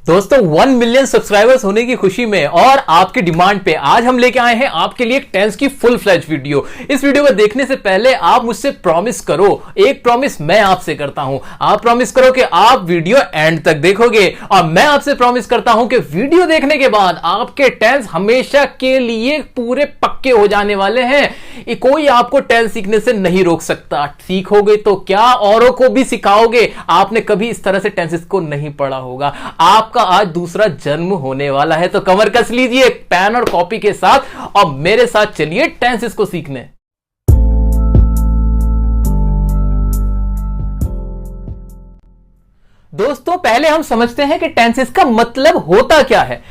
दोस्तों 1 million subscribers होने की खुशी में और आपके डिमांड पे आज हम लेके आए हैं आपके लिए एक टेंस की फुल फ्लैज वीडियो। इस वीडियो को देखने से पहले आप मुझसे प्रॉमिस करो, एक प्रॉमिस मैं आपसे करता हूं। आप प्रॉमिस करो कि आप वीडियो एंड तक देखोगे और मैं आपसे प्रॉमिस करता हूं कि वीडियो देखने के बाद आपके टेंस हमेशा के लिए पूरे पक्के हो जाने वाले हैं। कोई आपको टेंस सीखने से नहीं रोक सकता। सीखोगे तो क्या, औरों को भी सिखाओगे। आपने कभी इस तरह से टेंसेस को नहीं पढ़ा होगा। आपका आज दूसरा जन्म होने वाला है, तो कमर कस लीजिए पेन और कॉपी के साथ और मेरे साथ चलिए टेंसेस को सीखने। दोस्तों पहले हम समझते हैं कि टेंसेस का मतलब होता क्या है।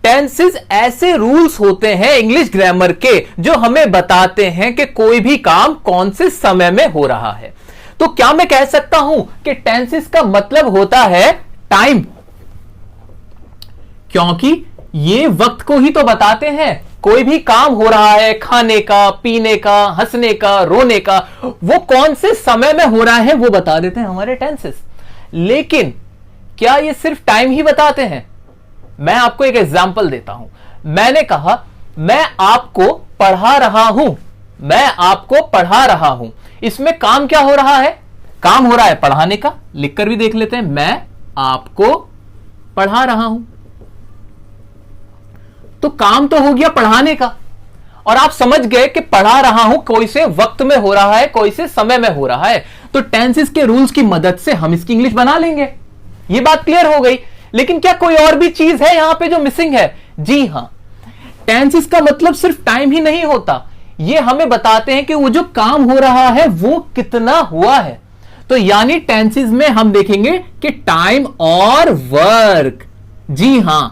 टेंसेस ऐसे रूल्स होते हैं इंग्लिश ग्रामर के जो हमें बताते हैं कि कोई भी काम कौन से समय में हो रहा है। तो क्या मैं कह सकता हूं कि टेंसेस का मतलब होता है टाइम, क्योंकि ये वक्त को ही तो बताते हैं। कोई भी काम हो रहा है, खाने का, पीने का, हंसने का, रोने का, वो कौन से समय में हो रहा है वो बता देते हैं हमारे टेंसेस। लेकिन क्या ये सिर्फ टाइम ही बताते हैं? मैं आपको एक एग्जांपल देता हूं। मैंने कहा मैं आपको पढ़ा रहा हूं, मैं आपको पढ़ा रहा हूं। इसमें काम क्या हो रहा है? काम हो रहा है पढ़ाने का। लिखकर भी देख लेते हैं, मैं आपको पढ़ा रहा हूं। तो काम तो हो गया पढ़ाने का, और आप समझ गए कि पढ़ा रहा हूं कोई से वक्त में हो रहा है, कोई से समय में हो रहा है। तो टेंसेस के रूल्स की मदद से हम इसकी इंग्लिश बना लेंगे। ये बात क्लियर हो गई। लेकिन क्या कोई और भी चीज है यहां पे जो मिसिंग है? जी हां, टेंसेस का मतलब सिर्फ टाइम ही नहीं होता। ये हमें बताते हैं कि वो जो काम हो रहा है वो कितना हुआ है। तो यानी टेंसेस में हम देखेंगे कि टाइम और वर्क। जी हां,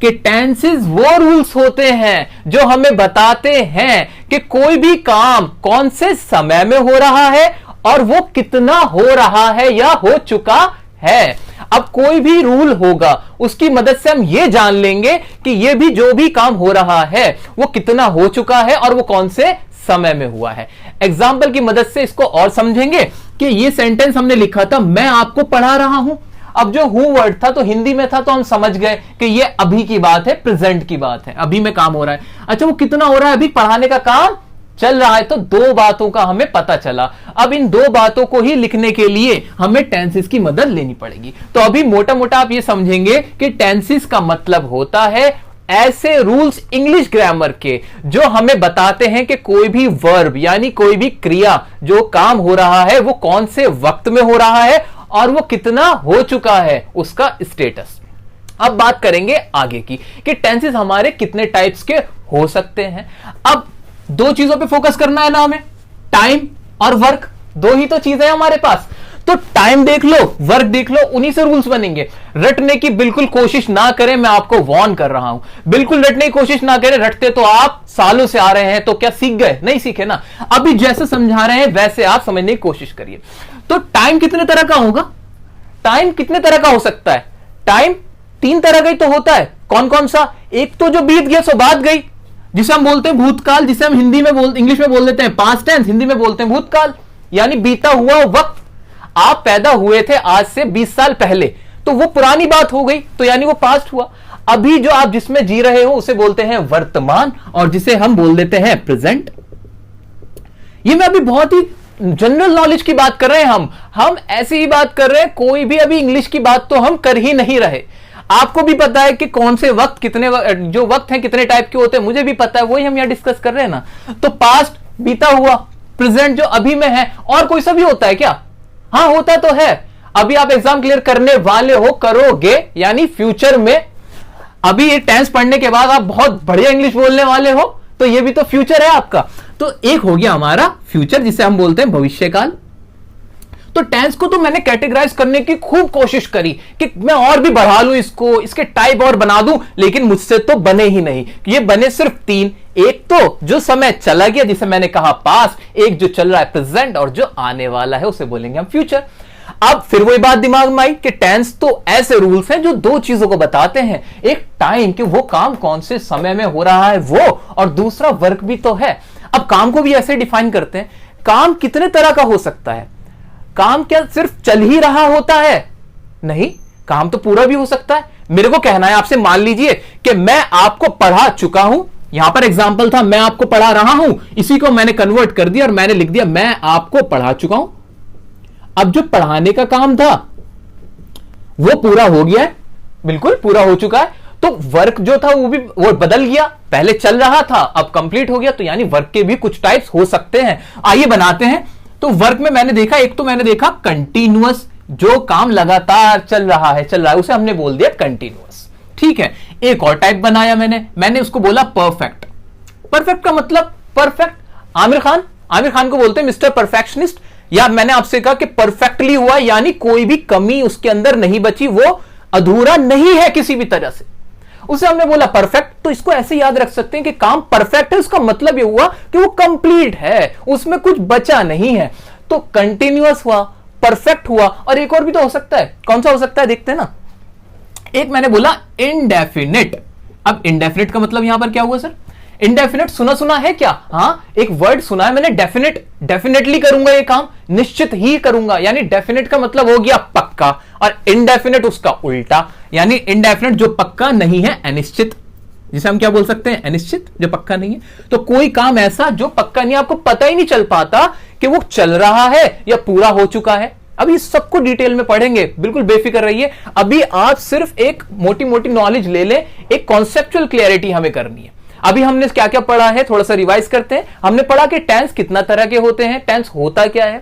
कि टेंसेस वो रूल्स होते हैं जो हमें बताते हैं कि कोई भी काम कौन से समय में हो रहा है और वो कितना हो रहा है या हो चुका है। अब कोई भी रूल होगा उसकी मदद से हम ये जान लेंगे कि ये भी जो भी काम हो रहा है वो कितना हो चुका है और वो कौन से समय में हुआ है। एग्जाम्पल की मदद से इसको और समझेंगे कि ये सेंटेंस हमने लिखा था, मैं आपको पढ़ा रहा हूं। अब जो हूं वर्ड था तो हिंदी में था, तो हम समझ गए कि ये अभी की बात है, प्रेजेंट की बात है, अभी में काम हो रहा है। अच्छा, वो कितना हो रहा है? अभी पढ़ाने का काम चल रहा है। तो दो बातों का हमें पता चला। अब इन दो बातों को ही लिखने के लिए हमें टेंसेस की मदद लेनी पड़ेगी। तो अभी मोटा मोटा आप ये समझेंगे कि टेंसेस का मतलब होता है ऐसे रूल्स इंग्लिश ग्रामर के जो हमें बताते हैं कि कोई भी वर्ब यानी कोई भी क्रिया जो काम हो रहा है वो कौन से वक्त में हो रहा है और वो कितना हो चुका है, उसका स्टेटस। अब बात करेंगे आगे की कि टेंसेस हमारे कितने टाइप्स के हो सकते हैं। अब दो चीजों पे फोकस करना है ना हमें, टाइम और वर्क। दो ही तो चीजें हैं हमारे पास। तो टाइम देख लो, वर्क देख लो, उन्हीं से रूल्स बनेंगे। रटने की बिल्कुल कोशिश ना करें, मैं आपको वार्न कर रहा हूं। बिल्कुल रटने की कोशिश ना करें। रटते तो आप सालों से आ रहे हैं, तो क्या सीख गए? नहीं सीखे ना। अभी जैसे समझा रहे हैं वैसे आप समझने की कोशिश करिए। तो टाइम कितने तरह का होगा? टाइम कितने तरह का हो सकता है? टाइम 3 तरह का ही तो होता है। कौन कौन सा? एक तो जो बीत गया सो बात गई, जिसे हम बोलते हैं भूतकाल, जिसे हम हिंदी में इंग्लिश में बोल देते हैं पास्ट टेंस, हिंदी में बोलते हैं भूतकाल, यानी बीता हुआ वक्त। आप पैदा हुए थे आज से 20 साल पहले, तो वो पुरानी बात हो गई, तो यानी वो पास्ट हुआ। अभी जो आप जिसमें जी रहे हो उसे बोलते हैं वर्तमान, और जिसे हम बोल देते हैं प्रेजेंट। ये मैं अभी बहुत ही जनरल नॉलेज की बात कर रहे हैं। हम ऐसी ही बात कर रहे हैं, कोई भी अभी इंग्लिश की बात तो हम कर ही नहीं रहे। आपको भी पता है कि कौन से वक्त, कितने जो वक्त हैं कितने टाइप के होते हैं, मुझे भी पता है, वही हम यहां डिस्कस कर रहे हैं ना। तो पास्ट बीता हुआ, प्रेजेंट जो अभी में है, और कोई सा भी होता है क्या? हाँ होता तो है। अभी आप एग्जाम क्लियर करने वाले हो, करोगे, यानी फ्यूचर में। अभी ये टेंस पढ़ने के बाद आप बहुत बढ़िया इंग्लिश बोलने वाले हो, तो ये भी तो फ्यूचर है आपका। तो एक हो गया हमारा फ्यूचर, जिसे हम बोलते हैं भविष्यकाल। तो टेंस को तो मैंने कैटेगराइज करने की खूब कोशिश करी कि मैं और भी बढ़ा लूं इसको, इसके टाइप और बना दूं, लेकिन मुझसे तो बने ही नहीं। ये बने सिर्फ 3। एक तो जो समय चला गया जिसे मैंने कहा पास्ट, एक जो चल रहा है प्रेजेंट, और जो आने वाला है उसे बोलेंगे हम फ्यूचर। अब फिर वही बात दिमाग में आई कि टेंस तो ऐसे रूल्स हैं जो दो चीजों को बताते हैं। एक टाइम कि वो काम कौन से समय में हो रहा है वो, और दूसरा वर्क भी तो है। अब काम को भी ऐसे डिफाइन करते हैं। काम कितने तरह का हो सकता है? काम क्या सिर्फ चल ही रहा होता है? नहीं, काम तो पूरा भी हो सकता है। मेरे को कहना है आपसे, मान लीजिए कि मैं आपको पढ़ा चुका हूं, यहां पर एग्जांपल था मैं आपको पढ़ा रहा हूं, इसी को मैंने कन्वर्ट कर दिया और मैंने लिख दिया मैं आपको पढ़ा चुका हूं। अब जो पढ़ाने का काम था वो पूरा हो गया है, बिल्कुल पूरा हो चुका है। तो वर्क जो था वो बदल गया, पहले चल रहा था अब कंप्लीट हो गया। तो यानी वर्क के भी कुछ टाइप्स हो सकते हैं। आइए बनाते हैं। तो वर्क में मैंने देखा, एक तो मैंने देखा कंटिन्यूअस, जो काम लगातार चल रहा है उसे हमने बोल दिया कंटिन्यूअस, ठीक है। एक और टाइप बनाया मैंने उसको बोला परफेक्ट। परफेक्ट का मतलब परफेक्ट, आमिर खान को बोलते हैं मिस्टर परफेक्शनिस्ट। या मैंने आपसे कहा कि परफेक्टली हुआ, यानी कोई भी कमी उसके अंदर नहीं बची, वो अधूरा नहीं है किसी भी तरह से, उसे हमने बोला परफेक्ट। तो इसको ऐसे याद रख सकते हैं कि काम परफेक्ट है, उसका मतलब ये हुआ कि वो कंप्लीट है, उसमें कुछ बचा नहीं है। तो कंटिन्यूअस हुआ, परफेक्ट हुआ, और एक और भी तो हो सकता है। कौन सा हो सकता है देखते हैं ना। एक मैंने बोला इनडेफिनिट। अब इनडेफिनिट का मतलब यहां पर क्या हुआ सर? इनडेफिनिट सुना है क्या? हाँ, एक वर्ड सुना है मैंने, डेफिनेटली करूंगा ये काम, निश्चित ही करूंगा। यानी डेफिनेट का मतलब हो गया पक्का, और इनडेफिनेट उसका उल्टा, यानी इनडेफिनेट जो पक्का नहीं है, अनिश्चित, जिसे हम क्या बोल सकते हैं? अनिश्चित, जो पक्का नहीं है। तो कोई काम ऐसा जो पक्का नहीं, आपको पता ही नहीं चल पाता कि वो चल रहा है या पूरा हो चुका है। अभी सबको डिटेल में पढ़ेंगे, बिल्कुल बेफिक्र रहिए। अभी आप सिर्फ एक मोटी मोटी नॉलेज ले लें, एक कॉन्सेप्चुअल क्लियरिटी हमें करनी है। अभी हमने क्या क्या पढ़ा है, थोड़ा सा रिवाइज करते हैं। हमने पढ़ा कि टेंस कितना तरह के होते हैं, टेंस होता क्या है,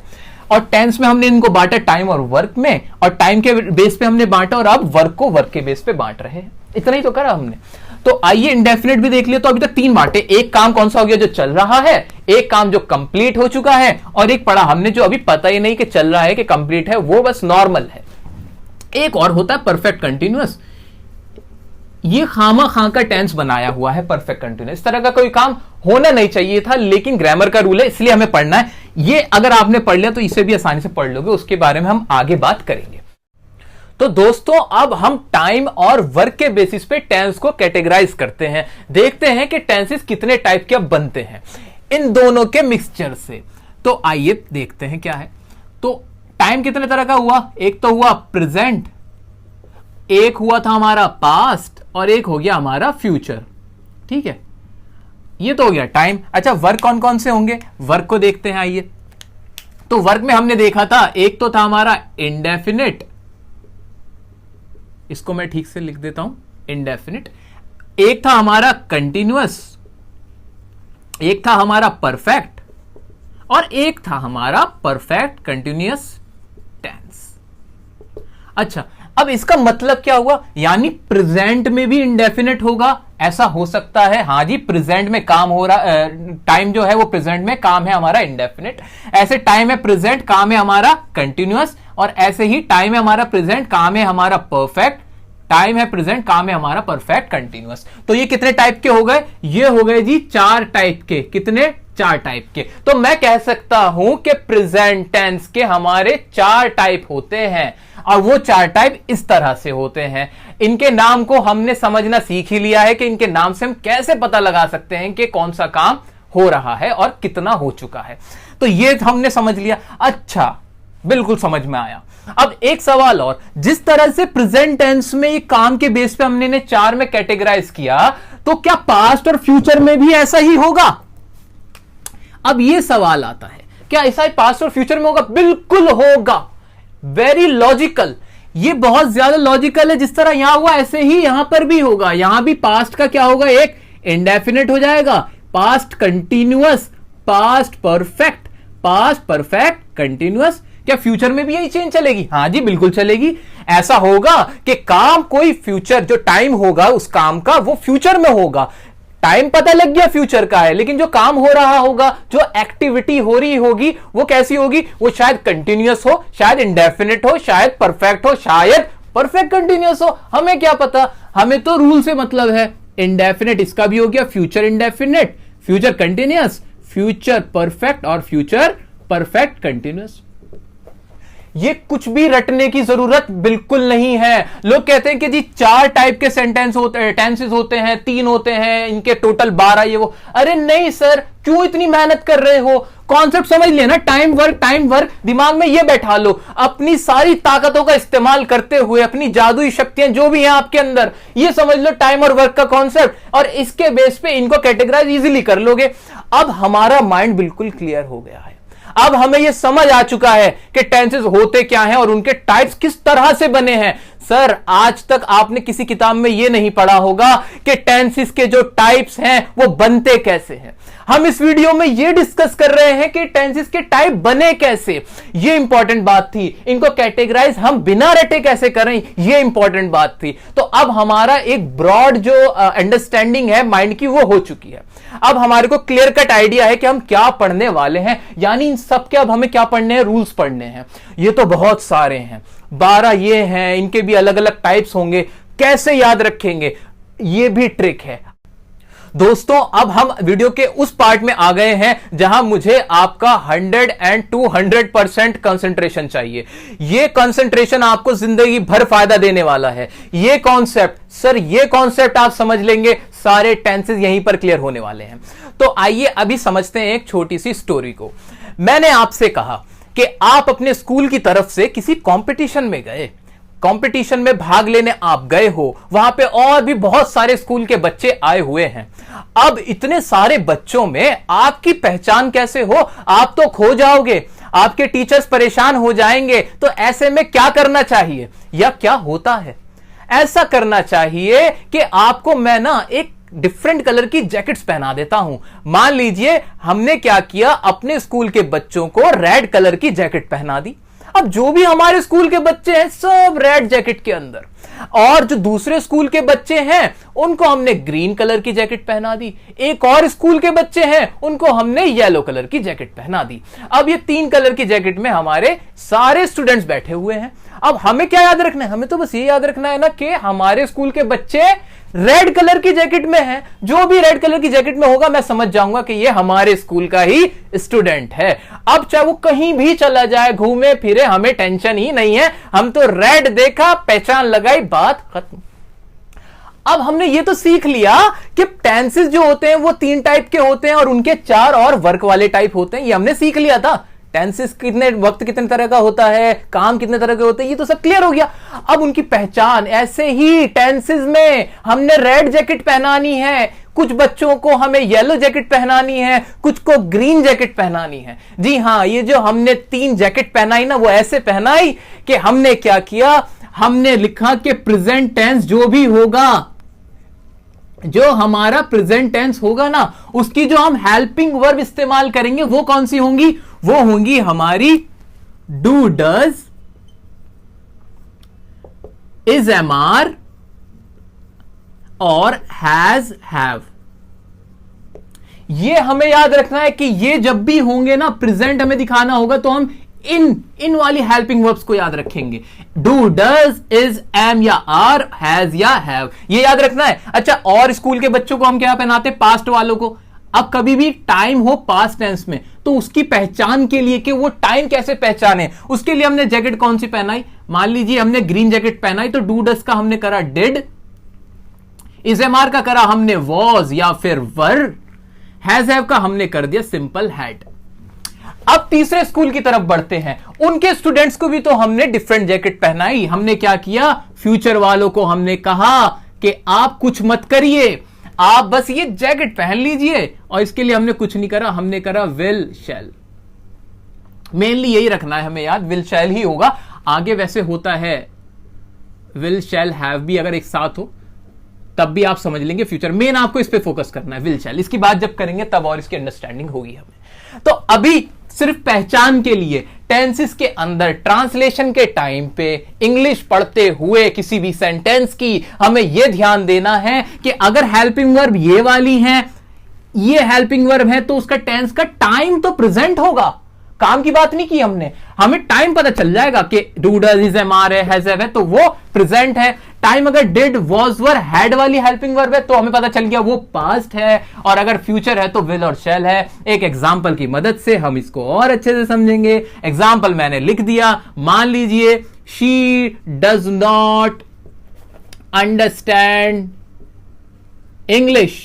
और टेंस में हमने इनको बांटा टाइम और वर्क में, और टाइम के बेस पे हमने बांटा, और अब वर्क को वर्क के बेस पे बांट रहे हैं। इतना ही तो करा हमने। तो आइए इंडेफिनिट भी देख लिया। तो अभी तक तीन बांटे, एक काम कौन सा हो गया जो चल रहा है, एक काम जो कंप्लीट हो चुका है, और एक पढ़ा हमने जो अभी पता ही नहीं कि चल रहा है कि कंप्लीट है, वो बस नॉर्मल है। एक और होता है परफेक्ट कंटिन्यूअस। ये खामा खां का टेंस बनाया हुआ है परफेक्ट कंटिन्यूअस। इस तरह का कोई काम होना नहीं चाहिए था, लेकिन ग्रामर का रूल है इसलिए हमें पढ़ना है। ये अगर आपने पढ़ लिया तो इसे भी आसानी से पढ़ लोगे, उसके बारे में हम आगे बात करेंगे। तो दोस्तों अब हम टाइम और वर्क के बेसिस पे टेंस को कैटेगराइज करते हैं, देखते हैं कि टेंसेस कितने टाइप के बनते हैं इन दोनों के मिक्सचर से। तो आइए देखते हैं क्या है। तो टाइम कितने तरह का हुआ? एक तो हुआ प्रेजेंट, एक हुआ था हमारा पास्ट, और एक हो गया हमारा फ्यूचर, ठीक है। ये तो हो गया टाइम। अच्छा, वर्क कौन कौन से होंगे, वर्क को देखते हैं आइए। तो वर्क में हमने देखा था, एक तो था हमारा इंडेफिनिट, इसको मैं ठीक से लिख देता हूं, इंडेफिनिट। एक था हमारा कंटिन्यूअस, एक था हमारा परफेक्ट, और एक था हमारा परफेक्ट कंटिन्यूअस टेंस। अच्छा, अब इसका मतलब क्या हुआ? यानी प्रेजेंट में भी इंडेफिनिट होगा, ऐसा हो सकता है। हाँ जी, प्रेजेंट में काम हो रहा, टाइम जो है वो प्रेजेंट में, काम है हमारा इंडेफिनिट। ऐसे टाइम है प्रेजेंट, काम है हमारा कंटिन्यूअस, और ऐसे ही टाइम है हमारा प्रेजेंट, काम है हमारा परफेक्ट, टाइम है प्रेजेंट, काम है हमारा परफेक्ट कंटिन्यूअस। तो ये कितने टाइप के हो गए? ये हो गए जी 4 टाइप के। कितने? 4 टाइप के। तो मैं कह सकता हूं कि प्रेजेंट टेंस के हमारे 4 टाइप होते हैं, और वो 4 टाइप इस तरह से होते हैं। इनके नाम को हमने समझना सीख ही लिया है कि इनके नाम से हम कैसे पता लगा सकते हैं कि कौन सा काम हो रहा है और कितना हो चुका है। तो ये हमने समझ लिया। अच्छा, बिल्कुल समझ में आया। अब एक सवाल और, जिस तरह से प्रेजेंट टेंस में एक काम के बेस पे हमने 4 में कैटेगराइज किया, तो क्या पास्ट और फ्यूचर में भी ऐसा ही होगा? अब ये सवाल आता है, क्या ऐसा ही पास्ट और फ्यूचर में होगा? बिल्कुल होगा। वेरी लॉजिकल, ये बहुत ज्यादा लॉजिकल है। जिस तरह यहां हुआ ऐसे ही यहां पर भी होगा। यहां भी पास्ट का क्या होगा? एक इंडेफिनिट हो जाएगा, past continuous, past perfect, past perfect continuous. क्या फ्यूचर में भी यही चेंज चलेगी? हां जी, बिल्कुल चलेगी। ऐसा होगा कि काम कोई फ्यूचर, जो टाइम होगा उस काम का, वो फ्यूचर में होगा। टाइम पता लग गया फ्यूचर का है, लेकिन जो काम हो रहा होगा, जो एक्टिविटी हो रही होगी, वो कैसी होगी? वो शायद कंटिन्यूअस हो, शायद इंडेफिनिट हो, शायद परफेक्ट हो, शायद परफेक्ट कंटिन्यूअस हो। हमें क्या पता? हमें तो रूल से मतलब है। इंडेफिनिट इसका भी हो गया, future indefinite, future continuous, future perfect, और फ्यूचर परफेक्ट कंटिन्यूअस। ये कुछ भी रटने की जरूरत बिल्कुल नहीं है। लोग कहते हैं कि जी 4 टाइप के सेंटेंस होते हैं, टेंसेस होते हैं, 3 होते हैं, इनके टोटल 12 ये वो। अरे नहीं सर, क्यों इतनी मेहनत कर रहे हो? कॉन्सेप्ट समझ लिया ना, टाइम वर्क दिमाग में ये बैठा लो, अपनी सारी ताकतों का इस्तेमाल करते हुए, अपनी जादुई शक्तियां जो भी हैं आपके अंदर, ये समझ लो टाइम और वर्क का कॉन्सेप्ट, और इसके बेस पे इनको कैटेगराइज इजीली कर लोगे। अब हमारा माइंड बिल्कुल क्लियर हो गया है। अब हमें यह समझ आ चुका है कि टेंसेस होते क्या हैं और उनके टाइप्स किस तरह से बने हैं। सर, आज तक आपने किसी किताब में यह नहीं पढ़ा होगा कि टेंसेस के जो टाइप्स हैं वो बनते कैसे हैं। हम इस वीडियो में यह डिस्कस कर रहे हैं कि टेंसेस के टाइप बने कैसे, यह इंपॉर्टेंट बात थी। इनको कैटेगराइज हम बिना रटे कैसे करें, यह इंपॉर्टेंट बात थी। तो अब हमारा एक ब्रॉड जो अंडरस्टैंडिंग है माइंड की वो हो चुकी है। अब हमारे को क्लियर कट आइडिया है कि हम क्या पढ़ने वाले हैं, यानी इन सब के अब हमें क्या पढ़ने हैं, रूल्स पढ़ने हैं। ये तो बहुत सारे हैं, 12 ये हैं, इनके भी अलग अलग टाइप्स होंगे, कैसे याद रखेंगे ये भी ट्रिक है। दोस्तों, अब हम वीडियो के उस पार्ट में आ गए हैं जहां मुझे आपका 100 and 200% कंसंट्रेशन चाहिए। यह कंसंट्रेशन आपको जिंदगी भर फायदा देने वाला है। यह कॉन्सेप्ट, सर ये कॉन्सेप्ट आप समझ लेंगे, सारे टेंसेस यहीं पर क्लियर होने वाले हैं। तो आइए अभी समझते हैं एक छोटी सी स्टोरी को। मैंने आपसे कहा कि आप अपने स्कूल की तरफ से किसी कंपटीशन में गए, कंपटीशन में भाग लेने आप गए हो, वहां पे और भी बहुत सारे स्कूल के बच्चे आए हुए हैं। अब इतने सारे बच्चों में आपकी पहचान कैसे हो, आप तो खो जाओगे, आपके टीचर्स परेशान हो जाएंगे। तो ऐसे में क्या करना चाहिए या क्या होता है, ऐसा करना चाहिए कि आपको मैं ना एक डिफरेंट कलर की जैकेट्स पहना देता हूं। मान लीजिए हमने क्या किया, अपने स्कूल के बच्चों को रेड कलर की जैकेट पहना दी। अब जो भी हमारे स्कूल के बच्चे हैं सब रेड जैकेट के अंदर, और जो दूसरे स्कूल के बच्चे हैं उनको हमने ग्रीन कलर की जैकेट पहना दी। एक और स्कूल के बच्चे हैं उनको हमने येलो कलर की जैकेट पहना दी। अब ये 3 कलर की जैकेट में हमारे सारे स्टूडेंट्स बैठे हुए हैं। अब हमें क्या याद रखना है, हमें तो बस ये याद रखना है ना कि हमारे स्कूल के बच्चे रेड कलर की जैकेट में है। जो भी रेड कलर की जैकेट में होगा मैं समझ जाऊंगा कि ये हमारे स्कूल का ही स्टूडेंट है। अब चाहे वो कहीं भी चला जाए, घूमे फिरे, हमें टेंशन ही नहीं है। हम तो रेड देखा, पहचान लगाई, बात खत्म। अब हमने ये तो सीख लिया कि टेंसेस जो होते हैं वो 3 टाइप के होते हैं और उनके 4 और वर्क वाले टाइप होते हैं। ये हमने सीख लिया था। टेंसेस कितने वक्त कितने तरह का होता है, काम कितने तरह के होते हैं, ये तो सब क्लियर हो गया। अब उनकी पहचान, ऐसे ही टेंसेस में हमने रेड जैकेट पहनानी है, कुछ बच्चों को हमें येलो जैकेट पहनानी है, कुछ को ग्रीन जैकेट पहनानी है। जी हां, ये जो हमने 3 जैकेट पहनाई ना, वो ऐसे पहनाई कि हमने क्या किया, हमने लिखा कि प्रेजेंट टेंस जो भी होगा, जो हमारा प्रेजेंट टेंस होगा ना, उसकी जो हम हेल्पिंग वर्ब इस्तेमाल करेंगे वो कौन सी होंगी, वो होंगी हमारी do, does, is, am, are और हैज, हैव। ये हमें याद रखना है कि ये जब भी होंगे ना, प्रेजेंट हमें दिखाना होगा तो हम इन वाली हेल्पिंग वर्ब्स को याद रखेंगे। डू, डज, इज, एम या आर, हैज या हैव, ये याद रखना है। अच्छा, और स्कूल के बच्चों को हम क्या पहनाते हैं, पास्ट वालों को। अब कभी भी टाइम हो पास्ट टेंस में तो उसकी पहचान के लिए कि वो टाइम कैसे पहचाने, उसके लिए हमने जैकेट कौन सी पहनाई। मान लीजिए हमने ग्रीन जैकेट पहनाई तो डू डज का हमने करा डिड, इज, एम, आर का करा हमने वॉज या फिर वर, हैज, हैव का हमने कर दिया सिंपल हैड। अब तीसरे स्कूल की तरफ बढ़ते हैं। उनके स्टूडेंट्स को भी तो हमने डिफरेंट जैकेट पहनाई। हमने क्या किया, फ्यूचर वालों को हमने कहा कि आप कुछ मत करिए, आप बस ये जैकेट पहन लीजिए, और इसके लिए हमने कुछ नहीं करा, हमने करा विल, शैल। मेनली यही रखना है हमें याद, विल शैल ही होगा। आगे वैसे होता है विल शैल हैव भी, अगर एक साथ हो तब भी आप समझ लेंगे फ्यूचर। मेन आपको इस पे फोकस करना है, विल शैल। इसकी बात जब करेंगे तब और इसकी अंडरस्टैंडिंग होगी हमें। तो अभी सिर्फ पहचान के लिए टेंसेस के अंदर ट्रांसलेशन के टाइम पे इंग्लिश पढ़ते हुए किसी भी सेंटेंस की हमें यह ध्यान देना है कि अगर हेल्पिंग वर्ब ये वाली है, ये हेल्पिंग वर्ब है, तो उसका टेंस का टाइम तो प्रेजेंट होगा। काम की बात नहीं की हमने, हमें टाइम पता चल जाएगा कि do, does, is, am, are है, हैज, हैव है, तो वो प्रेजेंट है। टाइम अगर डिड, वॉज, वर, हैड वाली हेल्पिंग वर्ब है तो हमें पता चल गया वो पास्ट है, और अगर फ्यूचर है तो विल और शैल है। एक एग्जांपल की मदद से हम इसको और अच्छे से समझेंगे। एग्जांपल मैंने लिख दिया। मान लीजिए she does not understand English.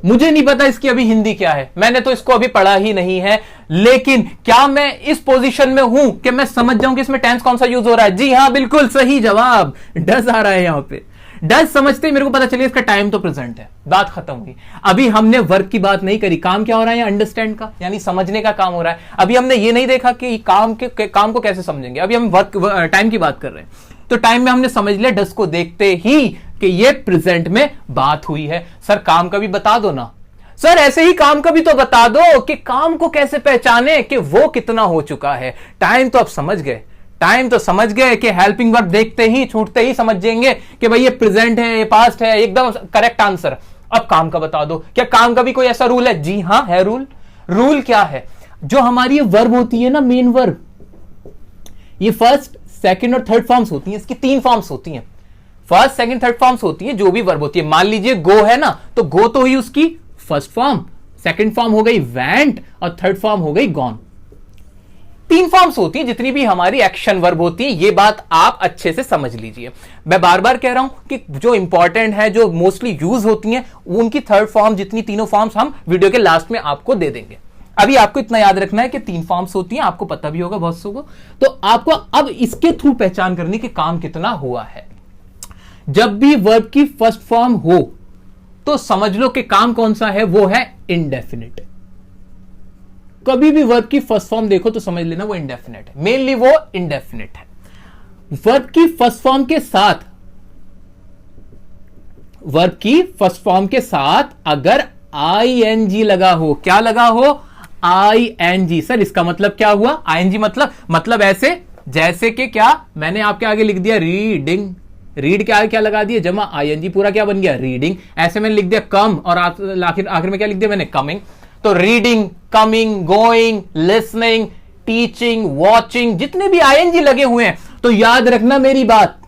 मुझे नहीं पता इसकी अभी हिंदी क्या है, मैंने तो इसको अभी पढ़ा ही नहीं है, लेकिन क्या मैं इस पोजीशन में हूं कि मैं समझ जाऊं कि इसमें टेंस कौन सा यूज हो रहा है? जी हां, बिल्कुल सही जवाब, डज आ रहा है यहां पे। डज समझते ही मेरे को पता चलिए इसका टाइम तो प्रेजेंट है, बात खत्म हुई। अभी हमने वर्क की बात नहीं करी, काम क्या हो रहा है? अंडरस्टैंड का, यानी समझने का काम हो रहा है। अभी हमने ये नहीं देखा कि काम को कैसे समझेंगे, अभी हम वर्क टाइम की बात कर रहे हैं। तो टाइम में हमने समझ लिया डज को देखते ही कि ये प्रेजेंट में बात हुई है। सर काम का भी बता दो ना। सर ऐसे ही काम का भी तो बता दो कि काम को कैसे पहचाने कि वो कितना हो चुका है। टाइम तो आप समझ गए, टाइम तो समझ गए कि हेल्पिंग वर्ब देखते ही छूटते ही समझ जाएंगे कि भाई ये प्रेजेंट है, ये पास्ट है, एकदम करेक्ट आंसर। अब काम का बता दो। क्या काम का भी कोई ऐसा रूल है? जी हां है रूल। रूल क्या है? जो हमारी ये वर्ब होती है ना, मेन वर्ब, ये फर्स्ट, सेकंड और थर्ड फॉर्म्स होती हैं। इसकी 3 फॉर्म्स होती हैं, फर्स्ट, सेकंड, थर्ड फॉर्म्स होती हैं जो भी वर्ब होती है। मान लीजिए गो है ना, तो गो तो ही उसकी फर्स्ट फॉर्म, सेकंड फॉर्म हो गई वेंट और थर्ड फॉर्म हो गई गॉन। 3 फॉर्म्स होती हैं जितनी भी हमारी एक्शन वर्ब होती है। ये बात आप अच्छे से समझ लीजिए। मैं बार बार कह रहा हूं कि जो इंपॉर्टेंट है, जो मोस्टली यूज होती हैं, उनकी थर्ड फॉर्म जितनी तीनों फॉर्म्स हम वीडियो के लास्ट में आपको दे देंगे। अभी आपको इतना याद रखना है कि 3 फॉर्म्स होती हैं, आपको पता भी होगा बहुत सो को। तो आपको अब इसके थ्रू पहचान करनी कि काम कितना हुआ है। जब भी वर्ब की फर्स्ट फॉर्म हो तो समझ लो कि काम कौन सा है, वो है इंडेफिनिट। कभी भी वर्ब की फर्स्ट फॉर्म देखो तो समझ लेना वो इंडेफिनिट है, मेनली वो इंडेफिनिट है। वर्ब की फर्स्ट फॉर्म के साथ, वर्ब की फर्स्ट फॉर्म के साथ अगर आईएनजी लगा हो, क्या लगा हो? आईएनजी। सर इसका मतलब क्या हुआ? आईएनजी मतलब ऐसे जैसे कि क्या मैंने आपके आगे लिख दिया रीडिंग, रीड के आगे क्या लगा दिया? जमा आईएनजी, पूरा क्या बन गया? रीडिंग। ऐसे मैंने लिख दिया कम और आखिर में क्या लिख दिया मैंने? कमिंग। तो reading, coming, going, listening, teaching, watching, जितने भी आईएनजी लगे हुए हैं, तो याद रखना मेरी बात,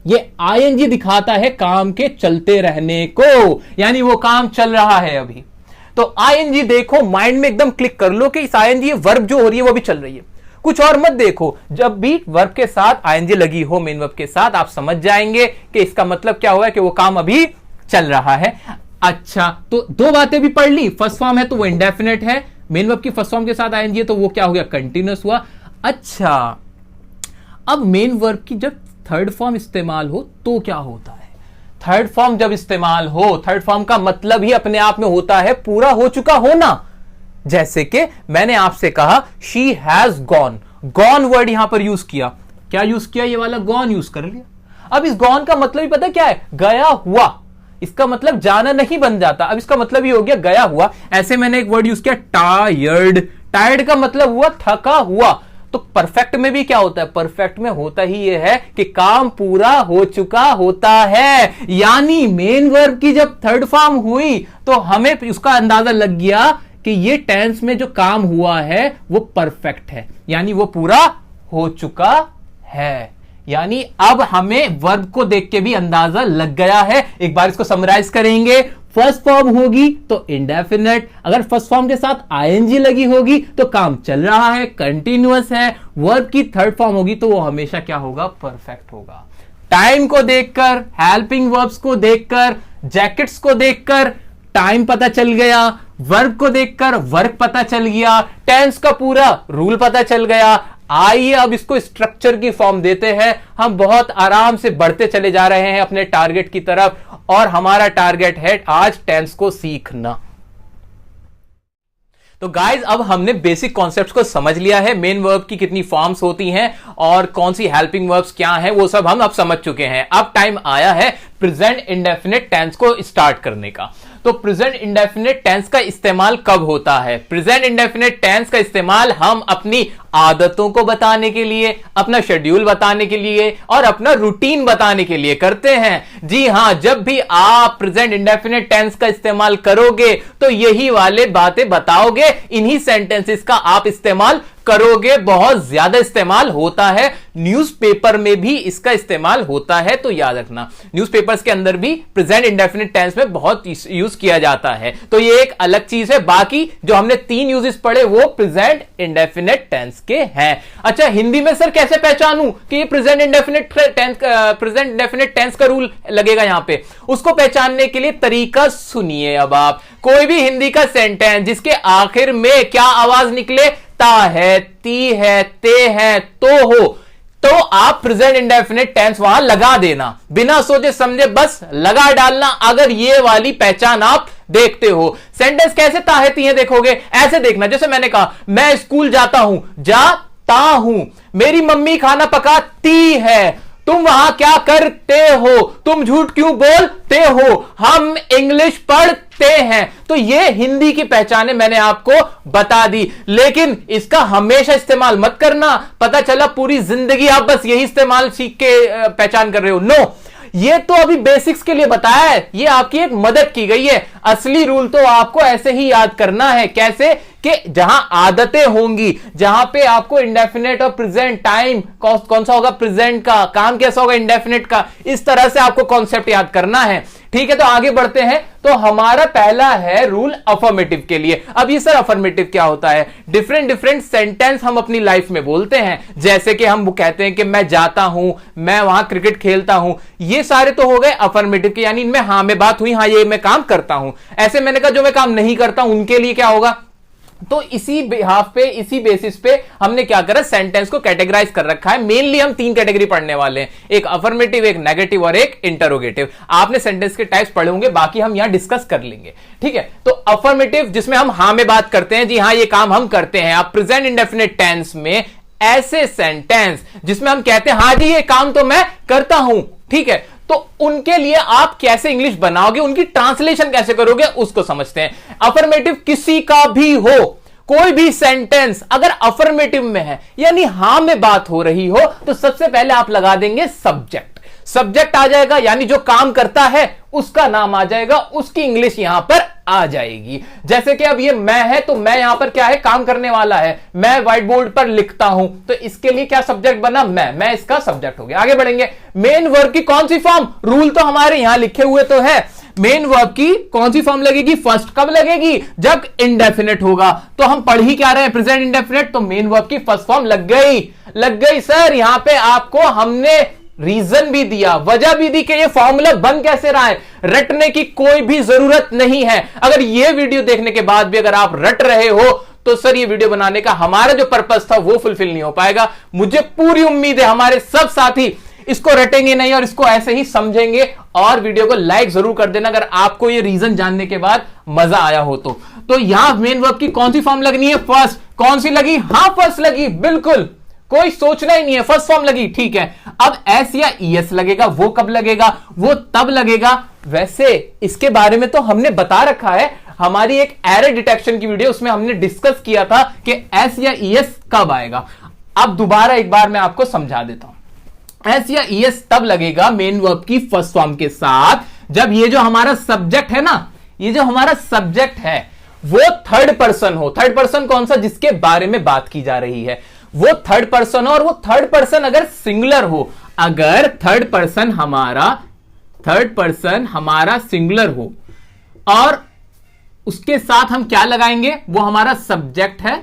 ये आईएनजी दिखाता है काम के चलते रहने को, यानी वो काम चल रहा है अभी। तो आईएनजी देखो, माइंड में एकदम क्लिक कर लो कि इस आईएनजी वर्ब जो हो रही है वो भी चल रही है, कुछ और मत देखो। जब भी वर्ब के साथ आईएनजी लगी हो, मेन वर्ब के साथ, आप समझ जाएंगे कि इसका मतलब क्या हुआ है कि वो काम अभी चल रहा है। अच्छा, तो 2 बातें भी पढ़ ली। फर्स्ट फॉर्म है तो वो इंडेफिनिट है, मेन वर्ब की फर्स्ट फॉर्म के साथ आईएनजी है तो वो क्या हो गया? कंटिन्यूअस हुआ। अच्छा, अब मेन वर्ब की जब थर्ड फॉर्म इस्तेमाल हो तो क्या होता है? थर्ड फॉर्म जब इस्तेमाल हो, थर्ड फॉर्म का मतलब ही अपने आप में होता है पूरा हो चुका होना। जैसे कि मैंने आपसे कहा she has gone, gone word यहां पर यूज किया, क्या यूज किया? ये वाला गॉन यूज कर लिया। अब इस गॉन का मतलब ही पता क्या है? गया हुआ। इसका मतलब जाना नहीं बन जाता, अब इसका मतलब ही हो गया गया हुआ। ऐसे मैंने एक वर्ड यूज किया टायर्ड, टायर्ड का मतलब हुआ थका हुआ। तो परफेक्ट में भी क्या होता है? परफेक्ट में होता ही यह है कि काम पूरा हो चुका होता है, यानी मेन वर्ब की जब थर्ड फॉर्म हुई तो हमें उसका अंदाजा लग गया कि ये टेंस में जो काम हुआ है वो परफेक्ट है, यानी वो पूरा हो चुका है। यानी अब हमें वर्ब को देख के भी अंदाजा लग गया है। एक बार इसको समराइज करेंगे। फर्स्ट फॉर्म होगी तो इंडेफिनिट, अगर फर्स्ट फॉर्म के साथ आईएनजी लगी होगी तो काम चल रहा है, कंटिन्यूअस है। वर्ब की थर्ड फॉर्म होगी तो वो हमेशा क्या होगा? परफेक्ट होगा। टाइम को देखकर, हेल्पिंग वर्ब्स को देखकर, जैकेट्स को देखकर टाइम पता चल गया, वर्ब को देखकर वर्क पता चल गया, टेंस का पूरा रूल पता चल गया। आइए अब इसको स्ट्रक्चर की फॉर्म देते हैं। हम बहुत आराम से बढ़ते चले जा रहे हैं अपने टारगेट की तरफ, और हमारा टारगेट है आज टेंस को सीखना। तो गाइज अब हमने बेसिक कॉन्सेप्ट्स को समझ लिया है, मेन वर्ब की कितनी फॉर्म्स होती हैं और कौन सी हेल्पिंग वर्ब्स क्या हैं, वो सब हम अब समझ चुके हैं। अब टाइम आया है प्रेजेंट इंडेफिनिट टेंस को स्टार्ट करने का। तो प्रेजेंट इंडेफिनिट टेंस का इस्तेमाल कब होता है? प्रेजेंट इंडेफिनिट टेंस का इस्तेमाल हम अपनी आदतों को बताने के लिए, अपना शेड्यूल बताने के लिए और अपना रूटीन बताने के लिए करते हैं। जी हां, जब भी आप प्रेजेंट इंडेफिनिट टेंस का इस्तेमाल करोगे तो यही वाले बातें बताओगे, इन्हीं सेंटेंसेस का आप इस्तेमाल करोगे। बहुत ज्यादा इस्तेमाल होता है, न्यूज़पेपर में भी इसका इस्तेमाल होता है, तो याद रखना न्यूज़पेपर्स के अंदर भी प्रेजेंट इंडेफिनिट टेंस में बहुत यूज किया जाता है। तो ये एक अलग चीज है। बाकी जो हमने 3 यूजेस पढ़े वो प्रेजेंट इंडेफिनिट टेंस के हैं। अच्छा, हिंदी में सर कैसे पहचानूं कि ये प्रेजेंट इंडेफिनिट टेंस का रूल लगेगा यहां पे? उसको पहचानने के लिए तरीका सुनिए। अब आप कोई भी हिंदी का सेंटेंस जिसके आखिर में क्या आवाज निकले, ता है, ती है, ते है, तो हो, तो आप प्रेजेंट इंडेफिनिट टेंस वहां लगा देना, बिना सोचे समझे बस लगा डालना। अगर ये वाली पहचान आप देखते हो, सेंटेंस कैसे ताहती है देखोगे, ऐसे देखना। जैसे मैंने कहा मैं स्कूल जाता हूं, जाता हूं। मेरी मम्मी खाना पकाती है, तुम वहां क्या करते हो? तुम झूठ क्यों बोलते हो? हम इंग्लिश पढ़ते हैं। तो ये हिंदी की पहचाने मैंने आपको बता दी, लेकिन इसका हमेशा इस्तेमाल मत करना। पता चला पूरी जिंदगी आप बस यही इस्तेमाल सीख के पहचान कर रहे हो। नो, ये तो अभी बेसिक्स के लिए बताया है, ये आपकी एक मदद की गई है। असली रूल तो आपको ऐसे ही याद करना है। कैसे? कि जहां आदतें होंगी, जहां पे आपको इंडेफिनेट और प्रेजेंट टाइम कौन सा होगा, प्रेजेंट का काम कैसा होगा, इंडेफिनेट का, इस तरह से आपको कॉन्सेप्ट याद करना है। ठीक है, तो आगे बढ़ते हैं। तो हमारा पहला है रूल अफर्मेटिव के लिए। अब ये सर अफर्मेटिव क्या होता है? डिफरेंट सेंटेंस हम अपनी लाइफ में बोलते हैं। जैसे कि हम वो कहते हैं कि मैं जाता हूं, मैं वहां क्रिकेट खेलता हूं। ये सारे तो हो गए अफर्मेटिव के, यानी इनमें हां में बात हुई, हां ये मैं काम करता हूं। ऐसे मैंने कहा जो मैं काम नहीं करता हूं उनके लिए क्या होगा? तो इसी बिहाफ पे, इसी बेसिस पे हमने क्या करा, सेंटेंस को कैटेगराइज कर रखा है। मेनली हम 3 कैटेगरी पढ़ने वाले हैं, एक अफर्मेटिव, एक नेगेटिव और एक इंटरोगेटिव। आपने सेंटेंस के टाइप्स पढ़े होंगे, बाकी हम यहां डिस्कस कर लेंगे। ठीक है, तो अफर्मेटिव जिसमें हम हां में बात करते हैं, जी हां ये काम हम करते हैं। आप प्रेजेंट इंडेफिनिट टेंस में ऐसे सेंटेंस जिसमें हम कहते हैं हां जी ये काम तो मैं करता हूं, ठीक है, तो उनके लिए आप कैसे इंग्लिश बनाओगे, उनकी ट्रांसलेशन कैसे करोगे, उसको समझते हैं। अफर्मेटिव किसी का भी हो, कोई भी सेंटेंस अगर अफर्मेटिव में है यानी हां में बात हो रही हो, तो सबसे पहले आप लगा देंगे सब्जेक्ट। सब्जेक्ट आ जाएगा, यानी जो काम करता है उसका नाम आ जाएगा, उसकी इंग्लिश यहां पर आ जाएगी। जैसे कि अब ये मैं है, तो मैं यहां पर क्या है, काम करने वाला है। मैं व्हाइट बोर्ड पर लिखता हूं, तो इसके लिए क्या सब्जेक्ट बना, मैं इसका सब्जेक्ट हो गया। आगे बढ़ेंगे। मेन वर्ब की कौन सी फॉर्म, रूल तो हमारे यहां लिखे हुए तो है। मेन वर्ब की कौन सी फॉर्म लगेगी, फर्स्ट कब लगेगी, जब इंडेफिनिट होगा। तो हम पढ़ ही क्या रहे हैं, प्रेजेंट इंडेफिनिट, तो मेन वर्ब की फर्स्ट फॉर्म लग गई सर। यहां पे आपको हमने रीजन भी दिया, वजह भी दी कि ये फॉर्मूला बन कैसे रहा है। रटने की कोई भी जरूरत नहीं है। अगर ये वीडियो देखने के बाद भी अगर आप रट रहे हो, तो सर ये वीडियो बनाने का हमारा जो पर्पस था वो फुलफिल नहीं हो पाएगा। मुझे पूरी उम्मीद है हमारे सब साथी इसको रटेंगे नहीं और इसको ऐसे ही समझेंगे। और वीडियो को लाइक जरूर कर देना अगर आपको ये रीजन जानने के बाद मजा आया हो तो यहां मेन वर्ब की कौन सी फॉर्म लगनी है, फर्स्ट। कौन सी लगी, हां फर्स्ट लगी, बिल्कुल कोई सोचना ही नहीं है, फर्स्ट फॉर्म लगी, ठीक है। अब एस या ईएस लगेगा, वो कब लगेगा, वो तब लगेगा। वैसे इसके बारे में तो हमने बता रखा है, हमारी एक एरर डिटेक्शन की वीडियो, उसमें हमने डिस्कस किया था कि एस या ईएस कब आएगा। अब दोबारा एक बार मैं आपको समझा देता हूं। एस या ईएस तब लगेगा मेन वर्ब की फर्स्ट फॉर्म के साथ, जब ये जो हमारा सब्जेक्ट है ना, ये जो हमारा सब्जेक्ट है वो थर्ड पर्सन हो। थर्ड पर्सन कौन सा, जिसके बारे में बात की जा रही है वो थर्ड पर्सन हो, और वो थर्ड पर्सन अगर सिंगुलर हो, अगर थर्ड पर्सन हमारा सिंगुलर हो, और उसके साथ हम क्या लगाएंगे, वो हमारा सब्जेक्ट है,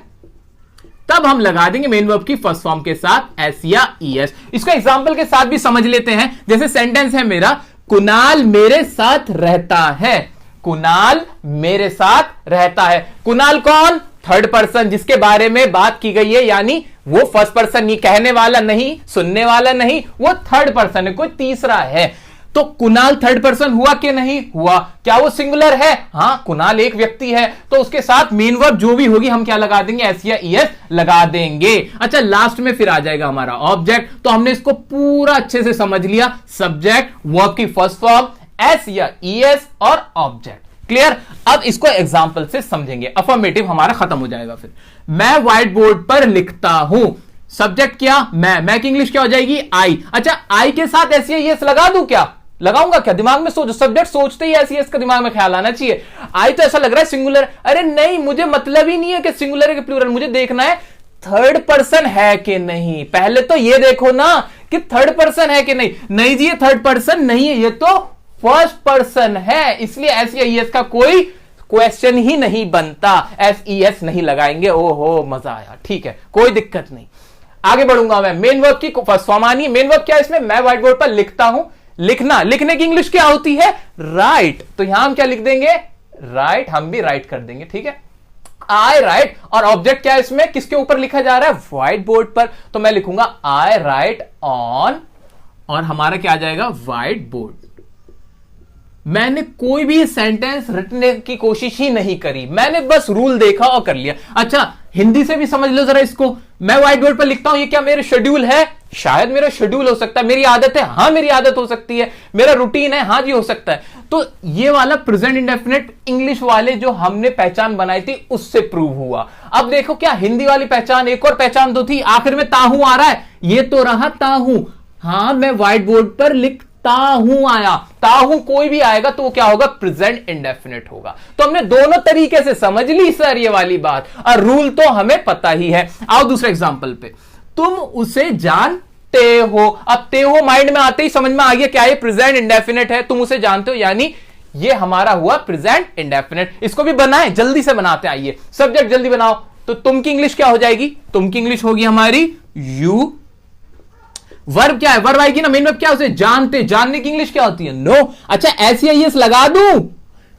तब हम लगा देंगे मेन वर्ब की फर्स्ट फॉर्म के साथ एस या ईएस। इसको एग्जांपल के साथ भी समझ लेते हैं। जैसे सेंटेंस है मेरा, कुणाल मेरे साथ रहता है। कुणाल मेरे साथ रहता है। कुणाल कौन, थर्ड पर्सन जिसके बारे में बात की गई है, यानी वो फर्स्ट पर्सन नहीं, कहने वाला नहीं, सुनने वाला नहीं, वो थर्ड पर्सन है, कोई तीसरा है। तो कुणाल थर्ड पर्सन हुआ कि नहीं हुआ, क्या वो सिंगुलर है, हां कुणाल एक व्यक्ति है, तो उसके साथ मेन वर्ब जो भी होगी हम क्या लगा देंगे, एस या ईएस लगा देंगे। अच्छा, लास्ट में फिर आ जाएगा हमारा ऑब्जेक्ट। तो हमने इसको पूरा अच्छे से समझ लिया, सब्जेक्ट, वर्ब की फर्स्ट फॉर्म, एस या ईएस और ऑब्जेक्ट। क्लियर। अब इसको एग्जांपल से समझेंगे। अफर्मेटिव हमारा खत्म हो जाएगा। फिर मैं व्हाइट बोर्ड पर लिखता हूं, सब्जेक्ट क्या, मैं की इंग्लिश क्या हो जाएगी, आई। अच्छा, आई के साथ एस या ईएस लगा दूं, क्या लगाऊंगा, क्या दिमाग में सोचो, सब्जेक्ट सोचते ही एस ईएस का दिमाग में ख्याल आना चाहिए। आई तो ऐसा लग रहा है सिंगुलर, अरे नहीं, मुझे मतलब ही नहीं है कि सिंगुलर है कि प्लूरल, मुझे देखना है थर्ड पर्सन है कि नहीं। पहले तो ये देखो ना कि थर्ड पर्सन है कि नहीं। नहीं जी, ये थर्ड पर्सन नहीं है, ये तो फर्स्ट पर्सन है, इसलिए एस या ईएस का कोई क्वेश्चन ही नहीं बनता, SES नहीं लगाएंगे। ओहो मजा आया, ठीक है कोई दिक्कत नहीं। आगे बढ़ूंगा मैं। मेन वर्ब की फर्स्ट फॉर्म आनी है। मेन वर्ब क्या है इसमें? मैं व्हाइट बोर्ड पर लिखता हूं। लिखना, लिखने की इंग्लिश क्या होती है? राइट। तो यहां हम क्या लिख देंगे? राइट। हम भी राइट कर देंगे, ठीक है। आई राइट, और ऑब्जेक्ट क्या है इसमें? किसके ऊपर लिखा जा रहा है? व्हाइट बोर्ड पर। तो मैं लिखूंगा आई राइट ऑन, और हमारा क्या आ जाएगा? White board. मैंने कोई भी सेंटेंस रटने की कोशिश ही नहीं करी, मैंने बस रूल देखा और कर लिया। अच्छा हिंदी से भी समझ लो जरा इसको। मैं व्हाइट बोर्ड पर लिखता हूं, ये क्या मेरे शेड्यूल है? शायद मेरा शेड्यूल हो सकता है। मेरी आदत है? हां मेरी आदत हो सकती है। मेरा रूटीन है? हां जी हो सकता है। तो ये वाला प्रेजेंट इंडेफिनिट इंग्लिश वाले जो हमने पहचान बनाई थी उससे प्रूव हुआ। अब देखो क्या हिंदी वाली पहचान, एक और पहचान तो थी, आखिर में ताहू आ रहा है, ये तो रहा ताहू। हां मैं व्हाइट बोर्ड पर लिखता हूं आया, ताहू कोई भी आएगा तो वो क्या होगा? प्रेजेंट इंडेफिनिट होगा। तो हमने दोनों तरीके से समझ ली सर ये वाली बात, और रूल तो हमें पता ही है। आओ दूसरे एग्जांपल पे। तुम उसे जानते हो। अब ते हो माइंड में आते ही समझ में आ गया क्या ये प्रेजेंट इंडेफिनिट है। तुम उसे जानते हो यानी ये हमारा हुआ प्रेजेंट इंडेफिनिट। इसको भी बनाएं, जल्दी से बनाते हैं। आइए सब्जेक्ट जल्दी बनाओ। तो तुम की इंग्लिश क्या हो जाएगी? तुम की इंग्लिश होगी हमारी यू। वर्ब क्या है? वर्ब आएगी ना, मेन वर्ब क्या है? उसे जानते। जानने की इंग्लिश क्या होती है? नो। अच्छा SEIS लगा दूं?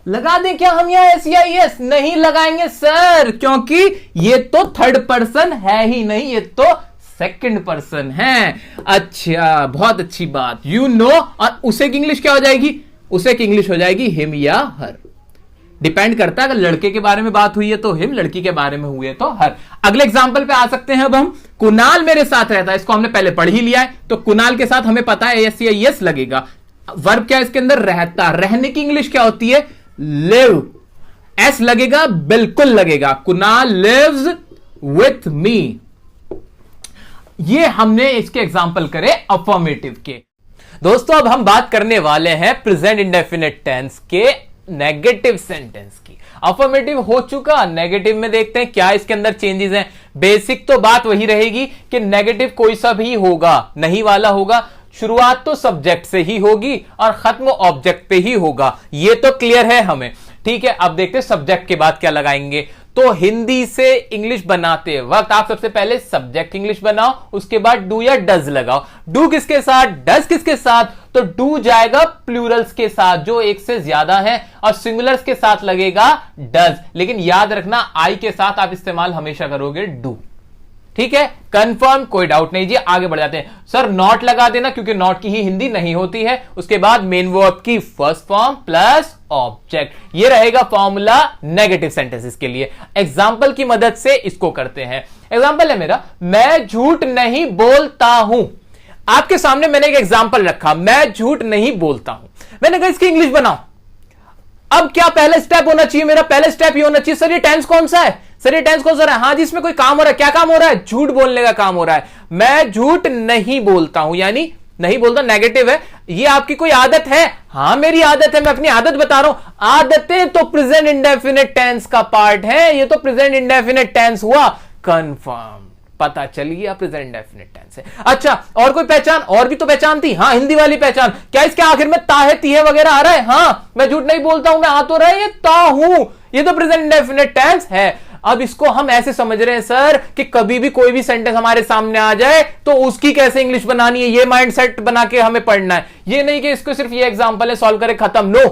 लगा दें क्या हम यहां SEIS? नहीं लगाएंगे सर, क्योंकि ये तो थर्ड पर्सन है ही नहीं, ये तो सेकंड पर्सन है। अच्छा बहुत अच्छी बात। यू नो, और उसे की इंग्लिश क्या हो जाएगी? उसे की इंग्लिश हो जाएगी हिम या हर। डिपेंड करता है, अगर लड़के के बारे में बात हुई है तो हिम, लड़की के बारे में हुई है तो हर। अगले एग्जांपल पे आ सकते हैं अब हम। कुणाल मेरे साथ रहता है, इसको हमने पहले पढ़ ही लिया है, तो कुणाल के साथ हमें पता है SEIS लगेगा। वर्ब क्या है इसके अंदर? रहता। रहने की इंग्लिश क्या होती है? लिव। S लगेगा? बिल्कुल लगेगा। Kunal lives with me. ये हमने इसके एग्जांपल करे अफर्मेटिव के। दोस्तों अब हम बात करने वाले हैं प्रेजेंट इंडेफिनिट टेंस के नेगेटिव सेंटेंस की। अफर्मेटिव हो चुका, नेगेटिव में देखते हैं क्या इसके अंदर चेंजेस हैं। बेसिक तो बात वही रहेगी कि नेगेटिव कोई सा भी होगा, नहीं वाला होगा। शुरुआत तो सब्जेक्ट से ही होगी और खत्म ऑब्जेक्ट पे ही होगा, ये तो क्लियर है हमें, ठीक है। अब देखते हैं सब्जेक्ट के बाद क्या लगाएंगे। तो हिंदी से इंग्लिश बनाते वक्त आप सबसे पहले सब्जेक्ट इंग्लिश बनाओ, उसके बाद डू या डज लगाओ। डू किसके साथ? डज किसके साथ? तो डू जाएगा प्लूरल्स के साथ जो एक से ज्यादा है, और सिंगुलर्स के साथ लगेगा डज। लेकिन याद रखना आई के साथ आप इस्तेमाल हमेशा करोगे डू, ठीक है। कंफर्म, कोई डाउट नहीं जी। आगे बढ़ जाते हैं। सर नॉट लगा देना, क्योंकि नॉट की ही हिंदी नहीं होती है। उसके बाद मेन वर्ब की फर्स्ट फॉर्म प्लस ऑब्जेक्ट, ये रहेगा फॉर्मूला नेगेटिव सेंटेंसेस के लिए। एग्जांपल की मदद से इसको करते हैं। एग्जांपल है मेरा, मैं झूठ नहीं बोलता हूं। आपके सामने मैंने एक एग्जांपल रखा, मैं झूठ नहीं बोलता हूं। मैंने कहा इसकी इंग्लिश बनाओ। अब क्या पहला स्टेप होना चाहिए मेरा? पहला स्टेप ये होना चाहिए, सर ये टेंस कौन सा है? सर ये टेंस कौन सा है? हाँ जी इसमें कोई काम हो रहा है। क्या काम हो रहा है? झूठ बोलने का काम हो रहा है। मैं झूठ नहीं बोलता हूं, यानी नहीं बोलता नेगेटिव है। ये आपकी कोई आदत है? हां मेरी आदत है, मैं अपनी आदत बता रहा हूं। आदतें तो प्रेजेंट इंडेफिनिट टेंस का पार्ट है, ये तो प्रेजेंट इंडेफिनिट टेंस हुआ। कंफर्म, पता चल गया प्रेजेंट इंडेफिनिट टेंस है। अच्छा और कोई पहचान? और भी तो पहचान थी। हाँ हिंदी वाली पहचान। क्या इसके आखिर में ता है, ती है वगैरह आ रहा है? हाँ मैं झूठ नहीं बोलता हूं, मैं आ तो रहा है, ये ता हूं, ये तो प्रेजेंट इंडेफिनिट टेंस है। अब इसको हम ऐसे समझ रहे हैं सर कि कभी भी कोई भी सेंटेंस हमारे सामने आ जाए तो उसकी कैसे इंग्लिश बनानी है, ये माइंडसेट बना के हमें पढ़ना है। ये नहीं कि इसको सिर्फ ये एग्जांपल है सॉल्व करे खत्म। नो,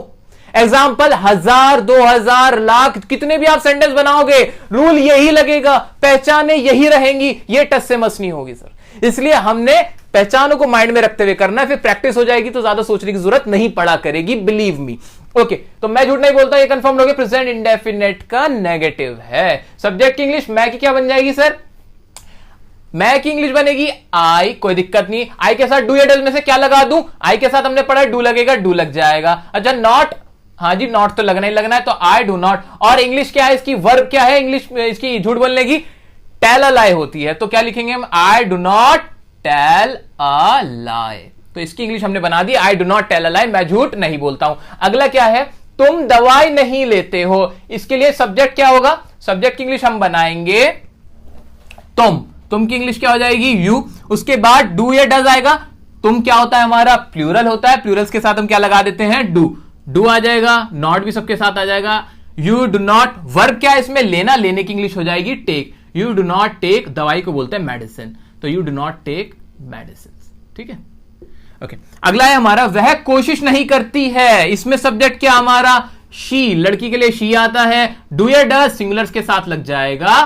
एग्जाम्पल 1000, 2000, लाख, कितने भी आप सेंटेंस बनाओगे रूल यही लगेगा, पहचाने यही रहेंगी, ये टस से मस नहीं होगी सर। इसलिए हमने पहचानों को माइंड में रखते हुए करना है, फिर प्रैक्टिस हो जाएगी तो ज्यादा सोचने की जरूरत नहीं पड़ा करेगी, बिलीव मी। ओके तो मैं झूठ नहीं बोलता, ये कंफर्म हो गया प्रेजेंट इंडेफिनिट का नेगेटिव है। सब्जेक्ट की इंग्लिश मैं की क्या बन जाएगी सर? मैं की इंग्लिश बनेगी आई, कोई दिक्कत नहीं। आई के साथ डू या डज में से क्या लगा दूं? आई के साथ हमने पढ़ा डू लगेगा, डू लग जाएगा। अच्छा नॉट, हाँ जी नॉट तो लगना ही लगना है, तो आई डू नॉट। और इंग्लिश क्या है इसकी? वर्ब क्या है इंग्लिश इसकी झूठ बोलने की? टेल अ लाई होती है, तो क्या लिखेंगे हम? I do not tell a lie. तो इसकी इंग्लिश हमने बना दी I do not tell a lie, मैं झूठ नहीं बोलता हूं। अगला क्या है? तुम दवाई नहीं लेते हो। इसके लिए सब्जेक्ट क्या होगा? सब्जेक्ट की इंग्लिश हम बनाएंगे तुम की इंग्लिश क्या हो जाएगी? यू। उसके बाद डू या डज आएगा। तुम क्या होता है हमारा? प्लूरल होता है, प्लूरल्स के साथ हम क्या लगा देते हैं? डू। डू आ जाएगा, नॉट भी सबके साथ आ जाएगा। यू डू नॉट, वर्ब क्या है इसमें, लेना, लेने की इंग्लिश हो जाएगी take. You do not take, दवाई को बोलते हैं मेडिसिन, तो you do not take medicine. ठीक है, ओके। अगला है हमारा, वह कोशिश नहीं करती है। इसमें सब्जेक्ट क्या हमारा, शी, लड़की के लिए शी आता है। डू या डज, सिंगुलर्स के साथ लग जाएगा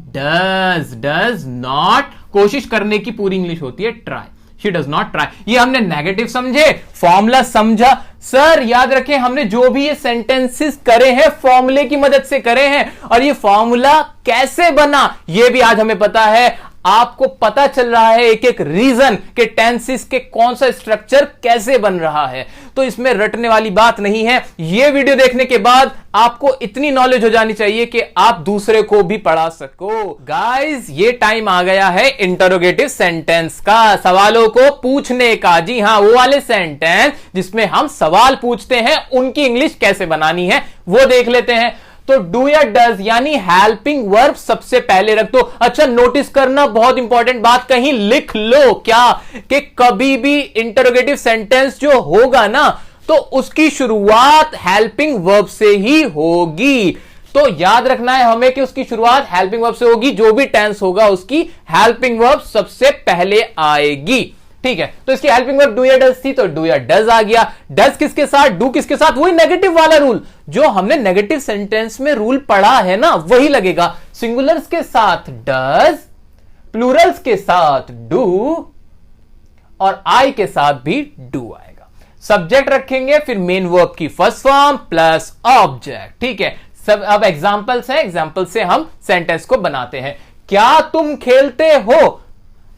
डज। डज नॉट, कोशिश करने की पूरी इंग्लिश होती है try. She does not try. ये हमने नेगेटिव समझे, फॉर्मूला समझा। सर याद रखें, हमने जो भी ये सेंटेंसेस करे हैं फॉर्मूले की मदद से करे हैं, और ये फॉर्मूला कैसे बना ये भी आज हमें पता है। आपको पता चल रहा है एक एक रीजन के टेंसेस के कौन सा स्ट्रक्चर कैसे बन रहा है, तो इसमें रटने वाली बात नहीं है। यह वीडियो देखने के बाद आपको इतनी नॉलेज हो जानी चाहिए कि आप दूसरे को भी पढ़ा सको। गाइस, ये टाइम आ गया है इंटरोगेटिव सेंटेंस का, सवालों को पूछने का। जी हां, वो वाले सेंटेंस जिसमें हम सवाल पूछते हैं उनकी इंग्लिश कैसे बनानी है वो देख लेते हैं। तो डू या डज यानी हेल्पिंग वर्ब सबसे पहले रख दो। अच्छा, नोटिस करना, बहुत इंपॉर्टेंट बात कहीं लिख लो क्या, कि कभी भी इंटरोगेटिव सेंटेंस जो होगा ना तो उसकी शुरुआत हेल्पिंग वर्ब से ही होगी। तो याद रखना है हमें कि उसकी शुरुआत हेल्पिंग वर्ब से होगी। जो भी टेंस होगा उसकी हेल्पिंग वर्ब सबसे पहले आएगी। ठीक है, तो इसकी हेल्पिंग वर्ब डू या डज थी, तो डू या डज आ गया। डज किसके साथ, डू किसके साथ, वही नेगेटिव वाला रूल जो हमने नेगेटिव सेंटेंस में रूल पढ़ा है ना, वही लगेगा। सिंगुलर्स के साथ डज, प्लूरल्स के साथ डू, और आई के साथ भी डू आएगा। सब्जेक्ट रखेंगे, फिर मेन वर्ब की फर्स्ट फॉर्म प्लस ऑब्जेक्ट। ठीक है, सब अब एग्जांपल्स हैं, एग्जांपल से हम सेंटेंस को बनाते हैं। क्या तुम खेलते हो,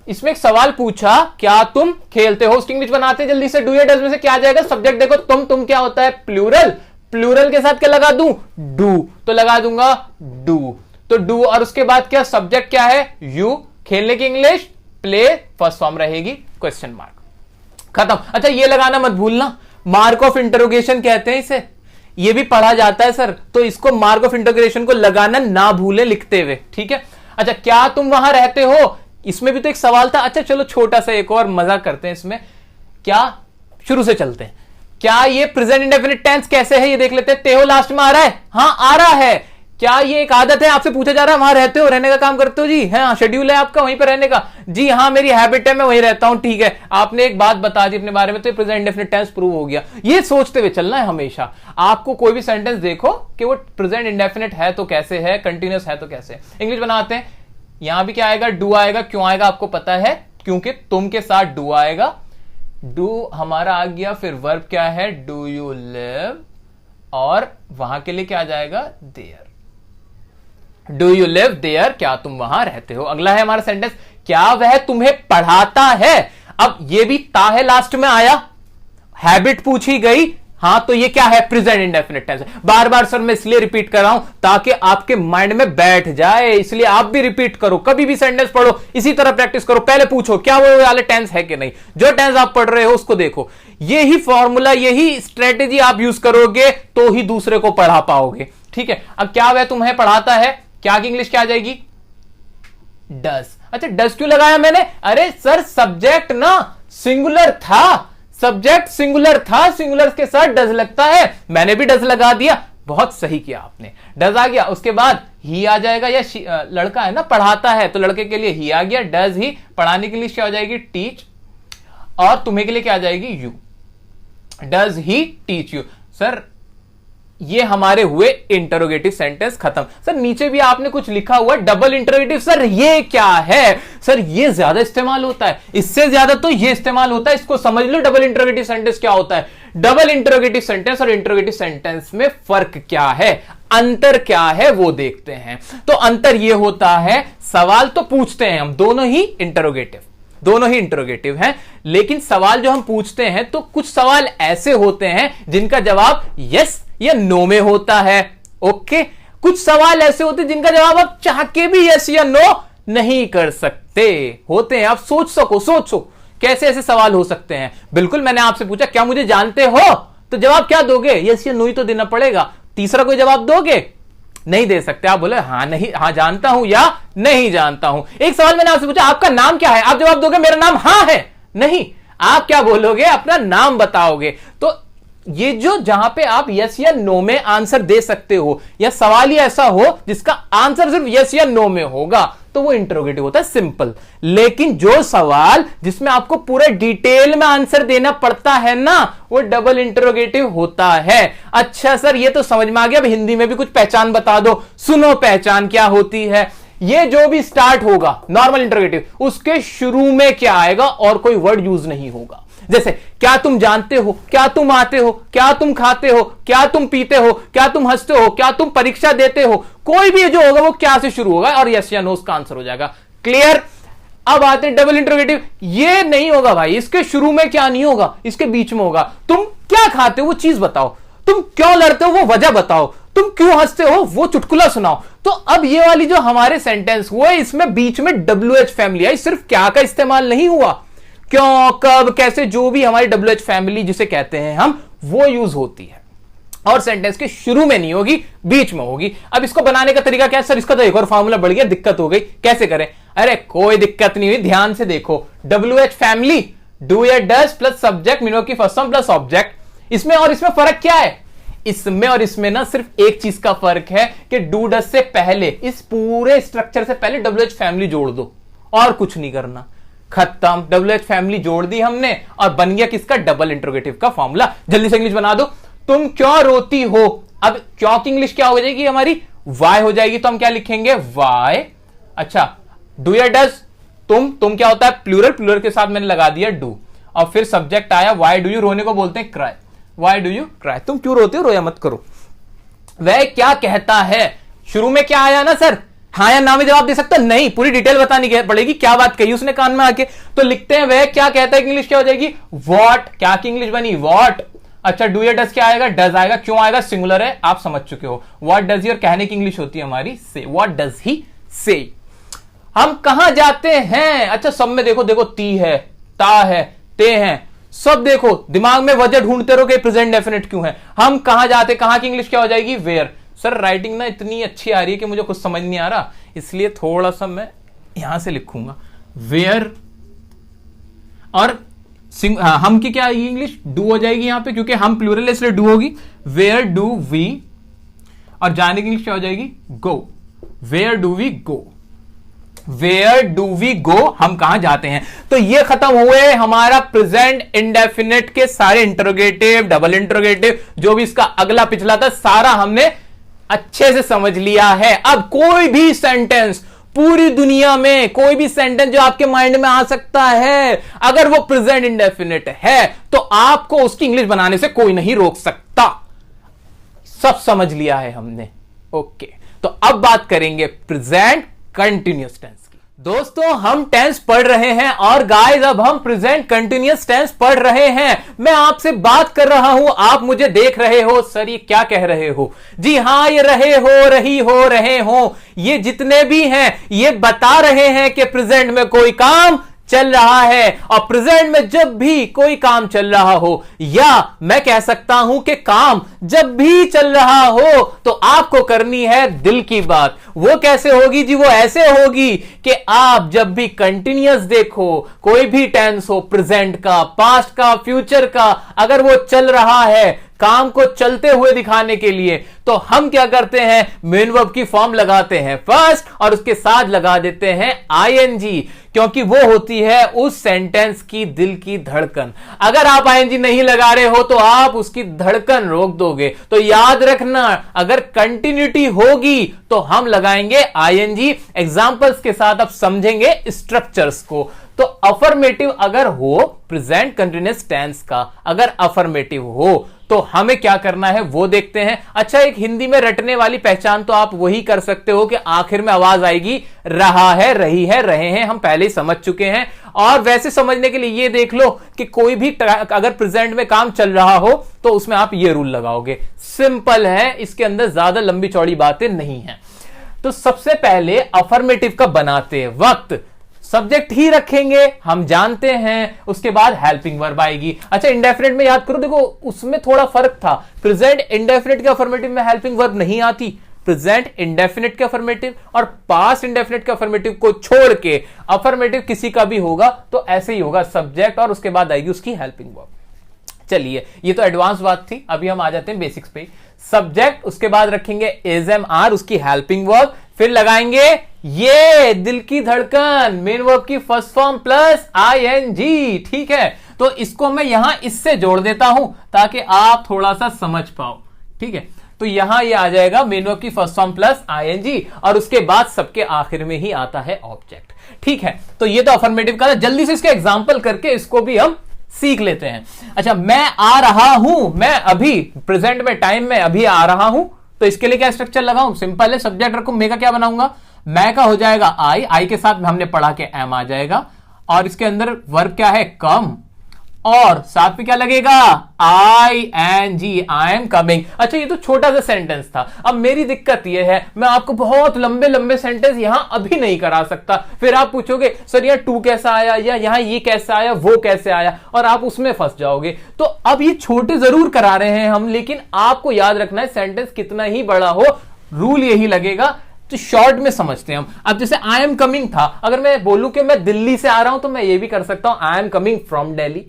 इसमें एक सवाल पूछा, क्या तुम खेलते हो, उसकी इंग्लिश बनाते हैं जल्दी से। डू या डज में से क्या आ जाएगा, सब्जेक्ट देखो, तुम क्या होता है, प्लूरल। प्लूरल के साथ क्या लगा दूं, डू, तो लगा दूंगा डू, तो डू, और उसके बाद क्या, सब्जेक्ट क्या है, यू, खेलने की इंग्लिश प्ले, फर्स्ट फॉर्म रहेगी क्वेश्चन मार्क, खत्म। अच्छा, ये लगाना मत भूलना, मार्क ऑफ इंटरोगेशन कहते हैं इसे, ये भी पढ़ा जाता है सर, तो इसको मार्क ऑफ इंटरोगेशन को लगाना ना भूले लिखते हुए। ठीक है, अच्छा, क्या तुम वहां रहते हो, इसमें भी तो एक सवाल था। अच्छा चलो, छोटा सा एक और मजा करते हैं इसमें, क्या, शुरू से चलते हैं। क्या ये प्रेजेंट इंडेफिनिट टेंस कैसे है ये देख लेते हैं। ते हो लास्ट में आ रहा है, हाँ आ रहा है। क्या ये एक आदत है, आपसे पूछा जा रहा है वहां रहते हो, रहने का काम करते हो जी, हाँ शेड्यूल है आपका वहीं पर रहने का, जी हाँ मेरी हैबिट है, मैं वहीं रहता हूं। ठीक है, आपने एक बात बता दी अपने बारे में, तो प्रेजेंट इंडेफिनिट टेंस प्रूव हो गया। ये सोचते हुए चलना है हमेशा। आपको कोई भी सेंटेंस देखो कि वो प्रेजेंट इंडेफिनिट है तो कैसे है, कंटिन्यूअस है तो कैसे। इंग्लिश बनाते हैं, यहां भी क्या आएगा, डू आएगा। क्यों आएगा आपको पता है, क्योंकि तुम के साथ डू आएगा। डू हमारा आ गया, फिर वर्ब क्या है, डू यू लिव, और वहां के लिए क्या आ जाएगा, there. Do you live there, क्या तुम वहां रहते हो। अगला है हमारा सेंटेंस, क्या वह तुम्हें पढ़ाता है। अब ये भी ता है लास्ट में आया, हैबिट पूछी गई, हाँ तो ये क्या है, प्रेजेंट इंडेफिनिट टेंस। बार बार सर मैं इसलिए रिपीट कर रहा हूं ताकि आपके माइंड में बैठ जाए, इसलिए आप भी रिपीट करो, कभी भी सेंटेंस पढ़ो इसी तरह प्रैक्टिस करो। पहले पूछो क्या वो वाले टेंस है कि नहीं, जो टेंस आप पढ़ रहे हो उसको देखो। यही फॉर्मूला, यही स्ट्रेटेजी आप यूज करोगे तो ही दूसरे को पढ़ा पाओगे। ठीक है, अब क्या वह तुम्हें पढ़ाता है, क्या की इंग्लिश क्या आ जाएगी, डज। अच्छा, डज क्यों लगाया मैंने, अरे सर सब्जेक्ट ना सिंगुलर था, सब्जेक्ट सिंगुलर था, सिंगुलर के साथ डज लगता है, मैंने भी डज लगा दिया। बहुत सही किया आपने, डज आ गया। उसके बाद ही आ जाएगा, या लड़का है ना पढ़ाता है तो लड़के के लिए ही आ गया, डज ही। पढ़ाने के लिए क्या हो जाएगी, टीच, और तुम्हें के लिए क्या आ जाएगी, you. Does he teach you. Sir ये हमारे हुए इंटरोगेटिव सेंटेंस खत्म। सर नीचे भी आपने कुछ लिखा हुआ डबल इंटरोगेटिव, सर ये क्या है, सर ये ज्यादा इस्तेमाल होता है, इससे ज्यादा तो ये इस्तेमाल होता है, इसको समझ लो डबल इंटरोगेटिव सेंटेंस क्या होता है। डबल इंटरोगेटिव सेंटेंस और इंटरोगेटिव सेंटेंस में फर्क क्या है, अंतर क्या है वो देखते हैं। तो अंतर ये होता है, सवाल तो पूछते हैं हम, दोनों ही इंटरोगेटिव हैं, लेकिन सवाल जो हम पूछते हैं तो कुछ सवाल ऐसे होते हैं जिनका जवाब यस या नो में होता है। ओके, कुछ सवाल ऐसे होते हैं जिनका जवाब आप चाह के भी यस या नो नहीं कर सकते होते हैं। आप सोचो कैसे ऐसे सवाल हो सकते हैं। बिल्कुल, मैंने आपसे पूछा क्या मुझे जानते हो, तो जवाब क्या दोगे, यस या नो ही तो देना पड़ेगा। तीसरा कोई जवाब दोगे, नहीं दे सकते। आप बोले हाँ नहीं, हाँ जानता हूं या नहीं जानता हूं। एक सवाल मैंने आपसे पूछा आपका नाम क्या है, आप जवाब दोगे मेरा नाम हाँ है, नहीं, आप क्या बोलोगे, अपना नाम बताओगे। तो ये जो जहां पे आप यस या नो में आंसर दे सकते हो, या सवाल ही ऐसा हो जिसका आंसर सिर्फ यस या नो में होगा, तो वो इंटरोगेटिव होता है, सिंपल। लेकिन जो सवाल जिसमें आपको पूरे डिटेल में आंसर देना पड़ता है ना, वो डबल इंटरोगेटिव होता है। अच्छा सर, ये तो समझ में आ गया, अब हिंदी में भी कुछ पहचान बता दो। सुनो, पहचान क्या होती है? ये जो भी स्टार्ट होगा नॉर्मल इंटरोगेटिव, उसके शुरू में क्या आएगा और कोई वर्ड यूज नहीं होगा। जैसे क्या तुम जानते हो, क्या तुम आते हो, क्या तुम खाते हो, क्या तुम पीते हो, क्या तुम हंसते हो, क्या तुम परीक्षा देते हो, कोई भी जो होगा वो क्या से शुरू होगा और यस या नो उसका आंसर हो जाएगा। क्लियर? अब आते हैं डबल इंटरोगेटिव। ये नहीं होगा भाई, इसके शुरू में क्या नहीं होगा, इसके बीच में होगा। तुम क्या खाते हो वो चीज बताओ, तुम क्यों लड़ते हो वो वजह बताओ, तुम क्यों हंसते हो वो चुटकुला सुनाओ। तो अब ये वाली जो हमारे सेंटेंस हुए, इसमें बीच में WH फैमिली आई, सिर्फ क्या का इस्तेमाल नहीं हुआ, क्यों, कब, कैसे, जो भी हमारी WH फैमिली जिसे कहते हैं हम, वो यूज होती है। और सेंटेंस के शुरू में नहीं होगी, बीच में होगी। अब इसको बनाने का तरीका क्या है? सर इसका तो एक और फॉर्मूला बढ़ गया, दिक्कत हो गई, कैसे करें? अरे कोई दिक्कत नहीं हुई, ध्यान से देखो। WH फैमिली, डू या डज प्लस सब्जेक्ट मीनो की फर्स्ट फॉर्म प्लस ऑब्जेक्ट। इसमें और इसमें फर्क क्या है? इसमें और इसमें ना सिर्फ एक चीज का फर्क है कि डू डज से पहले, इस पूरे स्ट्रक्चर से पहले WH फैमिली जोड़ दो, और कुछ नहीं करना, खत्म। WH फैमिली जोड़ दी हमने और बन गया किसका? डबल इंटरोगेटिव का फॉर्मूला। जल्दी से इंग्लिश बना दो। तुम क्यों रोती हो? अब क्यों की इंग्लिश क्या हो जाएगी हमारी? वाई हो जाएगी। तो हम क्या लिखेंगे? वाई। अच्छा, डू या डज, तुम क्या होता है? प्लूरल, प्लूरल के साथ मैंने लगा दिया डू, और फिर सब्जेक्ट आया वाई डू यू, रोने को बोलते हैं cry, why do you cry. तुम क्यों रोते हो? रोया मत करो। वह क्या कहता है? शुरू में क्या आया ना सर, हाँ या ना में जवाब दे सकते नहीं, पूरी डिटेल बतानी पड़ेगी, क्या बात कही उसने कान में आके। तो लिखते हैं वह क्या कहता है, इंग्लिश क्या हो जाएगी? व्हाट। क्या की इंग्लिश बनी? व्हाट। अच्छा, डू या डज क्या आएगा? डज आएगा। क्यों आएगा? सिंगुलर है, आप समझ चुके हो। व्हाट डज ही, और कहने की इंग्लिश होती है हमारी से। व्हाट डज ही से। हम कहां जाते हैं? अच्छा, सब में देखो, देखो ती है, ता है, ते हैं, सब देखो, दिमाग में वजह ढूंढते रहो कि प्रेजेंट डेफिनेट क्यों है। हम कहां जाते, कहां की इंग्लिश क्या हो जाएगी? वेयर। सर राइटिंग ना इतनी अच्छी आ रही है कि मुझे कुछ समझ नहीं आ रहा, इसलिए थोड़ा सा मैं यहां से लिखूंगा वेयर। और हम की क्या आएगी इंग्लिश? डू हो जाएगी यहां पे, क्योंकि हम प्लूरल है इसलिए डू होगी। वेयर डू वी, और जाने की इंग्लिश क्या हो जाएगी? Go. Where do we go, where do we go, हम कहां जाते हैं। तो ये खत्म हुए हमारा प्रेजेंट इंडेफिनिट के सारे इंटरोगेटिव, डबल इंटरोगेटिव, जो भी इसका अगला पिछला था, सारा हमने अच्छे से समझ लिया है। अब कोई भी सेंटेंस, पूरी दुनिया में कोई भी सेंटेंस जो आपके माइंड में आ सकता है, अगर वो प्रेजेंट इंडेफिनिट है, तो आपको उसकी इंग्लिश बनाने से कोई नहीं रोक सकता। सब समझ लिया है हमने। ओके, तो अब बात करेंगे प्रेजेंट कंटिन्यूअस टेंस की। दोस्तों, हम टेंस पढ़ रहे हैं, और गाइस अब हम प्रेजेंट कंटिन्यूअस टेंस पढ़ रहे हैं। मैं आपसे बात कर रहा हूं, आप मुझे देख रहे हो। सर ये क्या कह रहे हो? जी हां, ये रहे हो, रही हो, रहे हो, ये जितने भी हैं, ये बता रहे हैं कि प्रेजेंट में कोई काम चल रहा है। और प्रेजेंट में जब भी कोई काम चल रहा हो, या मैं कह सकता हूं कि काम जब भी चल रहा हो, तो आपको करनी है दिल की बात। वो कैसे होगी जी? वो ऐसे होगी कि आप जब भी कंटिन्यूअस देखो, कोई भी टेंस हो, प्रेजेंट का, पास्ट का, फ्यूचर का, अगर वो चल रहा है, काम को चलते हुए दिखाने के लिए, तो हम क्या करते हैं? मेन वर्ब की फॉर्म लगाते हैं फर्स्ट, और उसके साथ लगा देते हैं आईएनजी, क्योंकि वो होती है उस सेंटेंस की दिल की धड़कन। अगर आप आईएनजी नहीं लगा रहे हो तो आप उसकी धड़कन रोक दोगे। तो याद रखना, अगर कंटिन्यूटी होगी तो हम लगाएंगे आईएनजी। एग्जांपल्स के साथ आप समझेंगे स्ट्रक्चर्स को। तो अफर्मेटिव अगर हो, प्रेजेंट कंटिन्यूअस टेंस का अगर अफर्मेटिव हो, तो हमें क्या करना है वो देखते हैं। अच्छा, एक हिंदी में रटने वाली पहचान तो आप वही कर सकते हो कि आखिर में आवाज आएगी रहा है, रही है, रहे हैं, हम पहले ही समझ चुके हैं। और वैसे समझने के लिए ये देख लो कि कोई भी अगर प्रेजेंट में काम चल रहा हो तो उसमें आप ये रूल लगाओगे। सिंपल है, इसके अंदर ज्यादा लंबी चौड़ी बातें नहीं है। तो सबसे पहले अफर्मेटिव का बनाते वक्त सब्जेक्ट ही रखेंगे, हम जानते हैं। उसके बाद हेल्पिंग वर्ब आएगी। अच्छा, इंडेफिनिट में याद करो, देखो उसमें थोड़ा फर्क था। प्रेजेंट इंडेफिनिट के अफर्मेटिव में हेल्पिंग वर्ब नहीं आती। प्रेजेंट इंडेफिनिट के अफर्मेटिव और पास्ट इंडेफिनिट के अफर्मेटिव को छोड़ के अफर्मेटिव किसी का भी होगा तो ऐसे ही होगा, सब्जेक्ट और उसके बाद आएगी उसकी हेल्पिंग वर्ब। चलिए ये तो एडवांस बात थी, अभी हम आ जाते हैं बेसिक्स पे। सब्जेक्ट, उसके बाद रखेंगे इज एम आर, उसकी हेल्पिंग वर्ब, फिर लगाएंगे ये दिल की धड़कन, मेन वर्ब की फर्स्ट फॉर्म प्लस आईएनजी। ठीक है, तो इसको मैं यहां इससे जोड़ देता हूं ताकि आप थोड़ा सा समझ पाओ। ठीक है, तो यहां ये आ जाएगा मेन वर्ब की फर्स्ट फॉर्म प्लस आईएनजी, और उसके बाद सबके आखिर में ही आता है ऑब्जेक्ट। ठीक है, तो ये तो अफर्मेटिव का था। जल्दी से इसके एग्जांपल करके इसको भी हम सीख लेते हैं। अच्छा, मैं आ रहा हूं, मैं अभी प्रेजेंट में टाइम में अभी आ रहा हूं, तो इसके लिए क्या स्ट्रक्चर लगाऊं? सिंपल है, सब्जेक्ट रखूं, मैं का क्या बनाऊंगा? मैं का हो जाएगा आई के साथ हमने पढ़ा के एम आ जाएगा, और इसके अंदर वर्ब क्या है? कम, और साथ में क्या लगेगा? I N G, I am coming. अच्छा, ये तो छोटा सा सेंटेंस था। अब मेरी दिक्कत ये है, मैं आपको बहुत लंबे लंबे सेंटेंस यहां अभी नहीं करा सकता। फिर आप पूछोगे सर यहाँ टू कैसा आया, या यहां ये कैसा आया, वो कैसे आया, और आप उसमें फंस जाओगे। तो अब ये छोटे जरूर करा रहे हैं हम, लेकिन आपको याद रखना है सेंटेंस कितना ही बड़ा हो, रूल यही लगेगा। तो शॉर्ट में समझते हैं हम। अब जैसे आई एम कमिंग था, अगर मैं बोलूं कि मैं दिल्ली से आ रहा हूं, तो मैं ये भी कर सकता हूं आई एम कमिंग फ्रॉम दिल्ली।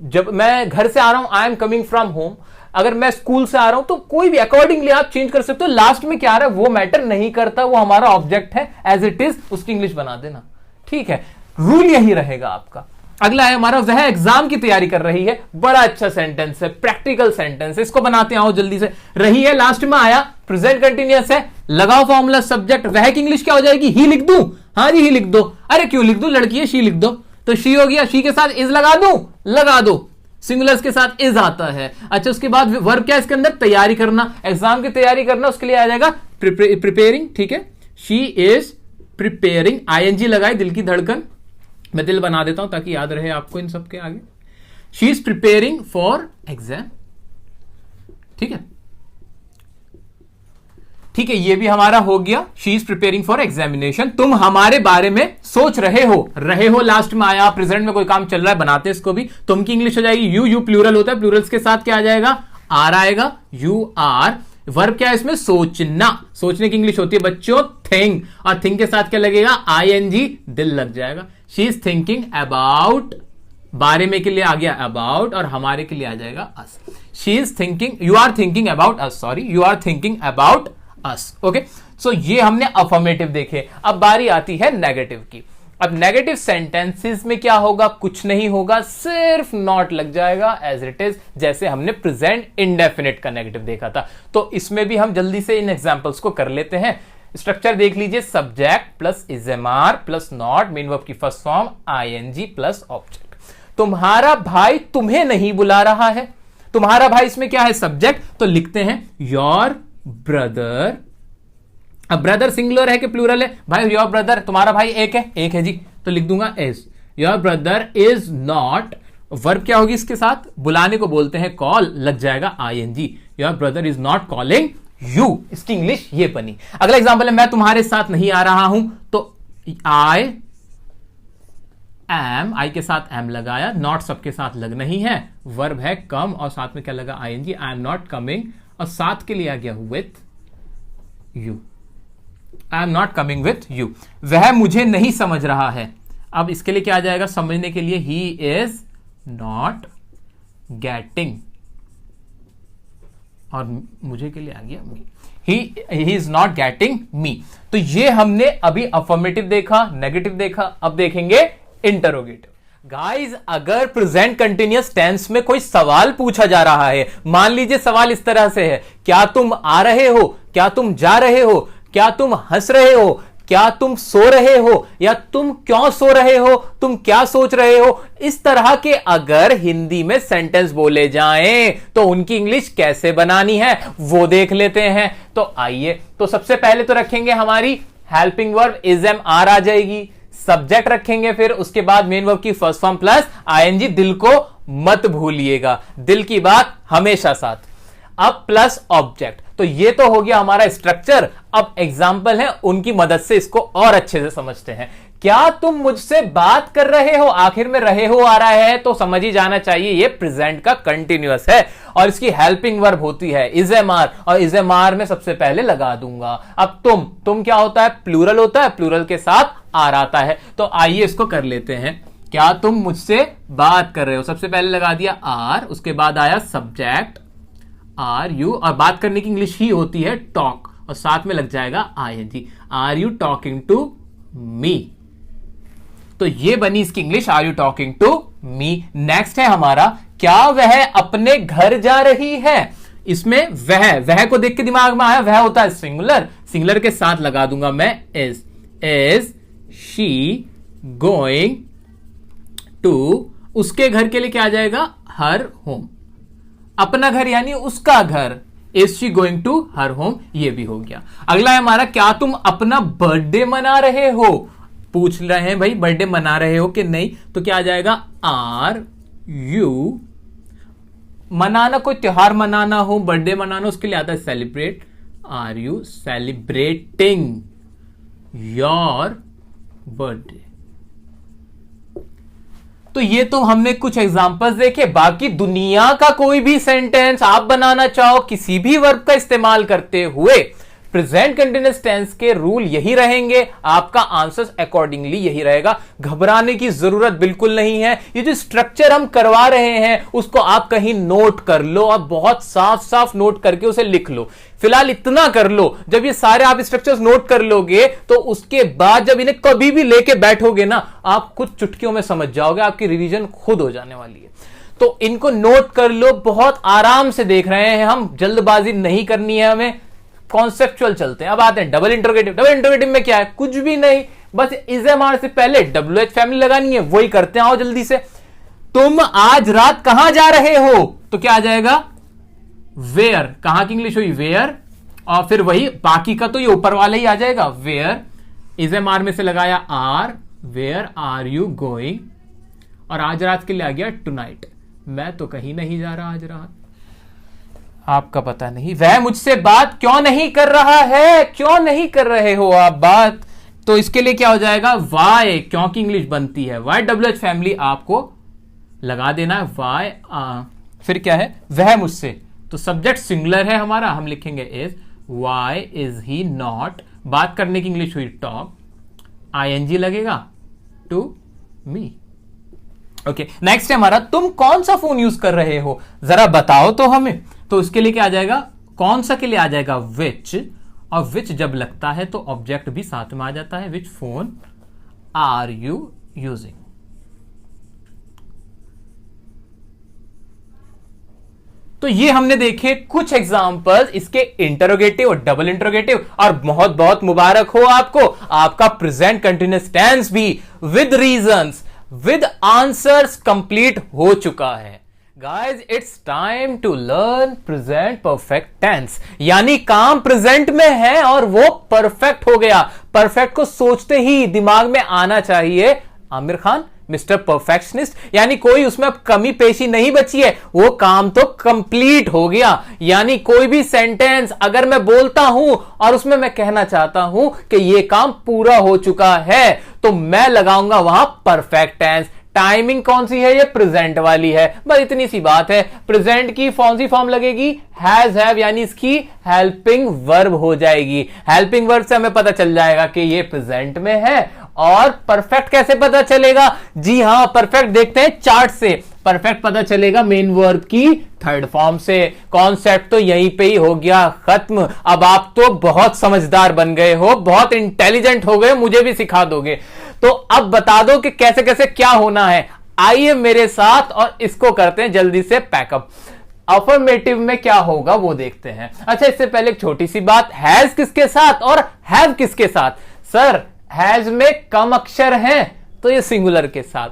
जब मैं घर से आ रहा हूं, आई एम कमिंग फ्रॉम होम। अगर मैं स्कूल से आ रहा हूं, तो कोई भी अकॉर्डिंगली आप चेंज कर सकते हो। लास्ट में क्या आ रहा है वो मैटर नहीं करता, वो हमारा ऑब्जेक्ट है, एज इट इज उसकी इंग्लिश बना देना। ठीक है, रूल यही रहेगा आपका। अगला है हमारा, वह एग्जाम की तैयारी कर रही है। बड़ा अच्छा सेंटेंस है, प्रैक्टिकल सेंटेंस है, इसको बनाते हैं। आओ जल्दी से। रही है लास्ट में आया, प्रेजेंट कंटिन्यूअस है, लगाओ फॉर्मूला सब्जेक्ट। वह की इंग्लिश क्या हो जाएगी? ही लिख दूं? हाँ जी, ही लिख दो। अरे क्यों लिख दूं, लड़की है, शी लिख दो। तो शी हो गया, शी के साथ इज लगा दूं? लगा दो, सिंगुलर्स के साथ इज आता है। अच्छा, उसके बाद वर्ब क्या इसके अंदर? तैयारी करना, एग्जाम की तैयारी करना, उसके लिए आ जाएगा प्रिपेयरिंग। ठीक है, शी इज प्रिपेयरिंग, आईएनजी लगाए, दिल की धड़कन, मैं दिल बना देता हूं ताकि याद रहे आपको इन सबके आगे। She is preparing for exam. ठीक है, ठीक है, ये भी हमारा हो गया। She is preparing for examination. तुम हमारे बारे में सोच रहे हो लास्ट में आया, प्रेजेंट में कोई काम चल रहा है, बनाते इसको भी। तुम की इंग्लिश हो जाएगी यू, यू प्लूरल होता है, प्लूरल्स के साथ क्या आ जाएगा? आर आएगा, यू आर। वर्ब क्या है इसमें? सोचना, सोचने की इंग्लिश होती है बच्चों थिंक, और थिंक के साथ क्या लगेगा? आईएनजी, दिल लग जाएगा। शी इज थिंकिंग अबाउट, बारे में के लिए आ गया अबाउट, और हमारे के लिए आ जाएगा us. She is thinking, you are thinking about us, sorry, you are thinking about us. Okay, so ये हमने अफर्मेटिव देखे। अब बारी आती है नेगेटिव की। अब नेगेटिव सेंटेंसेस में क्या होगा? कुछ नहीं होगा, सिर्फ नॉट लग जाएगा एज इट इज, जैसे हमने प्रेजेंट इंडेफिनिट का नेगेटिव देखा था। तो इसमें भी हम जल्दी से इन एग्जांपल्स को कर लेते हैं। स्ट्रक्चर देख लीजिए, subject plus is am are plus not, main verb की first form ING plus object. तुम्हारा भाई तुम्हें नहीं बुला रहा है। तुम्हारा भाई इसमें क्या है? सब्जेक्ट, तो लिखते हैं योर ब्रदर। अब ब्रदर सिंगुलर है कि प्लूरल है? भाई योर ब्रदर, तुम्हारा भाई एक है जी, तो लिख दूंगा is. Your brother is not, verb क्या होगी इसके साथ? बुलाने को बोलते हैं कॉल, लग जाएगा ING. Your brother is not calling you, इसकी इंग्लिश ये बनी। अगला एग्जांपल है, मैं तुम्हारे साथ नहीं आ रहा हूं, तो आई एम, आई के साथ एम लगाया, नॉट सबके साथ लग नहीं है, वर्ब है कम, और साथ में क्या लगा? ING. I am not coming, और साथ के लिए आ गया with you. I am not coming with you. वह मुझे नहीं समझ रहा है। अब इसके लिए क्या आ जाएगा? समझने के लिए ही इज नॉट गेटिंग, और मुझे के लिए आ गया me. He is not getting me. तो ये हमने अभी अफर्मेटिव देखा, नेगेटिव देखा, अब देखेंगे इंटरोगेटिव। गाइज, अगर प्रेजेंट कंटिन्यूअस टेंस में कोई सवाल पूछा जा रहा है, मान लीजिए सवाल इस तरह से है, क्या तुम आ रहे हो, क्या तुम जा रहे हो, क्या तुम हंस रहे हो, क्या तुम सो रहे हो, या तुम क्यों सो रहे हो, तुम क्या सोच रहे हो, इस तरह के अगर हिंदी में सेंटेंस बोले जाएं तो उनकी इंग्लिश कैसे बनानी है वो देख लेते हैं। तो आइए, तो सबसे पहले तो रखेंगे हमारी helping verb is am are आ जाएगी, सब्जेक्ट रखेंगे, फिर उसके बाद मेन वर्ब की फर्स्ट फॉर्म प्लस आईएनजी। दिल को मत भूलिएगा, दिल की बात हमेशा साथ। अब प्लस ऑब्जेक्ट, तो ये तो हो गया हमारा स्ट्रक्चर। अब एग्जाम्पल है, उनकी मदद से इसको और अच्छे से समझते हैं। क्या तुम मुझसे बात कर रहे हो, आखिर में रहे हो आ रहा है, तो समझ ही जाना चाहिए ये प्रेजेंट का कंटिन्यूअस है, और इसकी हेल्पिंग वर्ब होती है इज एम आर, और इज एम आर में सबसे पहले लगा दूंगा। अब तुम क्या होता है? प्लूरल होता है, प्लूरल के साथ आर आता है। तो आइए इसको कर लेते हैं। क्या तुम मुझसे बात कर रहे हो? सबसे पहले लगा दिया आर, उसके बाद आया सब्जेक्ट आर यू, और बात करने की इंग्लिश ही होती है टॉक, और साथ में लग जाएगा ING. Are you talking to me? तो ये बनी इसकी English, are you talking to me. Next है हमारा, क्या वह अपने घर जा रही है? इसमें वह को देख के दिमाग में आया, वह होता है सिंगुलर, सिंगुलर के साथ लगा दूंगा मैं इज शी गोइंग टू, उसके घर के लिए क्या आ जाएगा? Her home. अपना घर यानी उसका घर, is she going to her home, ये भी हो गया। अगला है हमारा, क्या तुम अपना बर्थडे मना रहे हो? पूछ रहे हैं भाई बर्थडे मना रहे हो कि नहीं, तो क्या आ जाएगा? आर यू, मनाना कोई त्योहार मनाना हो, बर्थडे मनाना, उसके लिए आता है celebrate. Are you celebrating your birthday? तो ये तो हमने कुछ एग्जांपल्स देखे। बाकी दुनिया का कोई भी सेंटेंस आप बनाना चाहो किसी भी वर्ब का इस्तेमाल करते हुए, प्रेजेंट कंटीन्यूअस टेंस के रूल यही रहेंगे, आपका आंसर अकॉर्डिंगली यही रहेगा। घबराने की जरूरत बिल्कुल नहीं है। ये जो स्ट्रक्चर हम करवा रहे हैं उसको आप कहीं नोट कर लो और बहुत साफ साफ नोट करके उसे लिख लो। फिलहाल इतना कर लो, जब ये सारे आप स्ट्रक्चर्स नोट कर लोगे तो उसके बाद जब इन्हें कभी भी लेके बैठोगे ना, आप कुछ चुटकियों में समझ जाओगे, आपकी रिवीजन खुद हो जाने वाली है। तो इनको नोट कर लो, बहुत आराम से देख रहे हैं हम, जल्दबाजी नहीं करनी है हमें, कॉन्सेप्चुअल चलते हैं। अब आते हैं डबल इंटरोगेटिव। डबल इंटरोगेटिव में क्या है? कुछ भी नहीं, बस इज एम आर से पहले WH फैमिली लगानी है, वही करते हैं। आओ जल्दी से, तुम आज रात कहां जा रहे हो? तो क्या आ जाएगा? वेयर। कहां की इंग्लिश हुई? वेयर। और फिर वही बाकी का तो ये ऊपर वाला ही आ जाएगा, वेयर। इज एम आर में से लगाया R, where are you going, और आज रात के लिए आ गया टुनाइट। मैं तो कहीं नहीं जा रहा आज रात। आपका पता नहीं वह मुझसे बात क्यों नहीं कर रहा है? क्यों नहीं कर रहे हो आप बात? तो इसके लिए क्या हो जाएगा? वाई। क्यों की इंग्लिश बनती है वाई, WH फैमिली आपको लगा देना है, वाई। फिर क्या है? वह मुझसे, तो सब्जेक्ट सिंगुलर है हमारा, हम लिखेंगे is. Why is he not, बात करने की इंग्लिश हुई टॉक, ING लगेगा टू मी। ओके, नेक्स्ट है हमारा, तुम कौन सा फोन यूज कर रहे हो? जरा बताओ तो हमें। तो उसके लिए क्या आ जाएगा? कौन सा के लिए आ जाएगा? विच, और विच जब लगता है तो ऑब्जेक्ट भी साथ में आ जाता है। Which phone are you using? तो ये हमने देखे कुछ एग्जांपल्स इसके इंटरोगेटिव और डबल इंटरोगेटिव, और बहुत बहुत मुबारक हो आपको, आपका प्रेजेंट कंटिन्यूअस टेंस भी with reasons, with answers complete हो चुका है। Guys, it's time to learn present perfect tense, यानी काम प्रेजेंट में है और वो परफेक्ट हो गया। परफेक्ट को सोचते ही दिमाग में आना चाहिए आमिर खान मिस्टर परफेक्शनिस्ट, यानी कोई उसमें अब कमी पेशी नहीं बची है, वो काम तो कंप्लीट हो गया। यानी कोई भी सेंटेंस अगर मैं बोलता हूं और उसमें मैं कहना चाहता हूं कि ये काम पूरा हो चुका है, तो मैं लगाऊंगा वहां परफेक्ट टेंस। टाइमिंग कौन सी है? ये प्रेजेंट वाली है, बस इतनी सी बात है। प्रेजेंट की कौन सी फॉर्म लगेगी? हैज, हैव, यानी इसकी हेल्पिंग वर्ब हो जाएगी। हेल्पिंग वर्ब से हमें पता चल जाएगा कि ये प्रेजेंट में है। और परफेक्ट कैसे पता चलेगा? जी हां, परफेक्ट देखते हैं चार्ट से। परफेक्ट पता चलेगा मेन वर्ब की थर्ड फॉर्म से। कॉन्सेप्ट तो यहीं पे ही हो गया खत्म। अब आप तो बहुत समझदार बन गए हो, बहुत इंटेलिजेंट हो गए, मुझे भी सिखा दोगे। तो अब बता दो कि कैसे कैसे क्या होना है। आइए मेरे साथ और इसको करते हैं जल्दी से पैकअप। अफर्मेटिव में क्या होगा वो देखते हैं। अच्छा, इससे पहले एक छोटी सी बात, हैज किसके साथ और हैव किसके साथ? सर, हैज में कम अक्षर हैं तो ये सिंगुलर के साथ,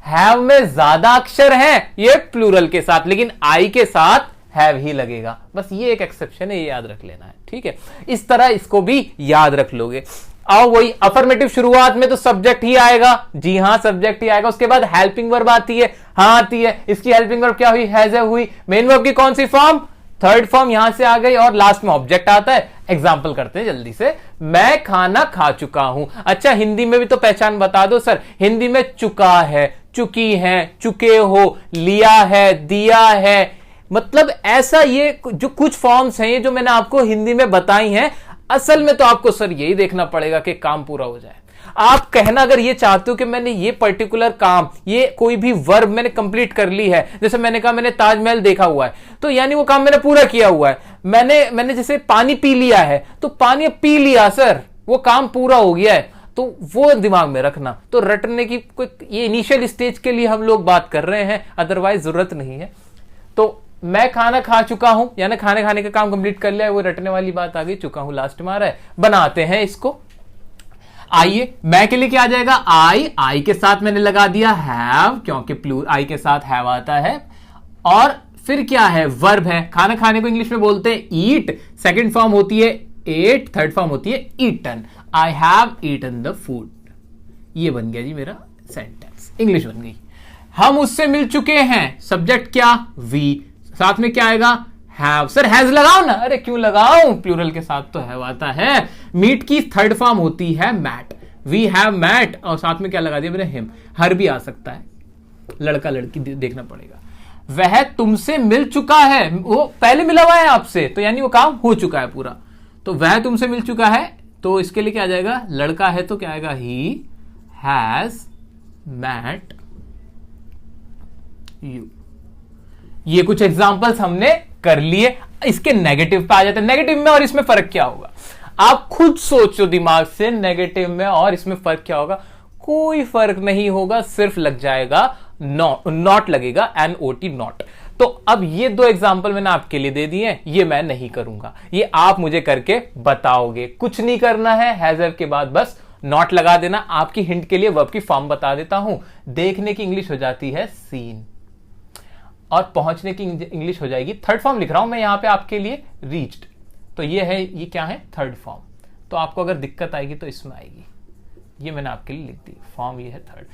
हैव में ज्यादा अक्षर हैं ये प्लूरल के साथ, लेकिन आई के साथ हैव ही लगेगा। बस ये एक एक्सेप्शन है, ये याद रख लेना है, ठीक है? इस तरह इसको भी याद रख लोगे। और वही अफर्मेटिव शुरुआत में तो सब्जेक्ट ही आएगा, जी हां सब्जेक्ट ही आएगा। उसके बाद हेल्पिंग वर्ब आती है, हां आती है। इसकी हेल्पिंग वर्ब क्या हुई? हैज हुई। मेन वर्ब की कौन सी फॉर्म? थर्ड फॉर्म यहां से आ गई, और लास्ट में ऑब्जेक्ट आता है। एग्जाम्पल करते हैं जल्दी से। मैं खाना खा चुका हूं। अच्छा, हिंदी में भी तो पहचान बता दो सर। हिंदी में चुका है, चुकी है, चुके हो, लिया है, दिया है, मतलब ऐसा ये जो कुछ फॉर्म्स हैं, ये जो मैंने आपको हिंदी में बताई हैं, असल में तो आपको सर यही देखना पड़ेगा कि काम पूरा हो जाए। आप कहना अगर ये चाहते हो कि मैंने ये पर्टिकुलर काम, ये कोई भी वर्ब मैंने कंप्लीट कर ली है, जैसे मैंने कहा मैंने ताजमहल देखा हुआ है, तो यानी वो काम मैंने पूरा किया हुआ है। मैंने जैसे पानी पी लिया है, तो पानी पी लिया सर, वो काम पूरा हो गया है, तो वो दिमाग में रखना। तो रटने की कोई, ये इनिशियल स्टेज के लिए हम लोग बात कर रहे हैं, अदरवाइज जरूरत नहीं है। तो मैं खाना खा चुका हूं, यानी खाने खाने का काम कंप्लीट कर लिया है, वो रटने वाली बात आ गई, चुका हूं लास्ट में आ रहा है। बनाते हैं इसको। आइए, मैं के लिए क्या आ जाएगा, आई के साथ मैंने लगा दिया हैव, क्योंकि आई के साथ हैव आता है। और फिर क्या है, वर्ब है। खाना खाने को इंग्लिश में बोलते हैं ईट, सेकंड फॉर्म होती है एट, थर्ड फॉर्म होती है eaten. I have eaten the food. ये बन गया जी मेरा सेंटेंस, इंग्लिश बन गई। हम उससे मिल चुके हैं, सब्जेक्ट क्या, वी, साथ में क्या आएगा, हैव। सर हैज लगाओ ना, अरे क्यों लगाऊं, प्लूरल के साथ तो हैव आता है। मीट की थर्ड फॉर्म होती है मैट, वी हैव मैट, और साथ में क्या लगा दिया मैंने, हिम। हर भी आ सकता है, लड़का लड़की देखना पड़ेगा। वह तुमसे मिल चुका है, वो पहले मिला हुआ है आपसे, तो यानी वो काम हो चुका है पूरा। तो वह तुमसे मिल चुका है, तो इसके लिए क्या आ जाएगा, लड़का है तो क्या आएगा, ही हैज मैट यू। ये कुछ एग्जांपल्स हमने कर लिए। इसके नेगेटिव पे आ जाते हैं। नेगेटिव में और इसमें फर्क क्या होगा, आप खुद सोचो दिमाग से, नेगेटिव में और इसमें फर्क क्या होगा। कोई फर्क नहीं होगा, सिर्फ लग जाएगा नॉट लगेगा, NOT नॉट। तो अब ये दो एग्जाम्पल मैंने आपके लिए दे दिए, ये मैं नहीं करूंगा, ये आप मुझे करके बताओगे। कुछ नहीं करना है, हैजर के बाद बस नॉट लगा देना। आपकी हिंट के लिए वर्ब की फॉर्म बता देता हूं। देखने की इंग्लिश हो जाती है सीन, और पहुंचने की इंग्लिश हो जाएगी, थर्ड फॉर्म लिख रहा हूं मैं यहां पे आपके लिए, रीच्ड। तो ये है, ये क्या है, थर्ड फॉर्म। तो आपको अगर दिक्कत आएगी तो इसमें आएगी, ये मैंने आपके लिए लिख दी फॉर्म, ये है थर्ड।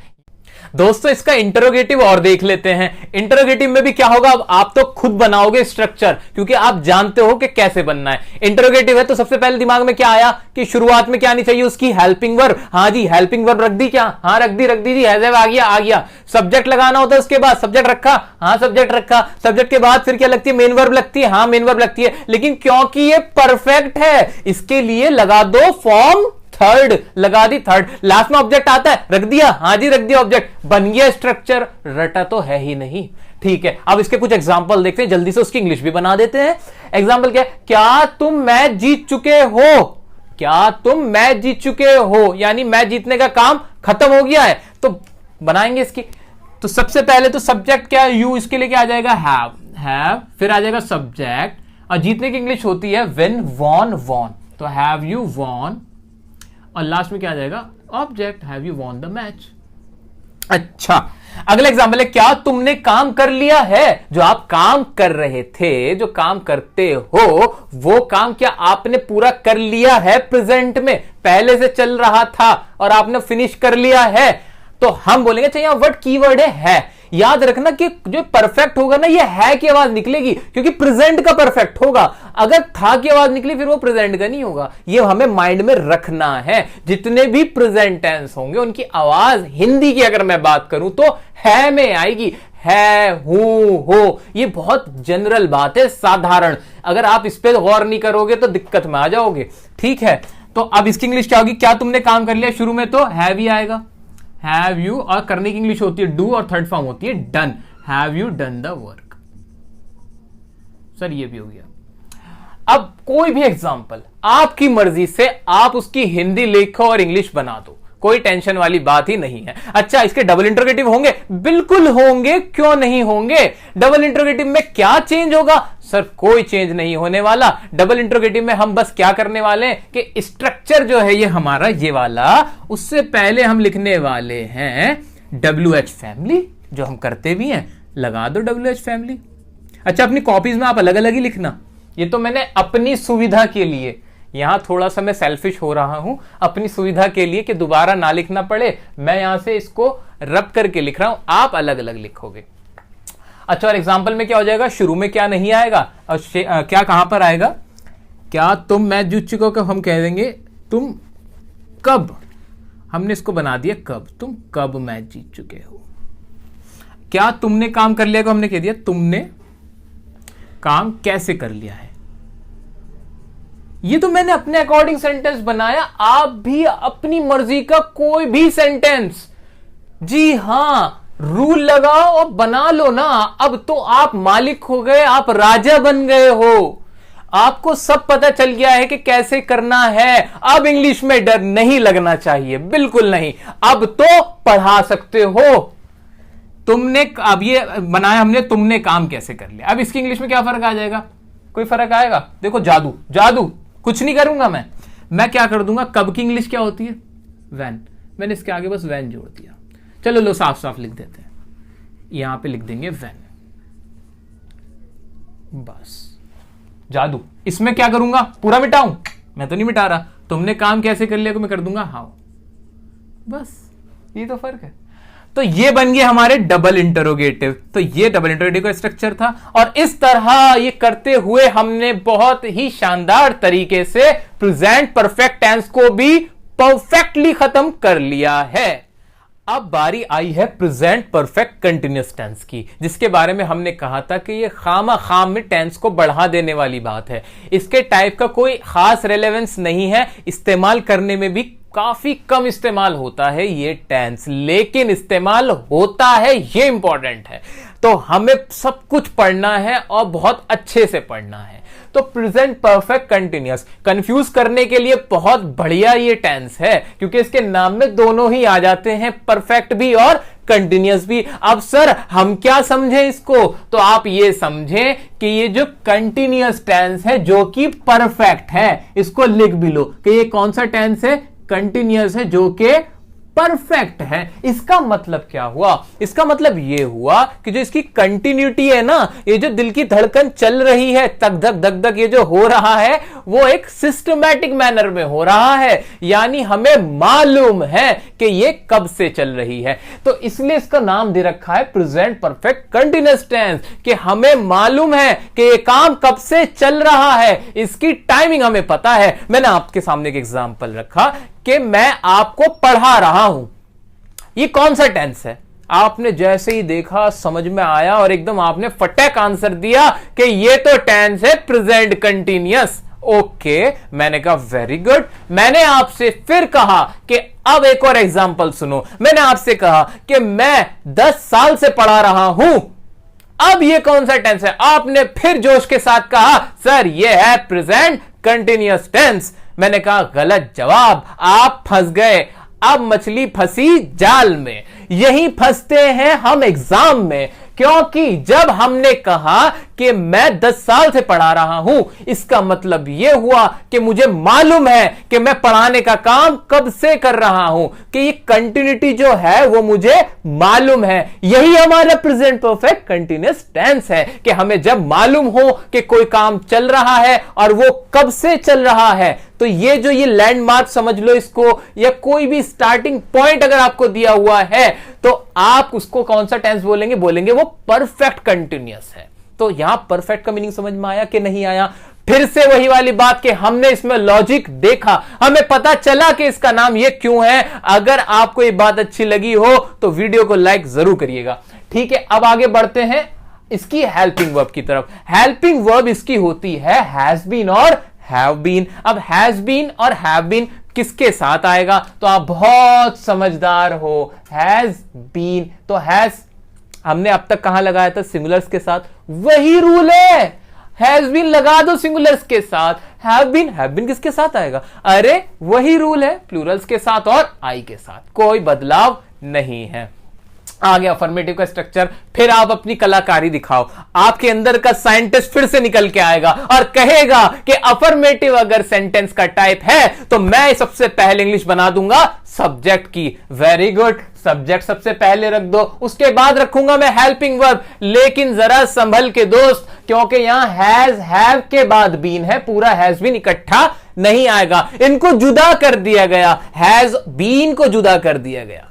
दोस्तों इसका इंटरोगेटिव और देख लेते हैं। इंटरोगेटिव में भी क्या होगा, अब आप तो खुद बनाओगे स्ट्रक्चर, क्योंकि आप जानते हो कि कैसे बनना है। इंटरोगेटिव है तो सबसे पहले दिमाग में क्या आया कि शुरुआत में क्या आनी चाहिए, उसकी हेल्पिंग वर्ब। हाँ जी, हेल्पिंग वर्ब रख दी क्या, हाँ रख दी जी, हैव आ गया। सब्जेक्ट लगाना होता है, उसके बाद सब्जेक्ट रखा, हाँ सब्जेक्ट रखा। सब्जेक्ट के बाद फिर क्या लगती है, मेन वर्ब लगती है, हाँ मेन वर्ब लगती है। लेकिन क्योंकि ये परफेक्ट है, इसके लिए लगा दो फॉर्म थर्ड, लगा दी थर्ड। लास्ट में ऑब्जेक्ट आता है, रख दिया, हाँ जी रख दिया ऑब्जेक्ट, बन गया स्ट्रक्चर। रटा तो है ही नहीं। ठीक है, अब इसके कुछ एग्जांपल देखते हैं, जल्दी से उसकी इंग्लिश भी बना देते हैं। एग्जांपल क्या है, क्या तुम मैच जीत चुके हो, क्या तुम मैच जीत चुके हो, यानी मैच जीतने का काम खत्म हो गया है। तो बनाएंगे इसकी। तो सबसे पहले तो सब्जेक्ट क्या है, यू, इसके लिए क्या आ जाएगा, हैव, फिर आ जाएगा सब्जेक्ट, और जीतने की इंग्लिश होती है विन, वॉन, तो हैव यू वॉन, और लास्ट में क्या आ जाएगा, object, have you won the match. अच्छा, अगला एग्जांपल है, क्या तुमने काम कर लिया है, जो आप काम कर रहे थे, जो काम करते हो, वो काम क्या आपने पूरा कर लिया है, प्रेजेंट में पहले से चल रहा था और आपने फिनिश कर लिया है। तो हम बोलेंगे, अच्छा यहां वर्ड कीवर्ड है। याद रखना कि जो परफेक्ट होगा ना, ये है की आवाज निकलेगी, क्योंकि प्रेजेंट का परफेक्ट होगा। अगर था की आवाज निकली फिर वो प्रेजेंट का नहीं होगा। ये हमें माइंड में रखना है। जितने भी प्रेजेंट टेंस होंगे उनकी आवाज, हिंदी की अगर मैं बात करूं तो है में आएगी, है, हूं, हो। ये बहुत जनरल बात है, साधारण। अगर आप इस पर गौर नहीं करोगे तो दिक्कत में आ जाओगे। ठीक है, तो अब इसकी इंग्लिश क्या होगी, क्या तुमने काम कर लिया, शुरू में तो हैव ही आएगा, हैव यू, और करने की इंग्लिश होती है डू, और थर्ड फॉर्म होती है done, have you done the work. Sir ये भी हो गया। अब कोई भी एग्जांपल आपकी मर्जी से आप उसकी हिंदी लिखो और इंग्लिश बना दो, कोई टेंशन वाली बात ही नहीं है। अच्छा, इसके डबल इंटरोगेटिव होंगे, बिल्कुल होंगे, क्यों नहीं होंगे। डबल इंटरोगेटिव में क्या चेंज होगा, सर कोई चेंज नहीं होने वाला। डबल इंटरोगेटिव में हम बस क्या करने वाले हैं कि स्ट्रक्चर जो है ये हमारा ये वाला, उससे पहले हम लिखने वाले हैं WH फैमिली, जो हम करते भी हैं, लगा दो WH फैमिली। अच्छा, अपनी कॉपीज में आप अलग अलग ही लिखना, ये तो मैंने अपनी सुविधा के लिए, यहां थोड़ा सा मैं सेल्फिश हो रहा हूं, अपनी सुविधा के लिए कि दोबारा ना लिखना पड़े, मैं यहां से इसको रब करके लिख रहा हूं, आप अलग अलग लिखोगे। अच्छा, और एग्जांपल में क्या हो जाएगा, शुरू में क्या नहीं आएगा और क्या कहां पर आएगा, क्या तुम मैच जीत चुके हो, हम कह देंगे तुम कब, हमने इसको बना दिया कब, तुम कब मैच जीत चुके हो। क्या तुमने काम कर लिया को हमने कह दिया तुमने काम कैसे कर लिया है। ये तो मैंने अपने अकॉर्डिंग सेंटेंस बनाया, आप भी अपनी मर्जी का कोई भी सेंटेंस, जी हां, रूल लगाओ और बना लो ना। अब तो आप मालिक हो गए, आप राजा बन गए हो, आपको सब पता चल गया है कि कैसे करना है। अब इंग्लिश में डर नहीं लगना चाहिए, बिल्कुल नहीं। अब तो पढ़ा सकते हो। तुमने अब ये बनाया हमने, तुमने काम कैसे कर लिया। अब इसकी इंग्लिश में क्या फर्क आ जाएगा, कोई फर्क आएगा। देखो जादू, जादू कुछ नहीं करूंगा मैं क्या कर दूंगा, कब की इंग्लिश क्या होती है, वैन। मैंने इसके आगे बस वैन जोड़ दिया। चलो लो साफ साफ लिख देते हैं, यहां पे लिख देंगे वैन, बस। जादू, इसमें क्या करूंगा, पूरा मिटाऊं, मैं तो नहीं मिटा रहा। तुमने काम कैसे कर लिया को मैं कर दूंगा हाउ, बस। ये तो फर्क है। तो ये बन गए हमारे डबल इंटरोगेटिव। तो ये डबल इंटरोगेटिव का स्ट्रक्चर था, और इस तरह ये करते हुए हमने बहुत ही शानदार तरीके से प्रेजेंट परफेक्ट टेंस को भी परफेक्टली खत्म कर लिया है। अब बारी आई है प्रेजेंट परफेक्ट कंटिन्यूअस टेंस की, जिसके बारे में हमने कहा था कि ये खाम में टेंस को बढ़ा देने वाली बात है। इसके टाइप का कोई खास रेलेवेंस नहीं है, इस्तेमाल करने में भी काफी कम इस्तेमाल होता है ये टेंस, लेकिन इस्तेमाल होता है, ये इंपॉर्टेंट है। तो हमें सब कुछ पढ़ना है और बहुत अच्छे से पढ़ना है। तो प्रेजेंट परफेक्ट कंटिन्यूअस कंफ्यूज करने के लिए बहुत बढ़िया ये टेंस है, क्योंकि इसके नाम में दोनों ही आ जाते हैं, परफेक्ट भी और कंटिन्यूअस भी। अब सर हम क्या समझें इसको, तो आप ये समझें कि ये जो कंटिन्यूअस टेंस है जो कि परफेक्ट है, इसको लिख भी लो कि ये कौन सा टेंस है, कंटिन्यूअस है जो कि परफेक्ट है। इसका मतलब क्या हुआ, इसका मतलब यह हुआ कि जो इसकी कंटिन्यूटी है ना, ये जो दिल की धड़कन चल रही है, तक धक धक धक ये जो हो रहा है, वो एक सिस्टमैटिक मैनर में हो रहा है, यानी हमें मालूम है कि ये कब से चल रही है। तो इसलिए इसका नाम दे रखा है प्रेजेंट परफेक्ट कंटिन्यूअस टेंस, कि हमें मालूम है कि ये काम कब से चल रहा है, इसकी टाइमिंग हमें पता है। मैंने आपके सामने एक एग्जांपल रखा कि मैं आपको पढ़ा रहा हूं, ये कौन सा टेंस है। आपने जैसे ही देखा समझ में आया और एकदम आपने फटाक आंसर दिया कि ये तो टेंस है प्रेजेंट कंटिन्यूअस। ओके, मैंने कहा वेरी गुड। मैंने आपसे फिर कहा कि अब एक और एग्जांपल सुनो। मैंने आपसे कहा कि मैं 10 साल से पढ़ा रहा हूं, अब ये कौन सा टेंस है। आपने फिर जोश के साथ कहा सर ये है प्रेजेंट कंटिन्यूअस टेंस। मैंने कहा गलत जवाब, आप फंस गए। अब मछली फंसी जाल में, यही फंसते हैं हम एग्जाम में, क्योंकि जब हमने कहा कि मैं 10 साल से पढ़ा रहा हूं, इसका मतलब यह हुआ कि मुझे मालूम है कि मैं पढ़ाने का काम कब से कर रहा हूं, कि ये कंटिन्यूटी जो है वो मुझे मालूम है। यही हमारा प्रेजेंट परफेक्ट कंटिन्यूअस टेंस है, कि हमें जब मालूम हो कि कोई काम चल रहा है और वो कब से चल रहा है। तो ये जो ये लैंडमार्क समझ लो इसको, या कोई भी स्टार्टिंग पॉइंट अगर आपको दिया हुआ है तो आप उसको कौन सा टेंस बोलेंगे, बोलेंगे वो परफेक्ट कंटिन्यूअस है। तो यहां परफेक्ट का मीनिंग समझ में आया कि नहीं आया। फिर से वही वाली बात कि हमने इसमें लॉजिक देखा, हमें पता चला कि इसका नाम ये क्यों है। अगर आपको ये बात अच्छी लगी हो तो वीडियो को लाइक जरूर करिएगा। ठीक है, अब आगे बढ़ते हैं इसकी हेल्पिंग वर्ब की तरफ। हेल्पिंग वर्ब इसकी होती है हैज बीन और हैव बीन। अब हैज बीन और हैव बीन किसके साथ आएगा, तो आप बहुत समझदार हो। हैज बीन तो हैज हमने अब तक कहां लगाया था, सिंगुलर्स के साथ। वही रूल है, हैज बीन लगा दो सिंगुलर्स के साथ। हैव बीन किसके साथ आएगा, अरे वही रूल है, प्लूरल्स के साथ और आई के साथ, कोई बदलाव नहीं है। आ गया अफर्मेटिव का स्ट्रक्चर। फिर आप अपनी कलाकारी दिखाओ, आपके अंदर का साइंटिस्ट फिर से निकल के आएगा और कहेगा कि अफर्मेटिव अगर सेंटेंस का टाइप है तो मैं सबसे पहले इंग्लिश बना दूंगा सब्जेक्ट की। वेरी गुड, सब्जेक्ट सबसे पहले रख दो, उसके बाद रखूंगा मैं हेल्पिंग वर्ब। लेकिन जरा संभल के दोस्त, क्योंकि यहां हैज हैव के बाद बीन है, पूरा हैज बीन इकट्ठा नहीं आएगा, इनको जुदा कर दिया गया, हैज बीन को जुदा कर दिया गया।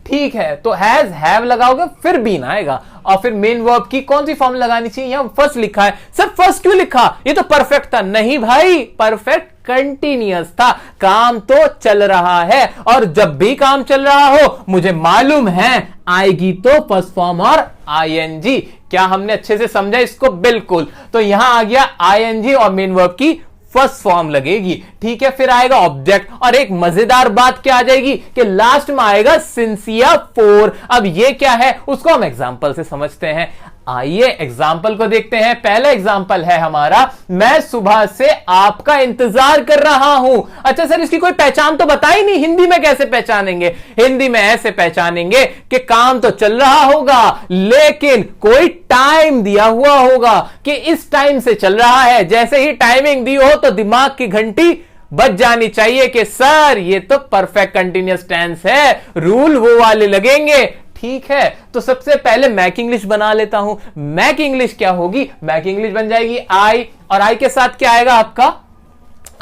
ठीक है, तो हैज हैव लगाओगे फिर बीन आएगा, और फिर मेन वर्ब की कौन सी फॉर्म लगानी चाहिए, यहां फर्स्ट लिखा है। सर फर्स्ट क्यों लिखा, ये तो परफेक्ट था। नहीं भाई, परफेक्ट कंटिन्यूअस था, काम तो चल रहा है, और जब भी काम चल रहा हो मुझे मालूम है आएगी तो फर्स्ट फॉर्म और आईएनजी। क्या हमने अच्छे से समझा इसको, बिल्कुल। तो यहां आ गया आईएनजी और मेन वर्ब की फर्स्ट फॉर्म लगेगी, ठीक है। फिर आएगा ऑब्जेक्ट, और एक मजेदार बात क्या आ जाएगी कि लास्ट में आएगा सिंस या फॉर। अब ये क्या है उसको हम एग्जांपल से समझते हैं। आइए एग्जाम्पल को देखते हैं। पहला एग्जाम्पल है हमारा, मैं सुबह से आपका इंतजार कर रहा हूं। अच्छा सर, इसकी कोई पहचान तो बताई नहीं, हिंदी में कैसे पहचानेंगे? हिंदी में ऐसे पहचानेंगे कि काम तो चल रहा होगा लेकिन कोई टाइम दिया हुआ होगा कि इस टाइम से चल रहा है। जैसे ही टाइमिंग दी हो तो दिमाग की घंटी बज जानी चाहिए कि सर ये तो परफेक्ट कंटिन्यूअस टेंस है, रूल वो वाले लगेंगे, ठीक है। तो सबसे पहले मैक इंग्लिश बना लेता हूं। मैक इंग्लिश क्या होगी? मैक इंग्लिश बन जाएगी आई, और आई के साथ क्या आएगा आपका?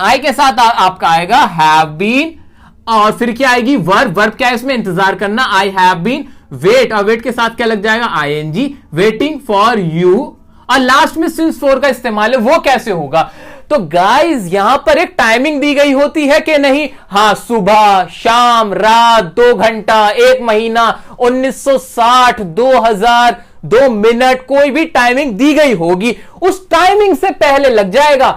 आई के साथ आपका आएगा हैव बीन, और फिर क्या आएगी? वर्ब। वर्ब क्या है इसमें? इंतजार करना, आई हैव बीन। वेट, और वेट के साथ क्या लग जाएगा? ING, waiting for you. और लास्ट में सिंस फॉर का इस्तेमाल है, वो कैसे होगा? तो गाइस यहां पर एक टाइमिंग दी गई होती है कि नहीं? हां, सुबह, शाम, रात, 2 घंटा, 1 महीना, 1960, 2000, 2 मिनट, कोई भी टाइमिंग दी गई होगी, उस टाइमिंग से पहले लग जाएगा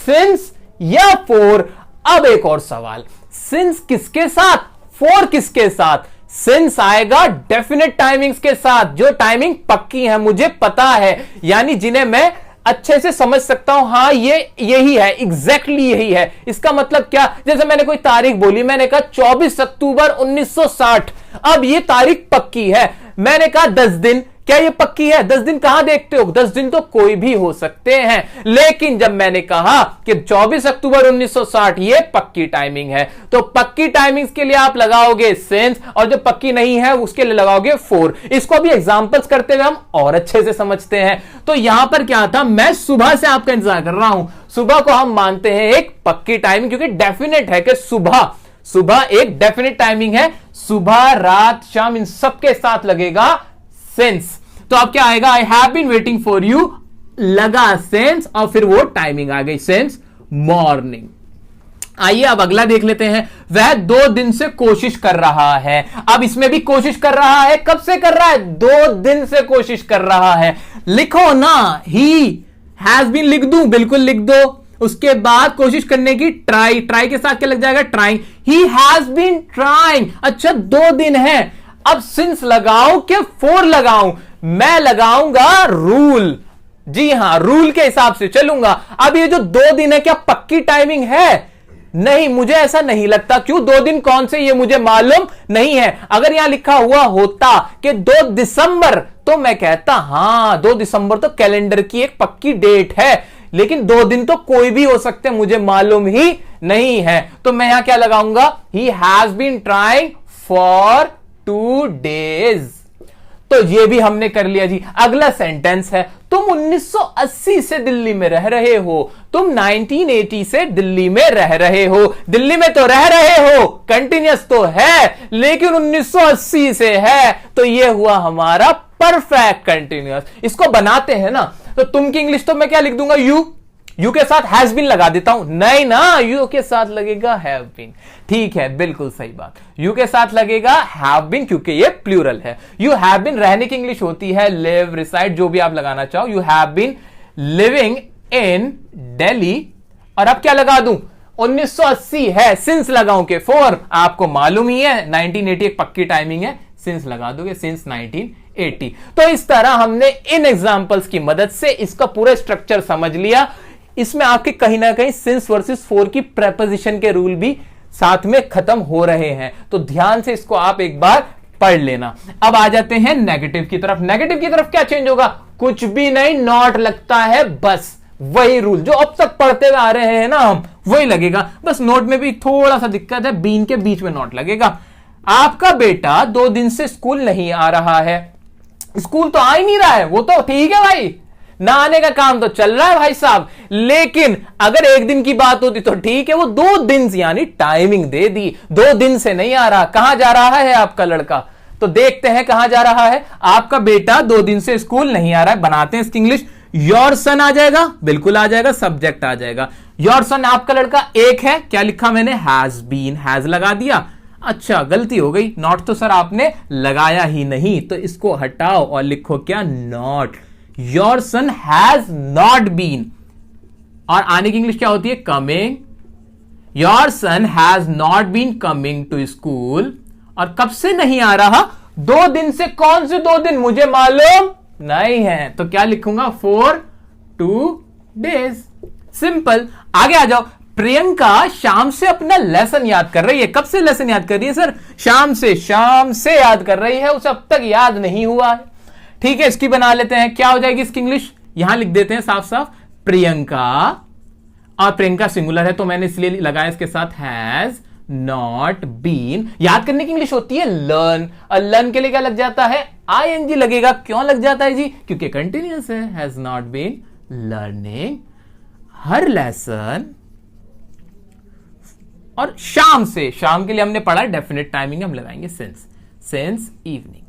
सिंस या फॉर। अब एक और सवाल, सिंस किसके साथ, फॉर किसके साथ? सिंस आएगा डेफिनेट टाइमिंग्स के साथ, जो टाइमिंग पक्की है, मुझे पता है, यानी जिन्हें मैं अच्छे से समझ सकता हूं। हां, ये यही है, एग्जैक्टली यही है। इसका मतलब क्या? जैसे मैंने कोई तारीख बोली, मैंने कहा 24 अक्टूबर 1960। अब ये तारीख पक्की है। मैंने कहा 10 दिन, क्या ये पक्की है? 10 दिन कहां देखते हो? 10 दिन तो कोई भी हो सकते हैं। लेकिन जब मैंने कहा कि 24 अक्टूबर 1960 ये पक्की टाइमिंग है, तो पक्की टाइमिंग्स के लिए आप लगाओगे सिंस, और जो पक्की नहीं है उसके लिए लगाओगे फॉर। इसको भी एग्जांपल्स करते हुए हम और अच्छे से समझते हैं। तो यहां पर क्या था? मैं सुबह से आपका इंतजार कर रहा हूं। सुबह को हम मानते हैं एक पक्की टाइमिंग, क्योंकि डेफिनेट है कि सुबह एक डेफिनेट टाइमिंग है। सुबह, रात, शाम, इन सबके साथ लगेगा सिंस। तो अब क्या आएगा? I have been waiting for you, लगा सिंस, और फिर वो टाइमिंग आ गई सिंस मॉर्निंग। आइए अब अगला देख लेते हैं। वह 2 दिन से कोशिश कर रहा है। अब इसमें भी कोशिश कर रहा है, कब से कर रहा है? 2 दिन से कोशिश कर रहा है। लिखो ना, ही हैज बीन लिख दूं, बिल्कुल लिख दो। उसके बाद कोशिश करने की ट्राई, ट्राई के साथ क्या लग जाएगा? Trying. He has been trying. अच्छा 2 दिन है, अब सिंस लगाऊं कि फॉर लगाऊं? मैं लगाऊंगा रूल, जी हां, रूल के हिसाब से चलूंगा। अब ये जो 2 दिन है, क्या पक्की टाइमिंग है? नहीं, मुझे ऐसा नहीं लगता। क्यों? 2 दिन कौन से, ये मुझे मालूम नहीं है। अगर यहां लिखा हुआ होता कि 2 दिसंबर, तो मैं कहता हां 2 दिसंबर तो कैलेंडर की एक पक्की डेट है, लेकिन 2 दिन तो कोई भी हो सकते, मुझे मालूम ही नहीं है। तो मैं यहां क्या लगाऊंगा? He has been trying for 2 days। तो ये भी हमने कर लिया जी। अगला सेंटेंस है, तुम 1980 से दिल्ली में रह रहे हो। तुम 1980 से दिल्ली में रह रहे हो। दिल्ली में तो रह रहे हो, कंटिन्यूअस तो है, लेकिन 1980 से है, तो ये हुआ हमारा परफेक्ट कंटिन्यूअस। इसको बनाते हैं ना, तो तुम की इंग्लिश तो मैं क्या लिख दूंगा? यू के साथ हैज बीन लगा देता हूं। नहीं ना, यू के साथ लगेगा हैव बीन। ठीक है, बिल्कुल सही बात, यू के साथ लगेगा हैव बीन, क्योंकि ये प्लूरल है। यू हैव बीन रहने की इंग्लिश होती है लिव, रिसाइड, जो भी आप लगाना चाहो। You have been living in Delhi, और अब क्या लगा दूं? 1980 है, सिंस लगाऊं के फॉर? आपको मालूम ही है 1980 एक पक्की टाइमिंग है, सिंस लगा दोगे, सिंस 1980। तो इस तरह हमने इन एग्जांपल्स की मदद से इसका पूरा स्ट्रक्चर समझ लिया। इसमें आपके कहीं ना कहीं सिंस वर्सेस फॉर की प्रेपोजिशन के रूल भी साथ में खत्म हो रहे हैं, तो ध्यान से इसको आप एक बार पढ़ लेना। अब आ जाते हैं नेगेटिव की तरफ। नेगेटिव की तरफ क्या चेंज होगा? कुछ भी नहीं, नॉट लगता है, बस वही रूल जो अब तक पढ़ते हुए आ रहे हैं ना हम, वही लगेगा। बस नोट में भी थोड़ा सा दिक्कत है, बीन के बीच में नॉट लगेगा। आपका बेटा 2 दिन से स्कूल नहीं आ रहा है। स्कूल तो आ ही नहीं रहा है, वो तो ठीक है भाई, ना आने का काम तो चल रहा है भाई साहब, लेकिन अगर 1 दिन की बात होती तो ठीक है, वो 2 दिन यानी टाइमिंग दे दी। 2 दिन से नहीं आ रहा। कहां जा रहा है आपका लड़का? तो देखते हैं कहां जा रहा है। आपका बेटा 2 दिन से स्कूल नहीं आ रहा है। बनाते हैं इसकी इंग्लिश। योर सन आ जाएगा, बिल्कुल आ जाएगा, सब्जेक्ट आ जाएगा। योर सन आपका लड़का 1 है, क्या लिखा मैंने? हैज बीन, हैज लगा दिया। अच्छा गलती हो गई, नॉट तो सर आपने लगाया ही नहीं, तो इसको हटाओ और लिखो क्या? Not. Your son has not been. और आने की इंग्लिश क्या होती है? Coming. Your son has not been coming to school, और कब से नहीं आ रहा? 2 दिन से। कौन से 2 दिन मुझे मालूम नहीं है, तो क्या लिखूंगा? 4 2 days। सिंपल। आगे आ जाओ। प्रियंका शाम से अपना लेसन याद कर रही है। कब से लेसन याद कर रही है सर? शाम से। शाम से याद कर रही है, उसे अब तक याद नहीं हुआ है। ठीक है, इसकी बना लेते हैं। क्या हो जाएगी इसकी इंग्लिश? यहां लिख देते हैं साफ साफ, प्रियंका, और प्रियंका सिंगुलर है तो मैंने इसलिए लगाया इसके साथ हैज नॉट बीन। याद करने की इंग्लिश होती है लर्न, और लर्न के लिए क्या लग जाता है? आईएनजी लगेगा। क्यों लग जाता है जी? क्योंकि कंटिन्यूअस है। Has not been learning her lesson, और शाम से। शाम के लिए हमने पढ़ा डेफिनेट टाइमिंग, हम लगाएंगे सिंस इवनिंग।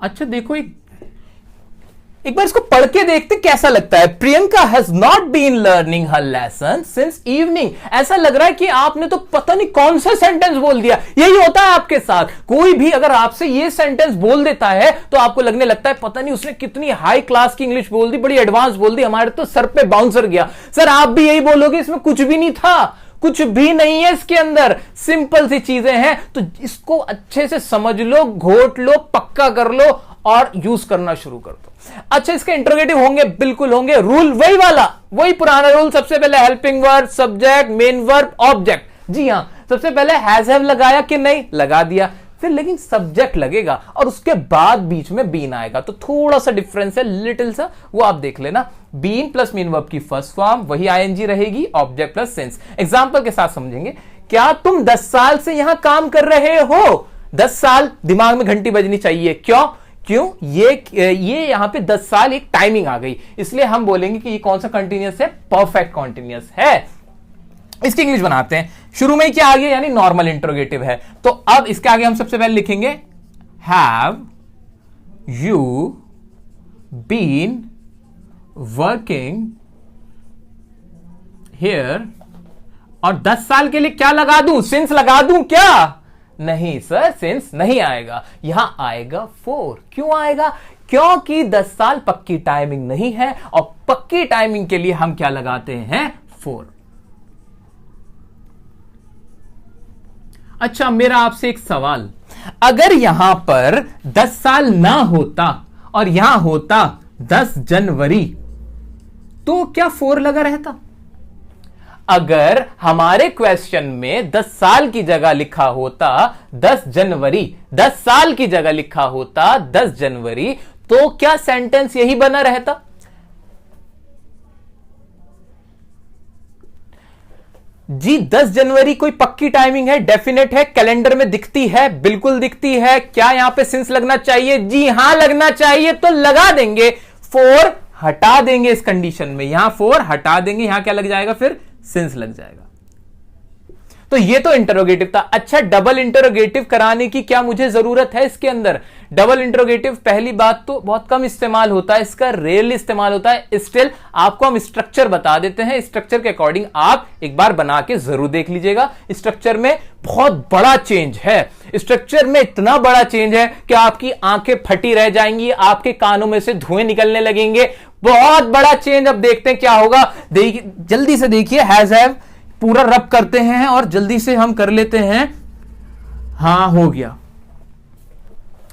अच्छा देखो, एक बार इसको पढ़ के देखते कैसा लगता है। Priyanka has not been learning her lesson since evening. ऐसा लग रहा है कि आपने तो पता नहीं कौन सा सेंटेंस बोल दिया। यही होता है आपके साथ। कोई भी अगर आपसे ये सेंटेंस बोल देता है तो आपको लगने लगता है पता नहीं उसने कितनी हाई क्लास की इंग्लिश बोल दी, बड़ी एडवांस बोल दी, हमारे तो सर पे बाउंसर गया। सर आप भी यही बोलोगे, इसमें कुछ भी नहीं था, कुछ भी नहीं है इसके अंदर, सिंपल सी चीजें हैं। तो इसको अच्छे से समझ लो, घोट लो, पक्का कर लो और यूज करना शुरू कर दो। अच्छा, इसके इंटरोगेटिव होंगे? बिल्कुल होंगे। रूल वही वाला, वही पुराना रूल। सबसे पहले helping verb, subject, main verb, object. जी हां, सबसे पहले हैज हैव लगाया कि नहीं? लगा दिया। फिर लेकिन सब्जेक्ट लगेगा और उसके बाद बीच में बीन आएगा, तो थोड़ा सा डिफरेंस है, लिटिल सा, वो आप देख लेना। बीन प्लस मेन वर्ब की फर्स्ट फॉर्म वही आईएनजी रहेगी, ऑब्जेक्ट प्लस सिंस। एग्जांपल के साथ समझेंगे। क्या तुम 10 साल से यहां काम कर रहे हो? 10 साल, दिमाग में घंटी बजनी चाहिए। क्यों? ये यहां पे 10 साल एक टाइमिंग आ गई, इसलिए हम बोलेंगे कि ये कौन सा कंटिन्यूअस है? परफेक्ट कंटिन्यूअस है। इसकी इंग्लिश बनाते हैं। शुरू में क्या आ गया? यानी नॉर्मल इंट्रोगेटिव है। तो अब इसके आगे हम सबसे पहले लिखेंगे have you been working here, और 10 साल के लिए क्या लगा दूं? सिंस लगा दूं क्या? नहीं सर, सिंस नहीं आएगा, यहां आएगा 4। क्यों आएगा? क्योंकि 10 साल पक्की टाइमिंग नहीं है, और पक्की टाइमिंग के लिए हम क्या लगाते हैं? 4। अच्छा, मेरा आपसे एक सवाल, अगर यहां पर 10 साल ना होता और यहां होता 10 जनवरी, तो क्या 4 लगा रहता? अगर हमारे क्वेश्चन में 10 साल की जगह लिखा होता 10 जनवरी, 10 साल की जगह लिखा होता 10 जनवरी, तो क्या सेंटेंस यही बना रहता? जी 10 जनवरी कोई पक्की टाइमिंग है, डेफिनेट है, कैलेंडर में दिखती है, बिल्कुल दिखती है। क्या यहां पे सिंस लगना चाहिए? जी हां लगना चाहिए, तो लगा देंगे। 4 हटा देंगे इस कंडीशन में, यहां 4 हटा देंगे, यहां क्या लग जाएगा? फिर सिंस लग जाएगा। तो ये तो इंटरोगेटिव था। अच्छा, डबल इंटरोगेटिव कराने की क्या मुझे जरूरत है इसके अंदर? डबल इंटरोगेटिव पहली बात तो बहुत कम इस्तेमाल होता है, इसका रेयरली इस्तेमाल होता है। स्टिल आपको हम स्ट्रक्चर बता देते हैं, स्ट्रक्चर के अकॉर्डिंग आप एक बार बना के जरूर देख लीजिएगा। स्ट्रक्चर में बहुत बड़ा चेंज है, स्ट्रक्चर में इतना बड़ा चेंज है कि आपकी आंखें फटी रह जाएंगी, आपके कानों में से धुएं निकलने लगेंगे। बहुत बड़ा चेंज। अब देखते हैं क्या होगा। देखिए, जल्दी से देखिए, हैज हैव पूरा रब करते हैं और जल्दी से हम कर लेते हैं। हां, हो गया,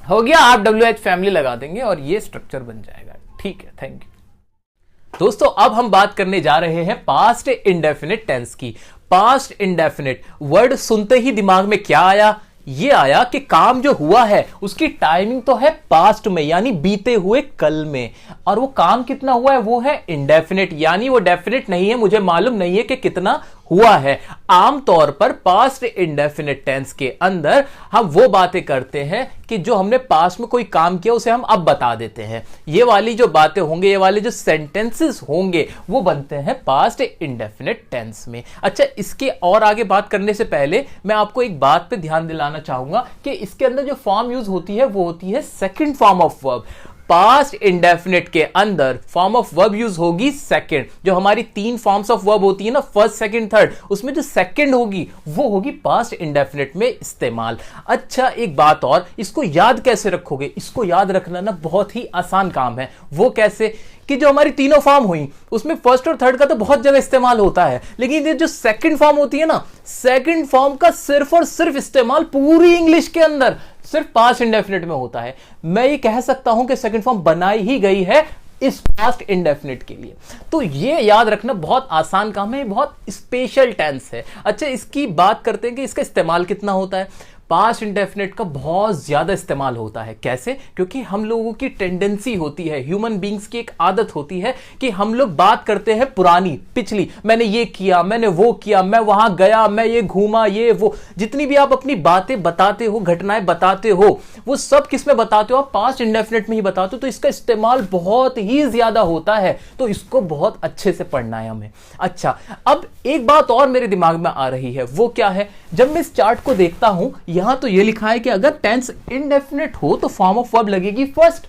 हो गया। आप WH फैमिली लगा देंगे और ये स्ट्रक्चर बन जाएगा। ठीक है, थैंक यू। दोस्तों, अब हम बात करने जा रहे हैं पास्ट इंडेफिनिट टेंस की। पास्ट इंडेफिनिट वर्ड सुनते ही दिमाग में क्या आया? ये आया कि काम जो हुआ है उसकी टाइमिंग तो है पास्ट में, यानी बीते हुए कल में, और वो काम कितना हुआ है? वो है इंडेफिनिट, यानी वो डेफिनिट नहीं है, मुझे मालूम नहीं है कि कितना हुआ है। आमतौर पर पास्ट इंडेफिनिट टेंस के अंदर हम वो बातें करते हैं कि जो हमने पास्ट में कोई काम किया उसे हम अब बता देते हैं। ये वाली जो बातें होंगे, ये वाले जो सेंटेंसेस होंगे, वो बनते हैं पास्ट इंडेफिनिट टेंस में। अच्छा, इसके और आगे बात करने से पहले मैं आपको एक बात पे ध्यान दिलाना चाहूंगा कि इसके अंदर जो फॉर्म यूज होती है वो होती है second form of verb. Past indefinite के अंदर फॉर्म ऑफ वर्ब यूज होगी सेकंड। जो हमारी 3 फॉर्म्स ऑफ वर्ब होती है ना, फर्स्ट सेकंड थर्ड, उसमें जो सेकंड होगी वो होगी पास्ट इंडेफिनिट में इस्तेमाल। अच्छा एक बात और, इसको याद कैसे रखोगे? इसको याद रखना ना बहुत ही आसान काम है। वो कैसे कि जो हमारी तीनों फॉर्म हुई उसमें फर्स्ट और थर्ड का तो बहुत जगह इस्तेमाल होता है, लेकिन ये जो सेकंड फॉर्म होती है ना, सेकंड फॉर्म का सिर्फ और सिर्फ इस्तेमाल पूरी इंग्लिश के अंदर सिर्फ पास्ट इंडेफिनिट में होता है। मैं ये कह सकता हूं कि सेकंड फॉर्म बनाई ही गई है इस पास्ट इंडेफिनिट के लिए। तो ये याद रखना बहुत आसान काम है, बहुत स्पेशल टेंस है। अच्छा इसकी बात करते हैं कि इसका इस्तेमाल कितना होता है। पास्ट इंडेफिनिट का बहुत ज्यादा इस्तेमाल होता है। कैसे? क्योंकि हम लोगों की टेंडेंसी होती है, ह्यूमन बींग्स की एक आदत होती है कि हम लोग बात करते हैं पुरानी, पिछली, मैंने ये किया, मैंने वो किया, मैं वहां गया, मैं ये घूमा, ये वो, जितनी भी आप अपनी बातें बताते हो, घटनाएं बताते हो, वो सब किस में बताते हो? आप पास्ट इंडेफिनिट में ही बताते हो। तो इसका इस्तेमाल बहुत ही ज्यादा होता है, तो इसको बहुत अच्छे से पढ़ना है हमें। अच्छा अब एक बात और मेरे दिमाग में आ रही है, वो क्या है? जब मैं इस चार्ट को देखता हूं, यहां तो ये लिखा है कि अगर टेंस इंडेफिनिट हो तो फॉर्म ऑफ वर्ब लगेगी फर्स्ट।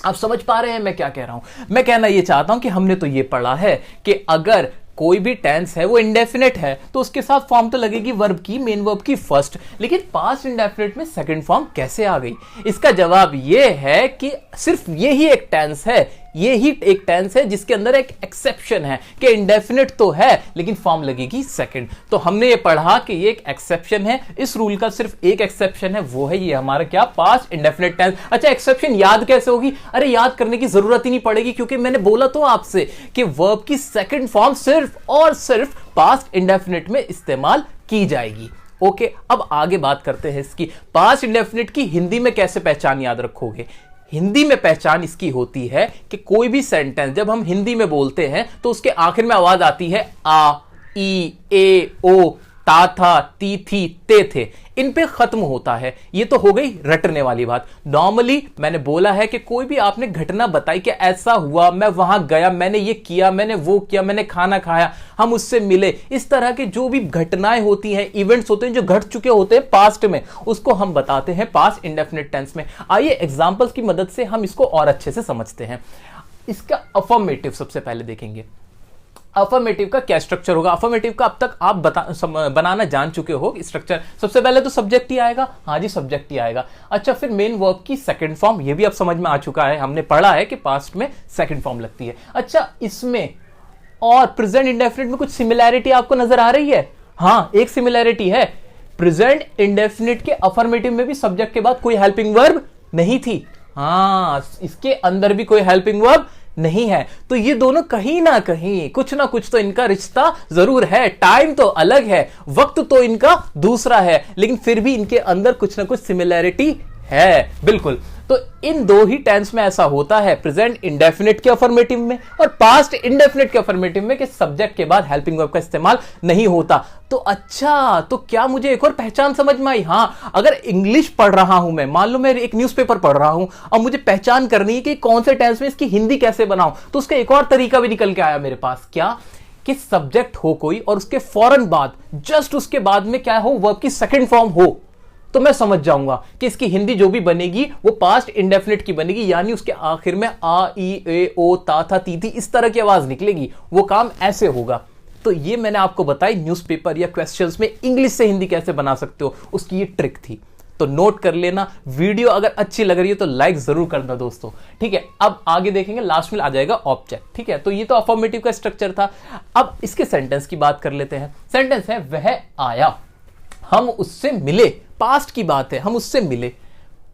आप समझ पा रहे हैं मैं क्या कह रहा हूं? मैं कहना ये चाहता हूं कि हमने तो ये पढ़ा है कि अगर कोई भी टेंस है वो इंडेफिनिट है तो उसके साथ फॉर्म तो लगेगी वर्ब की, मेन वर्ब की फर्स्ट। लेकिन पास्ट इंडेफिनिट में सेकंड फॉर्म कैसे आ गई? इसका जवाब ये है कि सिर्फ यही एक टेंस है, ये ही एक टेंस है जिसके अंदर एक एक्सेप्शन है कि इंडेफिनिट तो है लेकिन फॉर्म लगेगी सेकंड। तो हमने ये पढ़ा कि ये एक एक्सेप्शन है, इस रूल का सिर्फ एक एक्सेप्शन है, वो है ये हमारा क्या? Past indefinite tense. अच्छा एक्सेप्शन याद कैसे होगी? अरे याद करने की जरूरत ही नहीं पड़ेगी, क्योंकि मैंने बोला तो आपसे कि वर्ब की सेकंड फॉर्म सिर्फ और सिर्फ पास्ट इंडेफिनिट में इस्तेमाल की जाएगी। ओके अब आगे बात करते हैं इसकी। पास्ट इंडेफिनिट की हिंदी में कैसे पहचान याद रखोगे? हिंदी में पहचान इसकी होती है कि कोई भी सेंटेंस जब हम हिंदी में बोलते हैं तो उसके आखिर में आवाज आती है आ, ई, ए, ओ, ता था, ती थी, ते थे, इन पे खत्म होता है। ये तो हो गई रटने वाली बात। नॉर्मली मैंने बोला है कि कोई भी आपने घटना बताई कि ऐसा हुआ, मैं वहां गया, मैंने ये किया, मैंने वो किया, मैंने खाना खाया, हम उससे मिले, इस तरह की जो भी घटनाएं होती हैं, इवेंट्स होते हैं जो घट चुके होते हैं पास्ट में, उसको हम बताते हैं पास्ट इंडेफिनिट टेंस में। आइए एग्जांपल्स की मदद से हम इसको और अच्छे से समझते हैं। इसका अफर्मेटिव सबसे पहले देखेंगे। अफर्मेटिव का क्या स्ट्रक्चर होगा? अफर्मेटिव का अब तक आप बनाना जान चुके हो स्ट्रक्चर। सबसे पहले तो सब्जेक्ट ही आएगा, हाँ जी सब्जेक्ट ही आएगा। अच्छा फिर मेन वर्ब की सेकंड फॉर्म, ये भी अब समझ में आ चुका है, हमने पढ़ा है कि पास्ट में सेकंड फॉर्म लगती है। अच्छा इसमें और प्रेजेंट इंडेफिनिट में कुछ सिमिलैरिटी आपको नजर आ रही है? हाँ एक सिमिलैरिटी है, प्रेजेंट इंडेफिनिट के अफर्मेटिव में भी सब्जेक्ट के बाद कोई हेल्पिंग वर्ब नहीं थी। हाँ इसके अंदर भी कोई हेल्पिंग वर्ब नहीं है। तो ये दोनों कहीं ना कहीं कुछ ना कुछ तो इनका रिश्ता जरूर है। टाइम तो अलग है, वक्त तो इनका दूसरा है, लेकिन फिर भी इनके अंदर कुछ ना कुछ सिमिलैरिटी है। बिल्कुल। तो इन दो ही टेंस में ऐसा होता है, प्रेजेंट इंडेफिनिट के अफर्मेटिव में और पास्ट इंडेफिनिट के अफर्मेटिव में, कि सब्जेक्ट के बाद हेल्पिंग वर्ब का इस्तेमाल नहीं होता। तो अच्छा तो क्या मुझे एक और पहचान समझ में आई? हाँ अगर इंग्लिश पढ़ रहा हूं मैं, मान लो मैं एक न्यूज़पेपर पढ़ रहा हूं और मुझे पहचान करनी है कि कौन से टेंस में इसकी हिंदी कैसे बनाऊं, तो उसका एक और तरीका भी निकल के आया मेरे पास। क्या? कि सब्जेक्ट हो कोई और उसके फौरन बाद, जस्ट उसके बाद में क्या हो, वर्ब की सेकंड फॉर्म हो, तो मैं समझ जाऊंगा कि इसकी हिंदी जो भी बनेगी वो पास्ट इंडेफिनिट की बनेगी, यानी उसके आखिर में आ, ई, ए, ओ, ता था, ती थी, इस तरह की आवाज निकलेगी। वो काम ऐसे होगा। तो ये मैंने आपको बताई न्यूज़पेपर या क्वेश्चंस में इंग्लिश से हिंदी कैसे बना सकते हो, उसकी ये ट्रिक थी। तो नोट कर लेना। वीडियो अगर अच्छी लग रही है तो लाइक जरूर करना दोस्तों, ठीक है। अब आगे देखेंगे, लास्ट में आ जाएगा ऑब्जेक्ट, ठीक है। तो ये तो अफर्मेटिव का स्ट्रक्चर था। अब इसके सेंटेंस की बात कर लेते हैं। सेंटेंस है वह आया, हम उससे मिले, पास्ट की बात है, हम उससे मिले,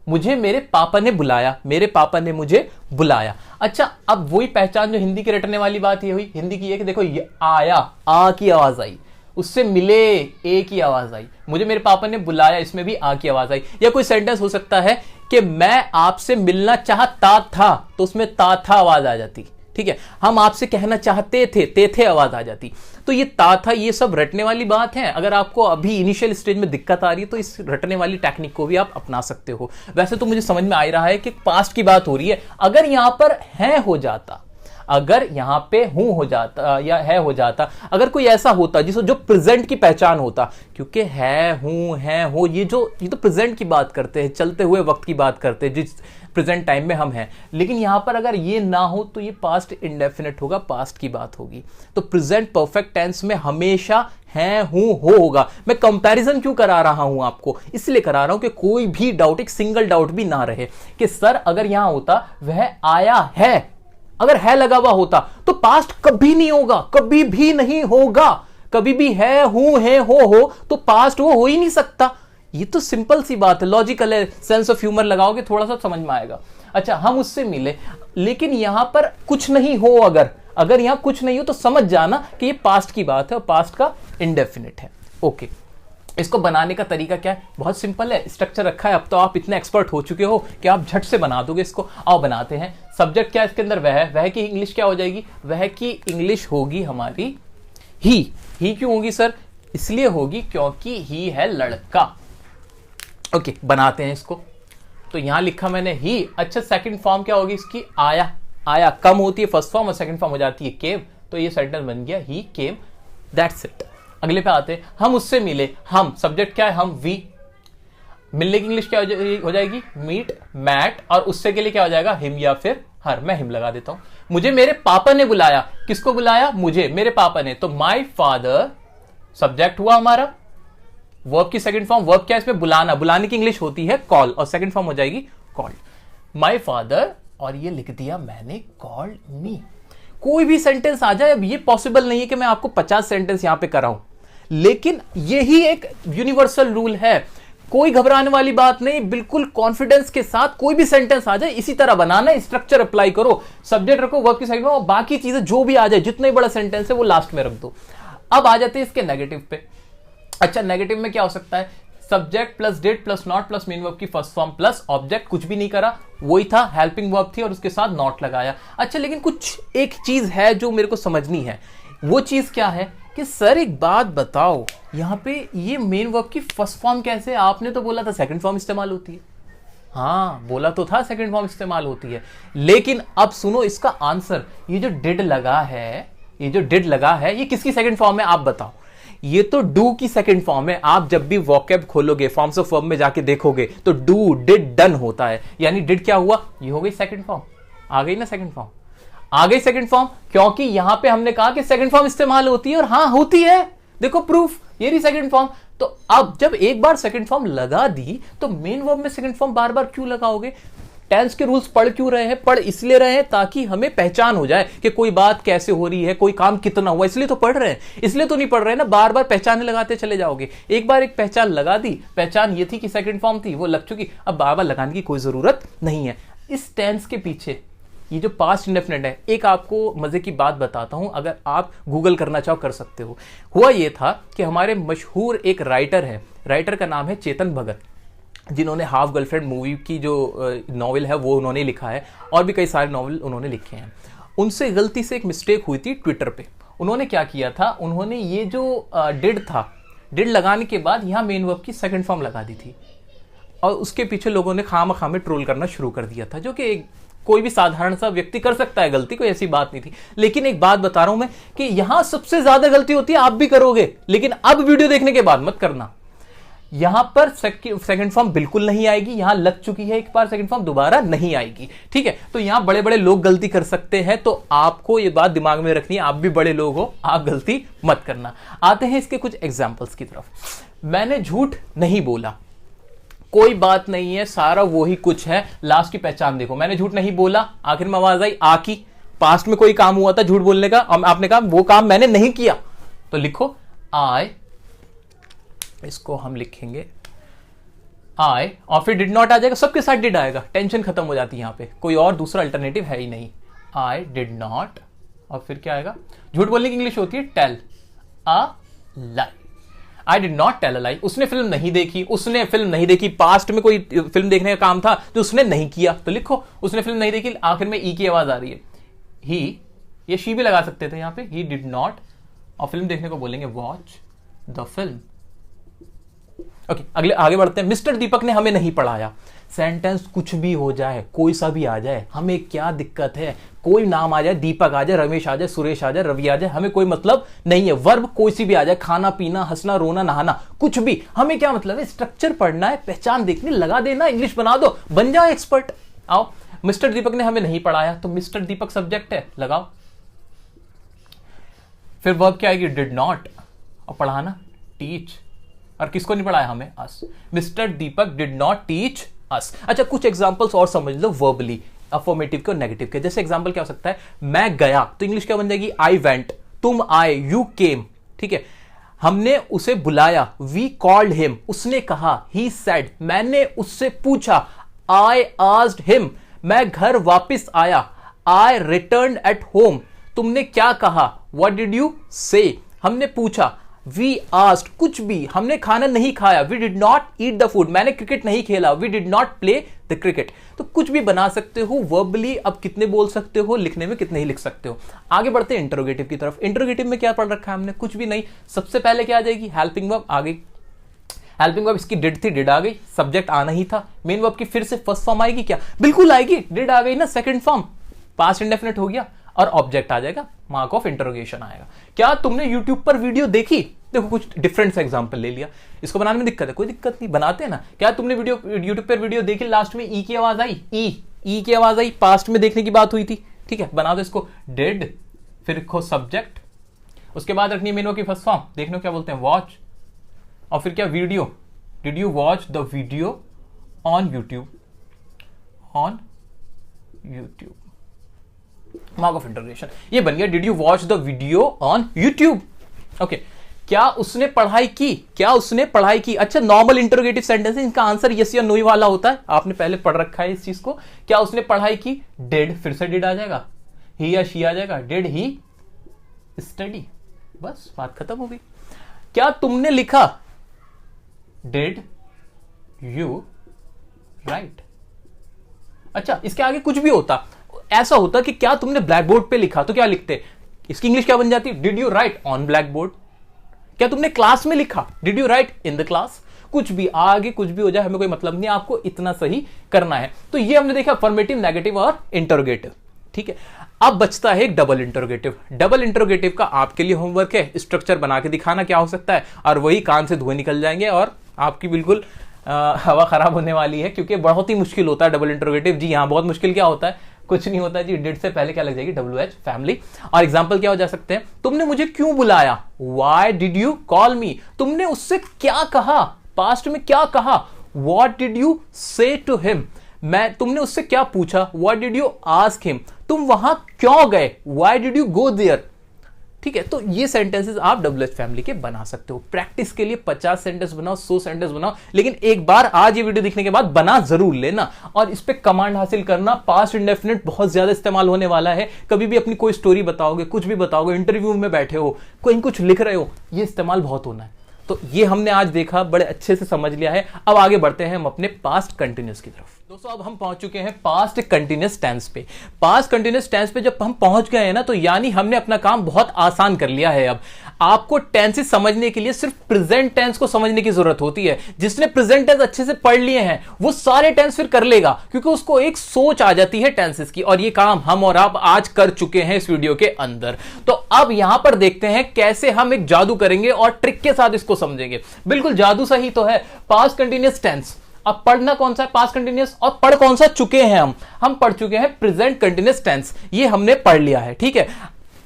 मुझे मेरे पापा ने बुलाया, मेरे पापा ने मुझे बुलाया। अच्छा अब वही पहचान जो हिंदी की रटने वाली बात ये हुई, हिंदी की ये कि देखो ये आया, आ की आवाज आई, उससे मिले, ए की आवाज आई, मुझे मेरे पापा ने बुलाया, इसमें भी आ की आवाज आई। या कोई सेंटेंस हो सकता है कि मैं आपसे मिलना चाहता था, तो उसमें ता था आवाज आ जाती, ठीक है। हम आपसे कहना चाहते थे आवाज आ जाती। तो ये ता था, ये सब रटने वाली बात है। अगर आपको अभी इनिशियल स्टेज में दिक्कत आ रही है तो इस रटने वाली टेक्निक को भी आप अपना सकते हो। वैसे तो मुझे समझ में आ रहा है कि पास्ट की बात हो रही है। अगर यहां पर है हो जाता, अगर यहां पे हूं हो जाता या है हो जाता, अगर कोई ऐसा होता जिसको जो प्रेजेंट की पहचान होता, क्योंकि है, हूं, है, हो, ये तो प्रेजेंट की बात करते हैं, चलते हुए वक्त की बात करते हैं, प्रेजेंट टाइम में हम हैं। लेकिन यहां पर अगर ये ना हो तो ये पास्ट इंडेफिनिट होगा, पास्ट की बात होगी। तो प्रेजेंट परफेक्ट टेंस में हमेशा है, हूं, होगा। मैं कंपैरिजन क्यों करा रहा हूं आपको, इसलिए करा रहा हूं कि कोई भी डाउट, एक सिंगल डाउट भी ना रहे कि सर अगर यहां होता वह आया है, अगर है लगा हुआ होता तो पास्ट कभी नहीं होगा, कभी भी नहीं होगा। कभी भी है, हूं, है, हो तो पास्ट वो हो ही नहीं सकता। ये तो सिंपल सी बात है, लॉजिकल है। सेंस ऑफ ह्यूमर लगाओगे थोड़ा सा समझ में आएगा। अच्छा, हम उससे मिले, लेकिन यहां पर कुछ नहीं हो, अगर यहां कुछ नहीं हो तो समझ जाना कि ये पास्ट की बात है और पास्ट का इंडेफिनिट है। ओके, इसको बनाने का तरीका क्या है? बहुत सिंपल है, स्ट्रक्चर रखा है। अब तो आप इतने एक्सपर्ट हो चुके हो कि आप झट से बना दोगे इसको। आओ बनाते हैं। सब्जेक्ट क्या है इसके अंदर? वह की इंग्लिश क्या हो जाएगी? वह की इंग्लिश होगी हमारी ही क्यों होगी सर? इसलिए होगी क्योंकि ही है लड़का। ओके, बनाते हैं इसको। तो यहां लिखा मैंने ही। अच्छा, सेकंड फॉर्म क्या होगी इसकी? आया कम होती है फर्स्ट फॉर्म और सेकंड फॉर्म हो जाती है केम। तो ये सेंटेंस बन गया ही केम, दैट्स इट। अगले पे आते हैं। हम उससे मिले। हम सब्जेक्ट क्या है? हम वी। मिलने की इंग्लिश क्या हो जाएगी? Meet, met. और उससे के लिए क्या हो जाएगा? हिम या फिर हर। मैं हिम लगा देता हूं। मुझे मेरे पापा ने बुलाया। किसको बुलाया? मुझे, मेरे पापा ने। तो माय फादर सब्जेक्ट हुआ हमारा। वर्ब की सेकंड फॉर्म, वर्ब क्या है इसमें? बुलाना। बुलाने की इंग्लिश होती है कॉल और सेकंड फॉर्म हो जाएगी कॉल्ड। माय फादर, और ये लिख दिया मैंने, कॉल्ड मी। कोई भी सेंटेंस आ जाए। अब ये पॉसिबल नहीं है कि मैं आपको 50 सेंटेंस यहां पे कराऊं, लेकिन यही एक यूनिवर्सल रूल है। कोई घबराने वाली बात नहीं, बिल्कुल कॉन्फिडेंस के साथ कोई भी सेंटेंस आ जाए इसी तरह बनाना, स्ट्रक्चर अप्लाई करो, सब्जेक्ट रखो, वर्ब की साइड में, और बाकी चीजें जो भी आ जाए, जितना ही बड़ा सेंटेंस है वो लास्ट में रख दो। अब आ जाते हैं इसके नेगेटिव पे। अच्छा, नेगेटिव में क्या हो सकता है? Subject plus did plus not plus main verb की फर्स्ट फॉर्म प्लस ऑब्जेक्ट, कुछ भी नहीं करा, वही था, हेल्पिंग वर्ब थी और उसके साथ नॉट लगाया। अच्छा, लेकिन कुछ एक चीज है जो मेरे को समझनी है। वो चीज क्या है कि सर एक बात बताओ, यहां पे ये मेन वर्ब की फर्स्ट फॉर्म कैसे? आपने तो बोला था सेकंड फॉर्म इस्तेमाल होती है। हाँ, बोला तो था सेकंड फॉर्म इस्तेमाल होती है, लेकिन अब सुनो इसका आंसर। ये जो डिड लगा है, ये किसकी सेकंड फॉर्म है आप बताओ? ये तो डू की सेकंड फॉर्म है। आप जब भी वोकैब खोलोगे, फॉर्म्स ऑफ वर्ब में जाके देखोगे तो डू, डिड, डन होता है। यानी डिड क्या हुआ? ये हो गई सेकंड फॉर्म। आ गई ना सेकंड फॉर्म? आ गई सेकंड फॉर्म, क्योंकि यहां पे हमने कहा कि सेकंड फॉर्म इस्तेमाल होती है, और हां होती है। देखो प्रूफ, ये रही सेकंड फॉर्म। तो अब जब एक बार सेकंड फॉर्म लगा दी तो मेन वर्ब में सेकंड फॉर्म बार बार क्यों लगाओगे? टेंस के रूल्स पढ़ क्यों रहे हैं? पढ़ इसलिए रहे हैं ताकि हमें पहचान हो जाए कि कोई बात कैसे हो रही है, कोई काम कितना हुआ, इसलिए तो पढ़ रहे हैं। इसलिए तो नहीं पढ़ रहे हैं ना बार बार पहचान लगाते चले जाओगे। एक बार एक पहचान लगा दी, पहचान ये थी कि सेकंड फॉर्म थी, वो लग चुकी, अब बार बार लगाने की कोई जरूरत नहीं है। इस टेंस के पीछे ये जो पास्ट इंडेफिनिट है, एक आपको मजे की बात बताता हूं, अगर आप गूगल करना चाहो कर सकते हो। हुआ ये था कि हमारे मशहूर एक राइटर है, राइटर का नाम है चेतन भगत, जिन्होंने हाफ गर्लफ्रेंड मूवी की जो नॉवल है वो उन्होंने लिखा है, और भी कई सारे नॉवल उन्होंने लिखे हैं। उनसे गलती से एक मिस्टेक हुई थी ट्विटर पे। उन्होंने क्या किया था, उन्होंने ये जो डिड था, डिड लगाने के बाद यहां मेन वर्ब की सेकंड फॉर्म लगा दी थी, और उसके पीछे लोगों ने खामखामे ट्रोल करना शुरू कर दिया था, जो कि कोई भी साधारण सा व्यक्ति कर सकता है गलती, कोई ऐसी बात नहीं थी। लेकिन एक बात बता रहा हूं मैं कि यहां सबसे ज्यादा गलती होती है, आप भी करोगे, लेकिन अब वीडियो देखने के बाद मत करना। यहां पर सेकंड फॉर्म बिल्कुल नहीं आएगी, यहां लग चुकी है एक बार सेकंड फॉर्म, दोबारा नहीं आएगी, ठीक है? तो यहां बड़े बड़े लोग गलती कर सकते हैं, तो आपको यह बात दिमाग में रखनी है, आप भी बड़े लोग हो, आप गलती मत करना। आते हैं इसके कुछ एग्जाम्पल्स की तरफ। मैंने झूठ नहीं बोला, कोई बात नहीं है, सारा वही कुछ है। लास्ट की पहचान देखो, मैंने झूठ नहीं बोला, आखिर में आवाज आई आ की। पास्ट में कोई काम हुआ था झूठ बोलने का, आपने कहा वो काम मैंने नहीं किया, तो लिखो आई, इसको हम लिखेंगे आई, और फिर डिड नॉट आ जाएगा, सबके साथ डिड आएगा, टेंशन खत्म हो जाती है। यहां पे कोई और दूसरा अल्टरनेटिव है ही नहीं। आई डिड नॉट, और फिर क्या आएगा? झूठ बोलने की इंग्लिश होती है tell a lie. I did not tell a lie. उसने फिल्म नहीं देखी, पास्ट में कोई फिल्म देखने का काम था जो उसने नहीं किया, तो लिखो उसने फिल्म नहीं देखी, आखिर में ई की आवाज आ रही है। ही, ये शी भी लगा सकते थे यहां पे, ही डिड नॉट, और फिल्म देखने को बोलेंगे वॉच द फिल्म। ओके, आगे बढ़ते हैं। मिस्टर दीपक ने हमें नहीं पढ़ाया। सेंटेंस कुछ भी हो जाए, कोई सा भी आ जाए, हमें क्या दिक्कत है? कोई नाम आ जाए, दीपक आ जाए, रमेश आ जाए, सुरेश आ जाए, रवि आ जाए, हमें कोई मतलब नहीं है। वर्ब कोई सी भी आ जाए, खाना पीना, हंसना रोना नहाना, कुछ भी, हमें क्या मतलब है? स्ट्रक्चर पढ़ना है, पहचान देखनी, लगा देना, इंग्लिश बना दो, बन जाओ एक्सपर्ट। आओ, मिस्टर दीपक ने हमें नहीं पढ़ाया, तो मिस्टर दीपक सब्जेक्ट है, लगाओ। फिर वर्ब क्या आएगी? डिड नॉट, और पढ़ाना टीच, और किसको नहीं पढ़ाया? हमें, us. Mister Deepak did not teach us. अच्छा, कुछ एग्जांपल्स और समझ लो वर्बली, अफर्मेटिव के और नेगेटिव के। जैसे एग्जांपल क्या हो सकता है? मैं गया, तो इंग्लिश क्या बन जाएगी? I went. तुम आए, यू केम। ठीक है, हमने उसे बुलाया, वी कॉल्ड हिम। उसने कहा, ही सेड। मैंने उससे पूछा, आई आस्क्ड हिम। मैं घर वापस आया, आई रिटर्न्ड एट होम। तुमने क्या कहा? व्हाट डिड यू से? हमने पूछा, वी आस्क्ड। कुछ भी, हमने खाना नहीं खाया, we did not eat the food. मैंने क्रिकेट नहीं खेला, we did not play the cricket. तो कुछ भी बना सकते हो वर्बली। अब कितने बोल सकते हो, लिखने में कितने ही लिख सकते हो। आगे बढ़ते हैं इंटरोगेटिव की तरफ। इंटरोगेटिव में क्या पढ़ रखा है हमने? कुछ भी नहीं। सबसे पहले क्या आ जाएगी? हेल्पिंग वर्ब आ गई। हेल्पिंग वर्ब इसकी डिड थी, डिड आ गई। सब्जेक्ट आना ही था। मेन वर्ब की फिर से फर्स्ट फॉर्म आएगी क्या? बिल्कुल आएगी, डिड आ गई ना। सेकंड फॉर्म पास्ट इंडेफिनिट हो गया, और ऑब्जेक्ट आ जाएगा, मार्क ऑफ इंटरोगेशन आएगा। क्या तुमने यूट्यूब पर वीडियो देखी? देखो, कुछ डिफरेंट सा एग्जांपल ले लिया। इसको बनाने में दिक्कत है? कोई दिक्कत नहीं, बनाते हैं ना। क्या तुमने यूट्यूब पर वीडियो देखी, लास्ट में ई की आवाज आई? ई की आवाज आई, पास्ट में देखने की बात हुई थी। ठीक है, बना दो इसको डिड, फिर लिखो सब्जेक्ट, उसके बाद रखनी मेन वर्ब की फर्स्ट फॉर्म। देखने को क्या बोलते हैं? वॉच, और फिर क्या? Video. Did you watch the video on YouTube? On YouTube, mark of interrogation. ये बन गया did you watch the video on YouTube. Okay, क्या उसने पढ़ाई की? क्या उसने पढ़ाई की? अच्छा, नॉर्मल इंटरोगेटिव सेंटेंस है, इनका आंसर यस या नो ही वाला होता है। आपने पहले पढ़ रखा है इस चीज को। क्या उसने पढ़ाई की? डिड, फिर से डिड आ जाएगा, ही या शी आ जाएगा, डिड ही स्टडी। बस बात खत्म हो गई। क्या तुमने लिखा? Did you right. अच्छा, इसके आगे कुछ भी होता, ऐसा होता कि क्या तुमने ब्लैक बोर्ड पे लिखा, तो क्या लिखते? इसकी इंग्लिश क्या बन जाती? Did you right on black board. क्या तुमने क्लास में लिखा? Did you right in the class. कुछ भी, आगे कुछ भी हो जाए, हमें कोई मतलब नहीं, आपको इतना सही करना है। तो ये हमने देखा अफर्मेटिव, नेगेटिव और इंटरोगेटिव। ठीक है, अब बचता है एक डबल इंटरोगेटिव। डबल इंटरोगेटिव का आपके लिए होमवर्क है, स्ट्रक्चर बना के दिखाना क्या हो सकता है, और वही कान से धुएं निकल जाएंगे और आपकी बिल्कुल हवा खराब होने वाली है, क्योंकि बहुत ही मुश्किल होता है डबल इंटरोगेटिव। जी हाँ, बहुत मुश्किल। क्या होता है? कुछ नहीं होता जी, डिड से पहले क्या लग जाएगी? WH, family. और एग्जांपल क्या हो जा सकते हैं? तुमने मुझे क्यों बुलाया? Why did you call me? तुमने उससे क्या कहा? पास्ट में क्या कहा? What did you say to him? तुमने उससे क्या पूछा? What did you ask him? तुम वहां क्यों गए? Why did you go there? ठीक है, तो ये सेंटेंसेस आप WH फैमिली के बना सकते हो। प्रैक्टिस के लिए 50 सेंटेंस बनाओ, 100 सेंटेंस बनाओ, लेकिन एक बार आज ये वीडियो देखने के बाद बना जरूर लेना, और इस पे कमांड हासिल करना। पास्ट इंडेफिनिट बहुत ज्यादा इस्तेमाल होने वाला है। कभी भी अपनी कोई स्टोरी बताओगे, कुछ भी बताओगे, इंटरव्यू में बैठे हो, कहीं कुछ लिख रहे हो, ये इस्तेमाल बहुत होना है। तो ये हमने आज देखा, बड़े अच्छे से समझ लिया है। अब आगे बढ़ते हैं हम अपने पास्ट कंटिन्यूअस की तरफ। दोस्तों, अब हम पहुंच चुके हैं पास्ट कंटिन्यूअस टेंस पे। पास्ट कंटिन्यूअस टेंस पे जब हम पहुंच गए हैं ना, तो यानी हमने अपना काम बहुत आसान कर लिया है। अब आपको टेंसेस समझने के लिए सिर्फ प्रेजेंट टेंस को समझने की जरूरत होती है। जिसने प्रेजेंट टेंस अच्छे से पढ़ लिए हैं, वो सारे टेंस फिर कर लेगा, क्योंकि उसको एक सोच आ जाती है टेंसेस की, और ये काम हम और आप आज कर चुके हैं इस वीडियो के अंदर। तो अब यहां पर देखते हैं कैसे हम एक जादू करेंगे और ट्रिक के साथ इसको समझेंगे। बिल्कुल जादू सही तो है। पास्ट कंटिन्यूअस टेंस, अब पढ़ना कौन सा है? Past continuous. और पढ़ कौन सा चुके हैं हम पढ़ चुके हैं प्रेजेंट कंटिन्यूअस टेंस। ये हमने पढ़ लिया है। ठीक है,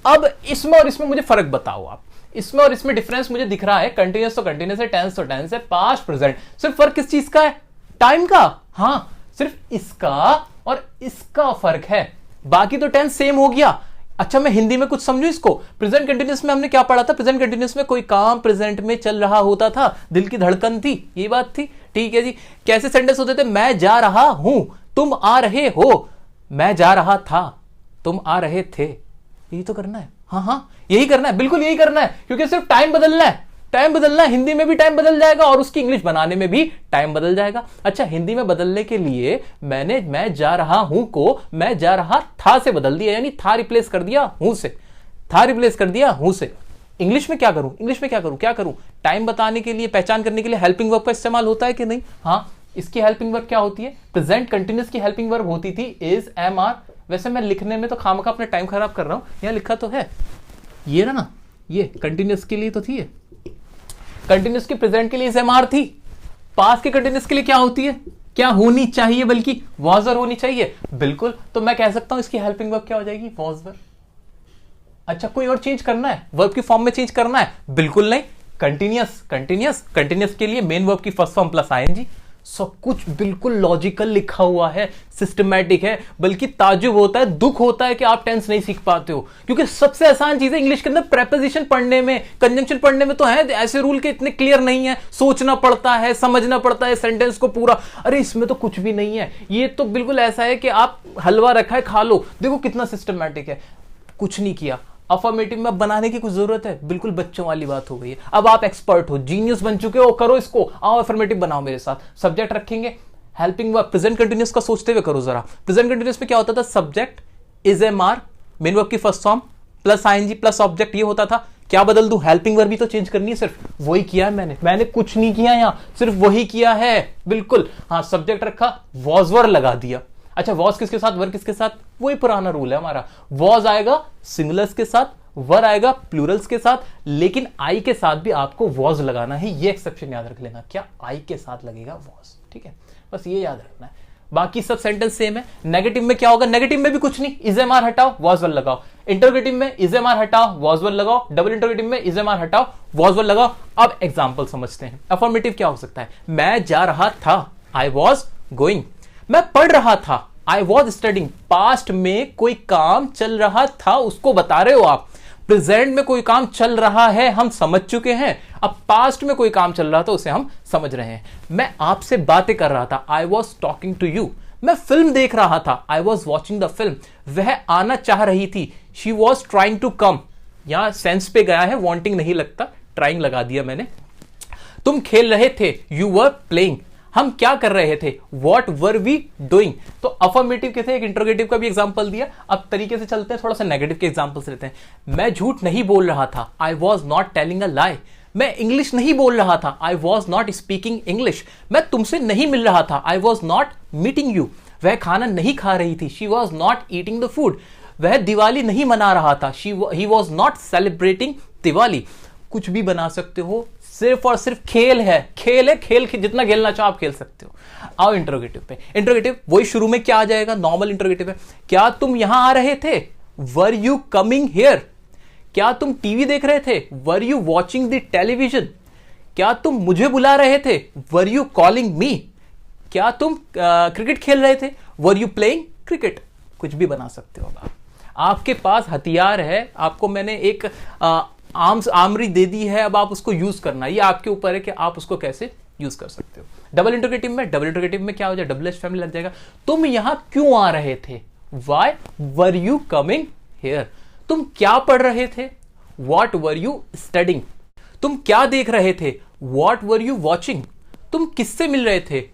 अब इसमें और इसमें मुझे फर्क बताओ आप। इसमें और इसमें डिफरेंस मुझे दिख रहा है। कंटिन्यूअस तो कंटिन्यूअस है, टेंस तो टेंस है, पास्ट प्रेजेंट। सिर्फ फर्क किस चीज का है? टाइम का। हाँ, सिर्फ इसका और इसका फर्क है, बाकी तो टेंस सेम हो गया। अच्छा, मैं हिंदी में कुछ समझू इसको। प्रेजेंट कंटिन्यूअस में हमने क्या पढ़ा था? प्रेजेंट कंटिन्यूअस में कोई काम प्रेजेंट में चल रहा होता था, दिल की धड़कन थी, ये बात थी। ठीक है जी। कैसे सेंटेंस होते थे? मैं जा रहा हूं, तुम आ रहे हो, मैं जा रहा था, तुम आ रहे थे। यही तो करना है। हाँ, यही करना है, बिल्कुल यही करना है, क्योंकि सिर्फ टाइम बदलना है। टाइम बदलना है, हिंदी में भी टाइम बदल जाएगा और उसकी इंग्लिश बनाने में भी टाइम बदल जाएगा। अच्छा, हिंदी में बदलने के लिए मैंने मैं जा रहा हूं को मैं जा रहा था से बदल दिया, यानी था रिप्लेस कर दिया हूं से, था रिप्लेस कर दिया हूं से। इंग्लिश में क्या करूं? क्या करूं? टाइम बताने के लिए, पहचान करने के लिए हेल्पिंग वर्ब का इस्तेमाल होता है कि नहीं? हाँ, इसकी हेल्पिंग वर्ब क्या होती है? प्रेजेंट कंटिन्यूअस की हेल्पिंग वर्ब होती थी इज, एम, आर। वैसे मैं लिखने में तो खामखा अपना टाइम खराब कर रहा हूं, यहां लिखा तो है ये ना, ये कंटिन्यूअस के लिए तो थी, कंटिन्यूअस की प्रेजेंट के लिए एम आर थी। पास्ट के कंटिन्यूअस के लिए क्या होती है? क्या होनी चाहिए, बल्कि was वर होनी चाहिए। बिल्कुल, तो मैं कह सकता हूं इसकी हेल्पिंग वर्ब क्या हो जाएगी, was वर। अच्छा, कोई और चेंज करना है, वर्ब की फॉर्म में चेंज करना है? बिल्कुल नहीं। कंटिन्यूअस के लिए मेन वर्ब की फर्स्ट फॉर्म प्लस आईएनजी। सब कुछ बिल्कुल लॉजिकल लिखा हुआ है, सिस्टमैटिक है। बल्कि ताज्जुब होता है, दुख होता है कि आप टेंस नहीं सीख पाते हो, क्योंकि सबसे आसान चीज है इंग्लिश के अंदर प्रेपोजिशन पढ़ने में, कंजंक्शन पढ़ने में तो है ऐसे रूल के इतने क्लियर नहीं है, सोचना पड़ता है, समझना पड़ता है सेंटेंस को पूरा। अरे इसमें तो कुछ भी नहीं है, ये तो बिल्कुल ऐसा है कि आप हलवा रखा है खा लो, देखो कितना सिस्टमैटिक है। कुछ नहीं किया, अफर्मेटिव में बनाने की कुछ जरूरत है? बिल्कुल बच्चों वाली बात हो गई है। अब आप एक्सपर्ट हो, जीनियस बन चुके हो, करो इसको, आओ अफर्मेटिव बनाओ मेरे साथ। सब्जेक्ट रखेंगे, हेल्पिंग वर्ब, प्रेजेंट कंटिन्यूअस का सोचते हुए करो जरा। प्रेजेंट कंटिन्यूअस में क्या होता था, subject is am are, main verb की first form plus ING plus object, ये होता था। क्या बदल दूं, हेल्पिंग वर्ब भी तो चेंज करनी है, सिर्फ वही किया है मैंने कुछ नहीं किया, यहां सिर्फ वही किया है। बिल्कुल हाँ, सब्जेक्ट रखा, वॉज वर लगा दिया। अच्छा, वॉज किसके साथ, वर किसके साथ? वही पुराना रूल है हमारा, वॉज आएगा सिंगुलर्स के साथ, वर आएगा प्लूरल्स के साथ, लेकिन आई के साथ भी आपको वॉज लगाना है। ये एक्सेप्शन याद रख लेना, क्या आई के साथ लगेगा वॉज, ठीक है, बस ये याद रखना है। बाकी सब सेंटेंस सेम है। नेगेटिव में क्या होगा, नेगेटिव में भी कुछ नहीं, इज एम आर हटाओ, वॉज वर लगाओ। इंटरोगेटिव में इज एम आर हटाओ, वॉज वर लगाओ। डबल इंटरोगेटिव में इज एम आर हटाओ, वॉज वर लगाओ। अब एग्जाम्पल समझते हैं। अफर्मेटिव क्या हो सकता है, मैं जा रहा था, आई वॉज गोइंग। मैं पढ़ रहा था, आई वॉज स्टडिंग। पास्ट में कोई काम चल रहा था, उसको बता रहे हो आप। प्रेजेंट में कोई काम चल रहा है, हम समझ चुके हैं। अब पास्ट में कोई काम चल रहा था, उसे हम समझ रहे हैं। मैं आपसे बातें कर रहा था, I was talking to you. मैं फिल्म देख रहा था, I was watching the film. वह आना चाह रही थी, she was trying to come. यहां सेंस पे गया है, वॉन्टिंग नहीं लगता, ट्राइंग लगा दिया मैंने। तुम खेल रहे थे, यू वर प्लेइंग। हम क्या कर रहे थे, वॉट वर वी डूइंग। तो अफर्मेटिव के थे, एक इंट्रोगेटिव का भी एग्जांपल दिया। अब तरीके से चलते हैं, थोड़ा सा नेगेटिव के एग्जांपल्स लेते हैं। मैं झूठ नहीं बोल रहा था, I was not telling a lie. मैं इंग्लिश नहीं बोल रहा था, I was not speaking English. मैं तुमसे नहीं मिल रहा था, I was not meeting you. वह खाना नहीं खा रही थी, she was not eating the food. वह दिवाली नहीं मना रहा था, he was not celebrating Diwali. कुछ भी बना सकते हो, सिर्फ और सिर्फ खेल है, खेल जितना खेलना चाहो आप खेल सकते हो। आओ इंट्रोगेटिव पे। इंट्रोगेटिव वही शुरू में क्या आ जाएगा, नॉर्मल इंट्रोगेटिव है। क्या तुम यहां आ रहे थे, वर यू कमिंग हियर। क्या तुम टीवी देख रहे थे, were you watching the television. क्या तुम मुझे बुला रहे थे, वर यू कॉलिंग मी। क्या तुम क्रिकेट खेल रहे थे, वर यू प्लेइंग क्रिकेट। कुछ भी बना सकते हो आप। आपके पास हथियार है, आपको मैंने एक आमरी दे दी है, अब आप उसको यूज करना, ये आपके ऊपर है कि आप उसको कैसे यूज कर सकते हो। डबल इंटरोगेटिव में क्या हो जाए, डबल एच फैमिली लग जाएगा। तुम यहां क्यों आ रहे थे, why were you coming here. तुम क्या पढ़ रहे थे, वॉट वर यू स्टडिंग। तुम क्या देख रहे थे, वॉट वर यू वॉचिंग। तुम किससे मिल रहे थे,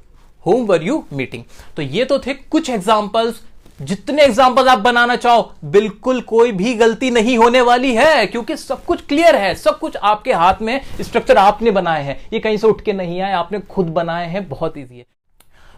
होम वर यू मीटिंग। तो ये तो थे कुछ एग्जाम्पल्स। जितने एग्जाम्पल आप बनाना चाहो, बिल्कुल कोई भी गलती नहीं होने वाली है, क्योंकि सब कुछ क्लियर है, सब कुछ आपके हाथ में, स्ट्रक्चर आपने बनाए हैं, ये कहीं से उठ के नहीं आए, आपने खुद बनाए हैं, बहुत इजी है।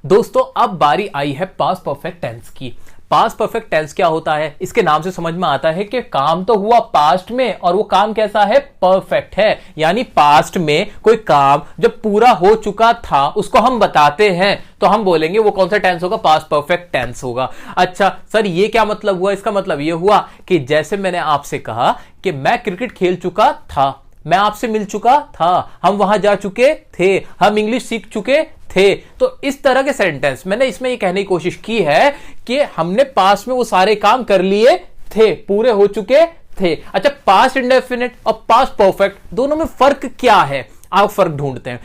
दोस्तों अब बारी आई है पास्ट परफेक्ट टेंस की। पास्ट परफेक्ट टेंस क्या होता है, इसके नाम से समझ में आता है कि काम तो हुआ पास्ट में, और वो काम कैसा है, परफेक्ट है। यानी पास्ट में कोई काम जब पूरा हो चुका था उसको हम बताते हैं, तो हम बोलेंगे वो कौन सा टेंस होगा, पास्ट परफेक्ट टेंस होगा। अच्छा सर ये क्या मतलब हुआ, इसका मतलब ये हुआ कि जैसे मैंने आपसे कहा कि मैं क्रिकेट खेल चुका था, मैं आपसे मिल चुका था, हम वहां जा चुके थे, हम इंग्लिश सीख चुके थे। तो इस तरह के सेंटेंस मैंने इसमें ये कहने की कोशिश की है कि हमने पास्ट में वो सारे काम कर लिए थे, पूरे हो चुके थे। अच्छा पास्ट इंडेफिनिट और पास्ट परफेक्ट दोनों में फर्क क्या है, आप फर्क ढूंढते हैं।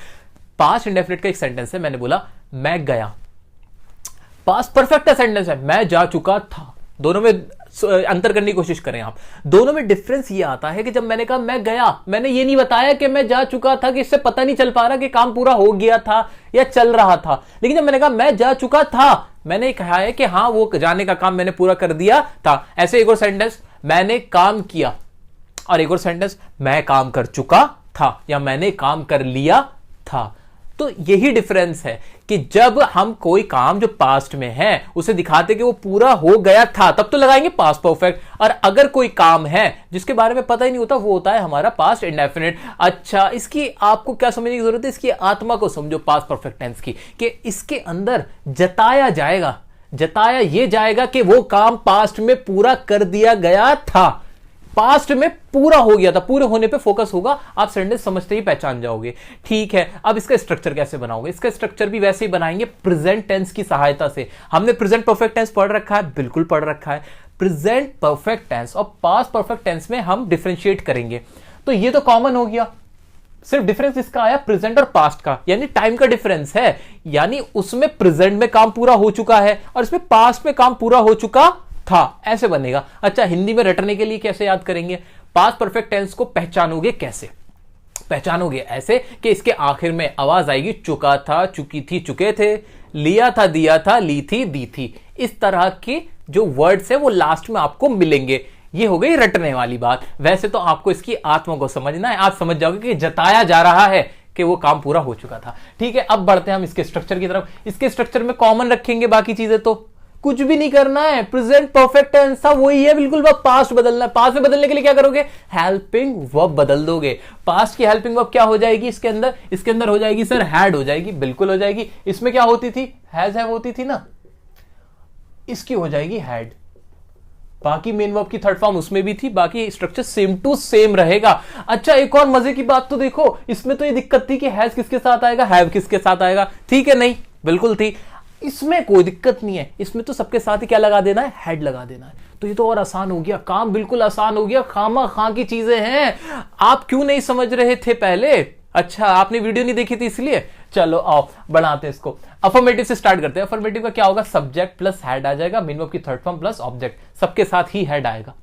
पास्ट इंडेफिनिट का एक सेंटेंस है, मैंने बोला मैं गया। पास्ट परफेक्ट का सेंटेंस है, मैं जा चुका था। दोनों में अंतर करने की कोशिश करें आप। दोनों में डिफरेंस ये आता है कि जब मैंने कहा मैं गया, मैंने ये नहीं बताया कि मैं जा चुका था, कि इससे पता नहीं चल पा रहा कि काम पूरा हो गया था या चल रहा था। लेकिन जब मैंने कहा मैं जा चुका था, मैंने कहा है कि हाँ वो जाने का काम मैंने पूरा कर दिया था। ऐसे एक और सेंटेंस, मैंने काम किया, और एक और सेंटेंस, मैं काम कर चुका था या मैंने काम कर लिया था। तो यही डिफरेंस है कि जब हम कोई काम जो पास्ट में है उसे दिखाते कि वो पूरा हो गया था, तब तो लगाएंगे पास्ट परफेक्ट। और अगर कोई काम है जिसके बारे में पता ही नहीं होता, वो होता है हमारा पास्ट इंडेफिनिट। अच्छा, इसकी आपको क्या समझने की जरूरत है? इसकी आत्मा को समझो पास्ट परफेक्ट टेंस की, कि इसके अंदर जताया जाएगा, जताया ये जाएगा कि वो काम पास्ट में पूरा कर दिया गया था, पास्ट में पूरा हो गया था, पूरे होने पे फोकस होगा। आप सेंटेंस समझते ही पहचान जाओगे। ठीक है, अब इसका स्ट्रक्चर कैसे बनाओगे? इसका स्ट्रक्चर भी वैसे ही बनाएंगे प्रेजेंट टेंस की सहायता से। हमने प्रेजेंट परफेक्ट टेंस पढ़ रखा है, बिल्कुल पढ़ रखा है। प्रेजेंट परफेक्ट टेंस और पास्ट परफेक्ट टेंस में हम डिफरेंशिएट करेंगे। तो ये तो कॉमन हो गया, सिर्फ डिफरेंस इसका आया प्रेजेंट और पास्ट का, यानी टाइम का डिफरेंस है। यानी उसमें प्रेजेंट में काम पूरा हो चुका है और इसमें पास्ट में काम पूरा हो चुका था, ऐसे बनेगा। अच्छा, हिंदी में रटने के लिए कैसे याद करेंगे? पास्ट परफेक्ट टेंस को पहचानोगे कैसे? पहचानोगे ऐसे कि इसके आखिर में आवाज आएगी चुका था, चुकी थी, चुके थे, लिया था, दिया था, ली थी, दी थी। इस तरह के जो वर्ड्स है वो लास्ट में आपको मिलेंगे। ये हो गई रटने वाली बात। वैसे तो आपको इसकी आत्मा को समझना है। आप समझ जाओगे कि जताया जा रहा है कि वो काम पूरा हो चुका था। ठीक है, अब बढ़ते हैं हम इसके स्ट्रक्चर की तरफ। इसके स्ट्रक्चर में कॉमन रखेंगे, बाकी चीजें तो कुछ भी नहीं करना है। प्रेजेंट परफेक्ट टेंस था वही है बिल्कुल, बस पास्ट बदलना है। पास्ट में बदलने के लिए क्या करोगे? हेल्पिंग वर्ब बदल दोगे। पास्ट की हेल्पिंग वर्ब क्या हो जाएगी इसके अंदर? इसके अंदर हो जाएगी सर हैड हो जाएगी, बिल्कुल हो जाएगी। इसमें क्या होती थी? हैज हैव होती थी ना, इसकी हो जाएगी हैड। बाकी मेन वर्ब की थर्ड फॉर्म उसमें भी थी, बाकी स्ट्रक्चर सेम टू सेम रहेगा। अच्छा, एक और मजे की बात तो देखो, इसमें तो ये दिक्कत थी कि हैज किसके साथ आएगा, हैव किसके साथ आएगा। ठीक है, नहीं बिल्कुल थी। इसमें कोई दिक्कत नहीं है, इसमें तो सबके साथ ही क्या लगा देना है? हेड लगा देना है। तो ये तो और आसान हो गया, काम बिल्कुल आसान हो गया। खामा खां की चीजें हैं, आप क्यों नहीं समझ रहे थे पहले? अच्छा, आपने वीडियो नहीं देखी थी इसलिए। चलो आओ बढ़ाते हैं इसको। अफर्मेटिव से स्टार्ट करते हैं। अफर्मेटिव का क्या होगा? सब्जेक्ट प्लस हेड आ जाएगा, मेन वर्ब की थर्ड फॉर्म प्लस ऑब्जेक्ट, सबके साथ ही हेड आएगा,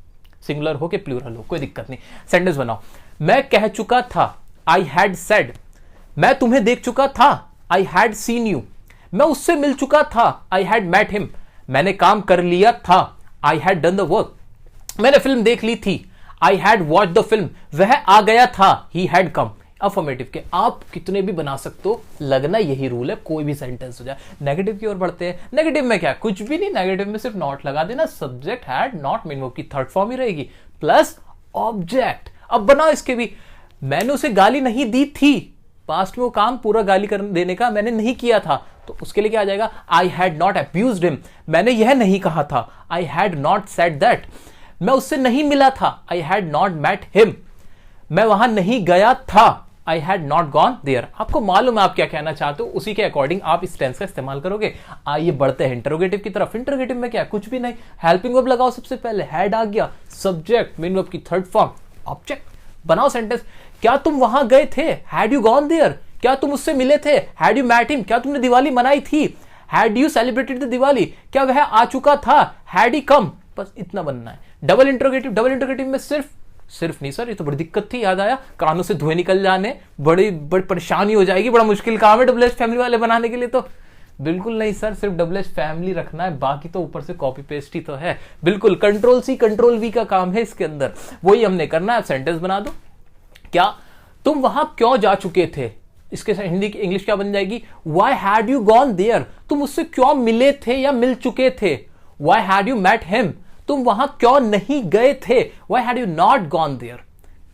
सिंगुलर हो के प्लूरल हो, कोई दिक्कत नहीं। सेंटेंस बनाओ। मैं कह चुका था, आई हैड सेड। मैं तुम्हें देख चुका था, आई हैड सीन यू। मैं उससे मिल चुका था, आई हैड मेट हिम। मैंने काम कर लिया था, I had done the work. मैंने फिल्म देख ली थी, I had watch the film. वह आ गया था, ही हैड कम। अफर्मेटिव के आप कितने भी बना सकते हो, लगना यही रूल है, कोई भी सेंटेंस हो जाए। नेगेटिव की ओर बढ़ते हैं। नेगेटिव में क्या? कुछ भी नहीं, नेगेटिव में सिर्फ नॉट लगा देना। Subject had, not main verb की थर्ड फॉर्म ही रहेगी, प्लस ऑब्जेक्ट। अब बनाओ इसके भी। मैंने उसे गाली नहीं दी थी, पास्ट में वो काम पूरा गाली कर देने का मैंने नहीं किया था, तो उसके लिए क्या आ जाएगा? I had not abused him. मैंने यह नहीं कहा था, I had not said that. मैं उससे नहीं मिला था, I had not met him. मैं वहां नहीं गया था, I had not gone there. आपको मालूम है आप क्या कहना चाहते हो, उसी के अकॉर्डिंग आप इस टेंस का इस्तेमाल करोगे। आइए बढ़ते हैं इंटरोगेटिव की तरफ। इंटरोगेटिव में क्या? कुछ भी नहीं, हेल्पिंग वर्ब लगाओ सबसे पहले, हैड आ गया, सब्जेक्ट, मेन वर्ब की थर्ड फॉर्म, ऑब्जेक्ट। बनाओ सेंटेंस। क्या तुम वहां गए थे? Had you gone there. क्या तुम उससे मिले थे? Had you met him. क्या तुमने दिवाली मनाई थी? Had you celebrated the Diwali. क्या वह आ चुका था? Had he come. बस इतना बनना है। Double interrogative. डबल इंटरोगेटिव में सिर्फ नहीं सर, ये तो बड़ी दिक्कत थी, याद आया, कानों से धुएं निकल जाने, बड़ी परेशानी हो जाएगी, बड़ा मुश्किल काम है डबल एच फैमिली वाले बनाने के लिए। तो बिल्कुल नहीं सर, सिर्फ डबल एच फैमिली रखना है, बाकी तो ऊपर से कॉपी पेस्ट ही तो है। बिल्कुल कंट्रोल सी कंट्रोल वी का काम है इसके अंदर, वही हमने करना है। सेंटेंस बना दो। क्या तुम वहां क्यों जा चुके थे? इसके हिंदी की इंग्लिश क्या बन जाएगी? Why had you gone there? तुम उससे क्यों मिले थे या मिल चुके थे? Why had you met him? तुम वहां क्यों नहीं गए थे? Why had you not gone there?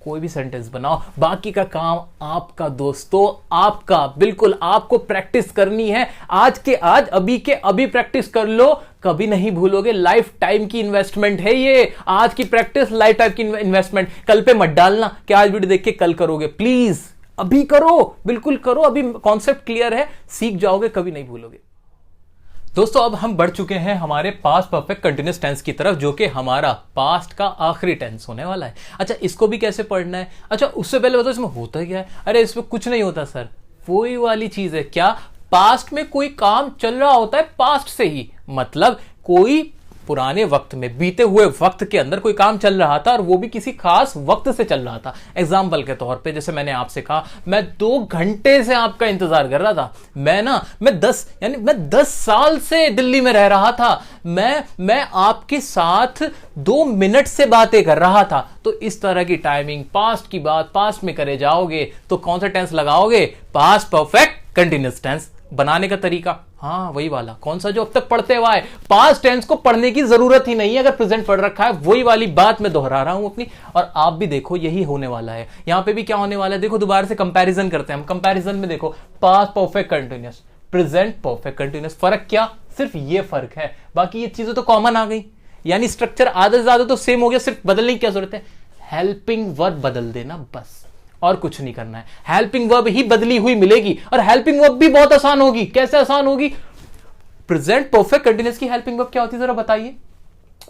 कोई भी सेंटेंस बनाओ, बाकी का काम आपका दोस्तों, आपका। बिल्कुल आपको प्रैक्टिस करनी है, आज के आज, अभी के अभी प्रैक्टिस कर लो, कभी नहीं भूलोगे। लाइफ टाइम की इन्वेस्टमेंट है ये, आज की प्रैक्टिस लाइफ टाइम की इन्वेस्टमेंट। कल पे मत डालना कि आज वीडियो देख के कल करोगे, प्लीज अभी करो, बिल्कुल करो, अभी कॉन्सेप्ट क्लियर है, सीख जाओगे, कभी नहीं भूलोगे। दोस्तों अब हम बढ़ चुके हैं हमारे पास्ट परफेक्ट कंटिन्यूअस टेंस की तरफ, जो कि हमारा पास्ट का आखिरी टेंस होने वाला है। अच्छा, इसको भी कैसे पढ़ना है? अच्छा, उससे पहले बताओ इसमें होता क्या है? अरे इसमें कुछ नहीं होता सर, वही वाली चीज है। क्या? पास्ट में कोई काम चल रहा होता है पास्ट से ही, मतलब कोई पुराने वक्त में, बीते हुए वक्त के अंदर कोई काम चल रहा था और वो भी किसी खास वक्त से चल रहा था। एग्जाम्पल के तौर पे जैसे मैंने आपसे कहा, मैं 2 घंटे से आपका इंतजार कर रहा था। मैं 10 साल से दिल्ली में रह रहा था। मैं आपके साथ 2 मिनट से बातें कर रहा था। तो इस तरह की टाइमिंग, पास्ट की बात पास्ट में करे जाओगे तो कौन सा टेंस लगाओगे? पास्ट परफेक्ट कंटिन्यूअस टेंस बनाने का तरीका, हाँ वही वाला, कौन सा जो अब तक पढ़ते हुआ है, पास्ट टेंस को पढ़ने की जरूरत ही नहीं है अगर प्रेजेंट पढ़ रखा है, वही वाली बात मैं दोहरा रहा हूं अपनी, और आप भी देखो यही होने वाला है। यहां पे भी क्या होने वाला है, देखो दोबारा से कंपैरिजन करते हैं हम। कंपैरिजन में देखो past perfect continuous, present perfect continuous, फर्क क्या, सिर्फ ये फर्क है, बाकी ये चीजें तो कॉमन आ गई, यानी स्ट्रक्चर आधा से ज्यादा तो सेम हो गया, सिर्फ बदलने की क्या जरूरत है, हेल्पिंग वर्ब बदल देना बस, और कुछ नहीं करना है। हेल्पिंग वर्ब ही बदली हुई मिलेगी, और हेल्पिंग वर्ब भी बहुत आसान होगी। कैसे आसान होगी, प्रेजेंट परफेक्ट कंटीन्यूअस की हेल्पिंग वर्ब क्या होती है जरा बताइए।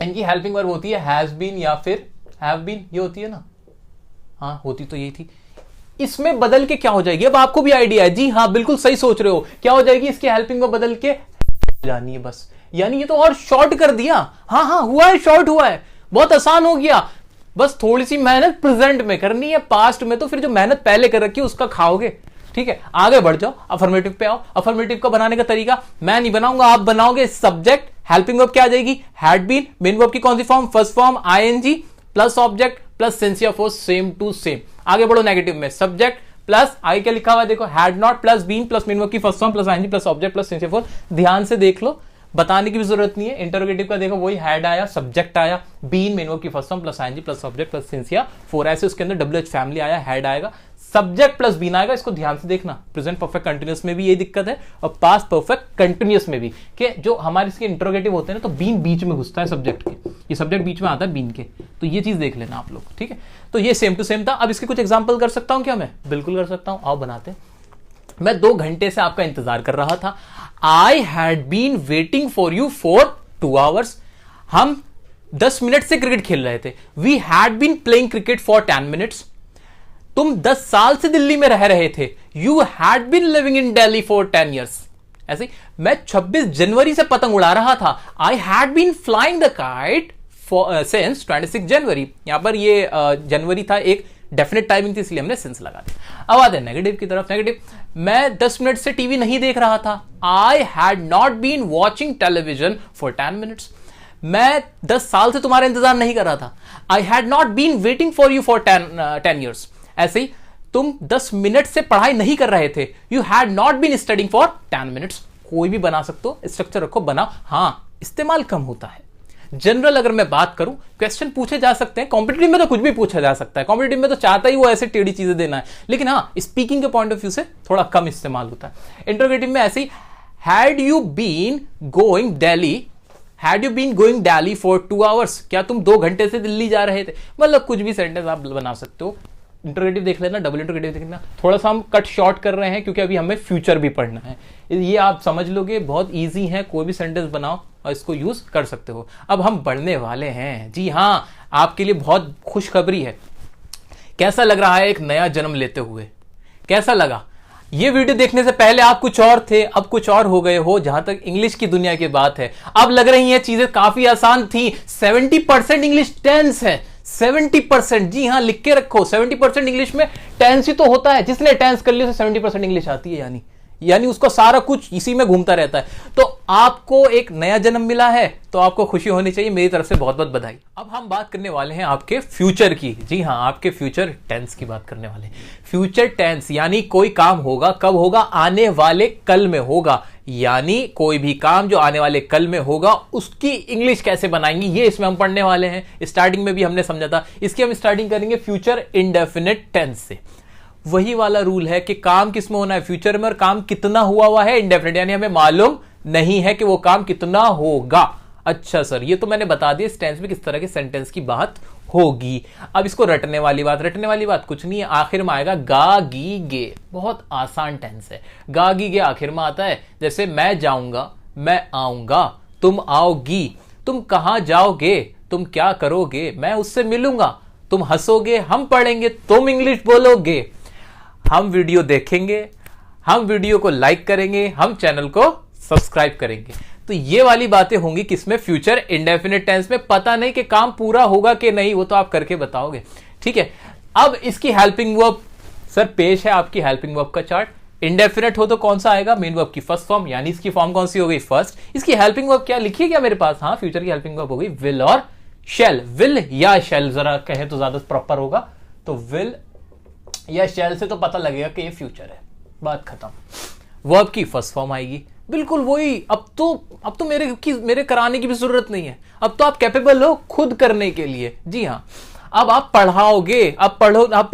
इनकी हेल्पिंग वर्ब होती है हैज बीन या फिर हैव बीन, ये होती है ना, हाँ होती तो यही थी। इसमें बदल के क्या हो जाएगी, अब आपको भी आइडिया है, जी हाँ बिल्कुल सही सोच रहे हो, क्या हो जाएगी, इसकी हेल्पिंग वर्ब बदल के जानी है बस, यानी ये तो और शॉर्ट कर दिया। हाँ हाँ हुआ है, शॉर्ट हुआ है, बहुत आसान हो गया, बस थोड़ी सी मेहनत प्रेजेंट में करनी है, पास्ट में तो फिर जो मेहनत पहले कर रखी है उसका खाओगे। ठीक है, आगे बढ़ जाओ, अफर्मेटिव पे आओ। अफर्मेटिव का बनाने का तरीका मैं नहीं बनाऊंगा, आप बनाओगे। सब्जेक्ट, हेल्पिंग वर्ब क्या आ जाएगी, हैड बीन, मेन वर्ब की कौन सी form, first form ING plus object plus since or for, same to same. आगे बढ़ो नेगेटिव में, सब्जेक्ट प्लस आगे क्या लिखा हुआ है देखो, had not plus been plus main verb की first form plus ING plus object plus since or for. ध्यान से देख लो, बताने की भी जरूरत नहीं है। इंटरोगेटिव का देखो वही हैड आया, सब्जेक्ट आया, बीन मेन वर्ब की first form plus ING plus object plus since or for, ऐसे उसके अंदर डब्ल्यूएच फैमिली आया, हैड आएगा, सब्जेक्ट प्लस बीन आएगा। इसको ध्यान से देखना, प्रेजेंट परफेक्ट कंटीन्यूअस में भी यही दिक्कत है और पास्ट परफेक्ट कंटीन्यूअस में भी, कि जो हमारे इसके इंटरोगेटिव होते हैं ना, तो बीन बीच में घुसता है सब्जेक्ट के, ये सब्जेक्ट बीच में आता है बीन के, तो ये चीज देख लेना आप लोग। ठीक है, तो ये सेम टू सेम था। अब इसके कुछ एग्जाम्पल कर सकता हूं क्या मैं, बिल्कुल कर सकता हूं, आओ बनाते हैं। मैं 2 घंटे से आपका इंतजार कर रहा था, I had been waiting for you for 2 hours. हम 10 मिनट से क्रिकेट खेल रहे थे, we had been playing cricket for 10 minutes. तुम 10 साल से दिल्ली में रह रहे थे, you had been living in Delhi for 10 years. ऐसे मैं 26 जनवरी से पतंग उड़ा रहा था, I had been flying the kite since 26 January. यहां पर ये जनवरी था, एक डेफिनेट टाइमिंग थी, इसलिए हमने सिंस लगा दिया। अब आते हैं नेगेटिव की तरफ। नेगेटिव, मैं 10 मिनट से टीवी नहीं देख रहा था, I had not been watching television for 10 minutes. मैं 10 साल से तुम्हारा इंतजार नहीं कर रहा था, I had not been waiting for you for 10 years. ऐसे ही तुम 10 मिनट से पढ़ाई नहीं कर रहे थे, you had not been studying for 10 minutes. कोई भी बना सकते हो, स्ट्रक्चर रखो, बनाओ। हाँ, इस्तेमाल कम होता है। जनरल अगर मैं बात करूं, क्वेश्चन पूछे जा सकते हैं, कॉम्पिटिटिव में तो कुछ भी पूछा जा सकता है, कॉम्पिटिटिव में तो चाहता ही वो ऐसे टेढ़ी चीजें देना है, लेकिन हाँ स्पीकिंग के पॉइंट ऑफ व्यू से थोड़ा कम इस्तेमाल होता है। इंटरोगेटिव में ऐसे ही, had you been going Delhi, had you been going Delhi for 2 hours, क्या तुम 2 घंटे से दिल्ली जा रहे थे। मतलब कुछ भी सेंटेंस आप बना सकते हो। इंटरोगेटिव देख लेना, डबल इंटरोगेटिव देख लेना। थोड़ा सा हम कट शॉर्ट कर रहे हैं क्योंकि अभी हमें फ्यूचर भी पढ़ना है, ये आप समझ लोगे, बहुत इजी है, कोई भी सेंटेंस बनाओ और इसको यूज कर सकते हो। अब हम बढ़ने वाले हैं, जी हाँ, आपके लिए बहुत खुशखबरी है। कैसा लग रहा है एक नया जन्म लेते हुए, कैसा लगा। ये वीडियो देखने से पहले आप कुछ और थे, अब कुछ और हो गए हो। जहां तक इंग्लिश की दुनिया की बात है, अब लग रही हैं चीजें काफी आसान थी। 70% इंग्लिश टेंस है, 70%, जी हाँ लिख के रखो, 70% इंग्लिश में टेंस ही तो होता है। जिसने टेंस कर लिया उसे 70% इंग्लिश आती है, यानी उसको सारा कुछ इसी में घूमता रहता है। तो आपको एक नया जन्म मिला है, तो आपको खुशी होनी चाहिए। मेरी तरफ से बहुत बहुत बधाई। अब हम बात करने वाले हैं आपके फ्यूचर की, जी हाँ, आपके फ्यूचर टेंस की बात करने वाले हैं। फ्यूचर टेंस यानी कोई काम होगा, कब होगा, आने वाले कल में होगा, यानी कोई भी काम जो आने वाले कल में होगा उसकी इंग्लिश कैसे बनाएंगे, ये इसमें हम पढ़ने वाले हैं। स्टार्टिंग में भी हमने समझा था, इसकी हम स्टार्टिंग करेंगे फ्यूचर इंडेफिनिट टेंस से। वही वाला रूल है कि काम किस में होना है, फ्यूचर में, और काम कितना हुआ है इंडेफिनिट, यानी हमें मालूम नहीं है कि वो काम कितना होगा। अच्छा सर, ये तो मैंने बता दिया इस टेंस में किस तरह के सेंटेंस की बात होगी। अब इसको रटने वाली बात कुछ नहीं है, आखिर में आएगा गा गी गे। बहुत आसान टेंस है, गा गी गे आखिर में आता है। जैसे मैं जाऊंगा, मैं आऊंगा, तुम आओगी, तुम कहां जाओगे, तुम क्या करोगे, मैं उससे मिलूंगा, तुम हंसोगे, हम पढ़ेंगे, तुम इंग्लिश बोलोगे, हम वीडियो देखेंगे, हम वीडियो को लाइक करेंगे, हम चैनल को सब्सक्राइब करेंगे। तो ये वाली बातें होंगी किसमें, फ्यूचर इंडेफिनिट टेंस में। पता नहीं कि काम पूरा होगा कि नहीं, वो तो आप करके बताओगे। ठीक है, अब इसकी हेल्पिंग वर्ब, सर पेश है आपकी हेल्पिंग वर्ब का चार्ट। इंडेफिनिट हो तो कौन सा आएगा, मेन वर्ब की फर्स्ट फॉर्म, यानी इसकी फॉर्म कौन सी हो गई, फर्स्ट। इसकी हेल्पिंग वर्ब क्या लिखी है क्या मेरे पास, हाँ फ्यूचर की हेल्पिंग वर्ब हो गई विल और शैल। विल या शैल जरा कहे तो ज्यादा प्रॉपर होगा, तो विल या शैल से तो पता लगेगा कि ये फ्यूचर है, बात खत्म। वर्ब की फर्स्ट फॉर्म आएगी, बिल्कुल वही। अब तो मेरे कराने की भी जरूरत नहीं है, अब तो आप कैपेबल हो खुद करने के लिए। जी हाँ, अब आप पढ़ाओगे, अब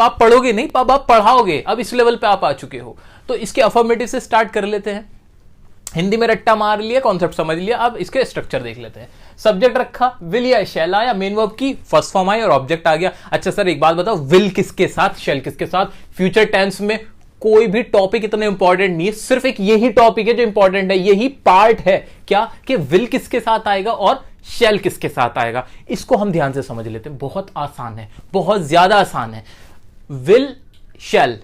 आप पढ़ोगे नहीं, अब आप पढ़ाओगे, अब इस लेवल पे आप आ चुके हो। तो इसके अफर्मेटिव से स्टार्ट कर लेते हैं। हिंदी में रट्टा मार लिया, कॉन्सेप्ट समझ लिया, अब इसके स्ट्रक्चर देख लेते हैं। सब्जेक्ट रखा, विल या शैल आया, मेन वर्ब की फर्स्ट फॉर्म आई और ऑब्जेक्ट आ गया। अच्छा सर एक बात बताओ, विल किसके साथ, शैल किसके साथ? फ्यूचर टेंस में कोई भी टॉपिक इतना इंपॉर्टेंट नहीं है, सिर्फ एक यही टॉपिक है जो इंपॉर्टेंट है, यही पार्ट है क्या कि विल किसके साथ आएगा और शैल किसके साथ आएगा। इसको हम ध्यान से समझ लेते हैं, बहुत आसान है, बहुत ज्यादा आसान है। विल शैल,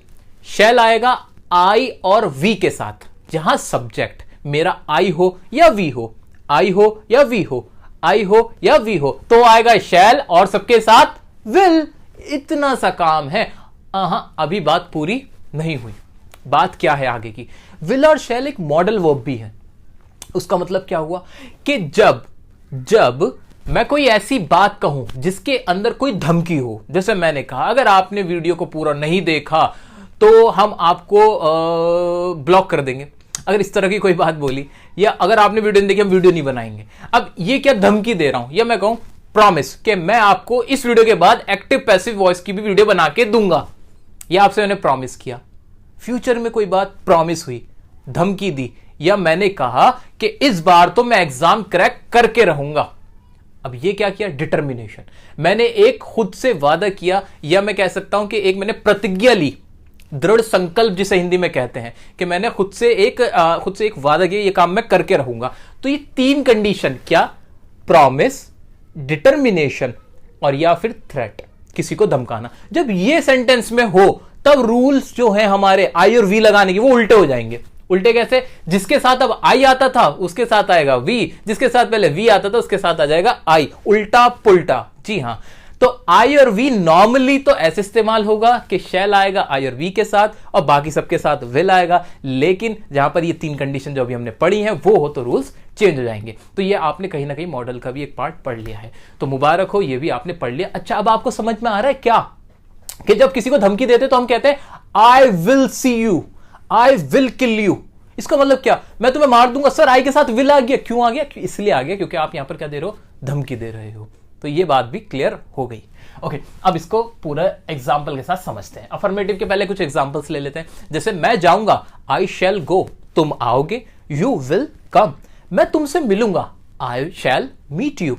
शैल आएगा आई और वी के साथ, जहां सब्जेक्ट मेरा आई हो या वी हो, आई हो या वी हो, आई हो या वी हो, तो आएगा शैल और सबके साथ विल। इतना सा काम है। अभी बात पूरी नहीं हुई, बात क्या है आगे की। विल और शैल एक मॉडल वर्ब भी है। उसका मतलब क्या हुआ कि जब मैं कोई ऐसी बात कहूं जिसके अंदर कोई धमकी हो, जैसे मैंने कहा अगर आपने वीडियो को पूरा नहीं देखा तो हम आपको ब्लॉक कर देंगे, अगर इस तरह की कोई बात बोली, या अगर आपने वीडियो नहीं देखी हम वीडियो नहीं बनाएंगे। अब ये क्या धमकी दे रहा हूं, या मैं कहूं प्रॉमिस कि मैं आपको इस वीडियो के बाद एक्टिव पैसिव वॉइस की भी वीडियो बना के दूंगा, यह आपसे मैंने प्रॉमिस किया। फ्यूचर में कोई बात प्रॉमिस हुई, धमकी दी, या मैंने कहा कि इस बार तो मैं एग्जाम क्रैक करके रहूंगा। अब ये क्या किया, डिटर्मिनेशन। मैंने एक खुद से वादा किया, या मैं कह सकता हूं कि एक मैंने प्रतिज्ञा ली, दृढ़ संकल्प जिसे हिंदी में कहते हैं, कि मैंने खुद से एक वादा किया, ये काम मैं करके रहूंगा। तो ये तीन कंडीशन, क्या, प्रॉमिस, डिटर्मिनेशन और या फिर थ्रेट, किसी को धमकाना, जब ये सेंटेंस में हो तब रूल्स जो है हमारे आई और वी लगाने की वो उल्टे हो जाएंगे। उल्टे कैसे, जिसके साथ अब आई आता था उसके साथ आएगा वी, जिसके साथ पहले वी आता था उसके साथ आ जाएगा आई, उल्टा पुल्टा। जी हां, तो आई और वी नॉर्मली तो ऐसे इस्तेमाल होगा कि शैल आएगा आई और वी के साथ और बाकी सबके साथ विल आएगा, लेकिन जहां पर ये तीन कंडीशन जो अभी हमने पढ़ी हैं वो हो तो रूल्स चेंज हो जाएंगे। तो ये आपने कहीं ना कहीं मॉडल का भी एक पार्ट पढ़ लिया है, तो मुबारक हो, ये भी आपने पढ़ लिया। अच्छा, अब आपको समझ में आ रहा है क्या कि जब किसी को धमकी देते तो हम कहते हैं I will see you, I will kill you. इसका मतलब क्या, मैं तुम्हें मार दूंगा। सर आई के साथ विल आ गया, क्यों आ गया? इसलिए आ गया क्योंकि आप यहां पर क्या दे रहे हो, धमकी दे रहे हो। तो ये बात भी क्लियर हो गई। ओके, अब इसको पूरा एग्जाम्पल के साथ समझते हैं। अफर्मेटिव के पहले कुछ एग्जाम्पल्स ले लेते हैं। जैसे मैं जाऊंगा, आई शैल गो, तुम आओगे, यू विल कम, मैं तुमसे मिलूंगा, आई शैल मीट यू,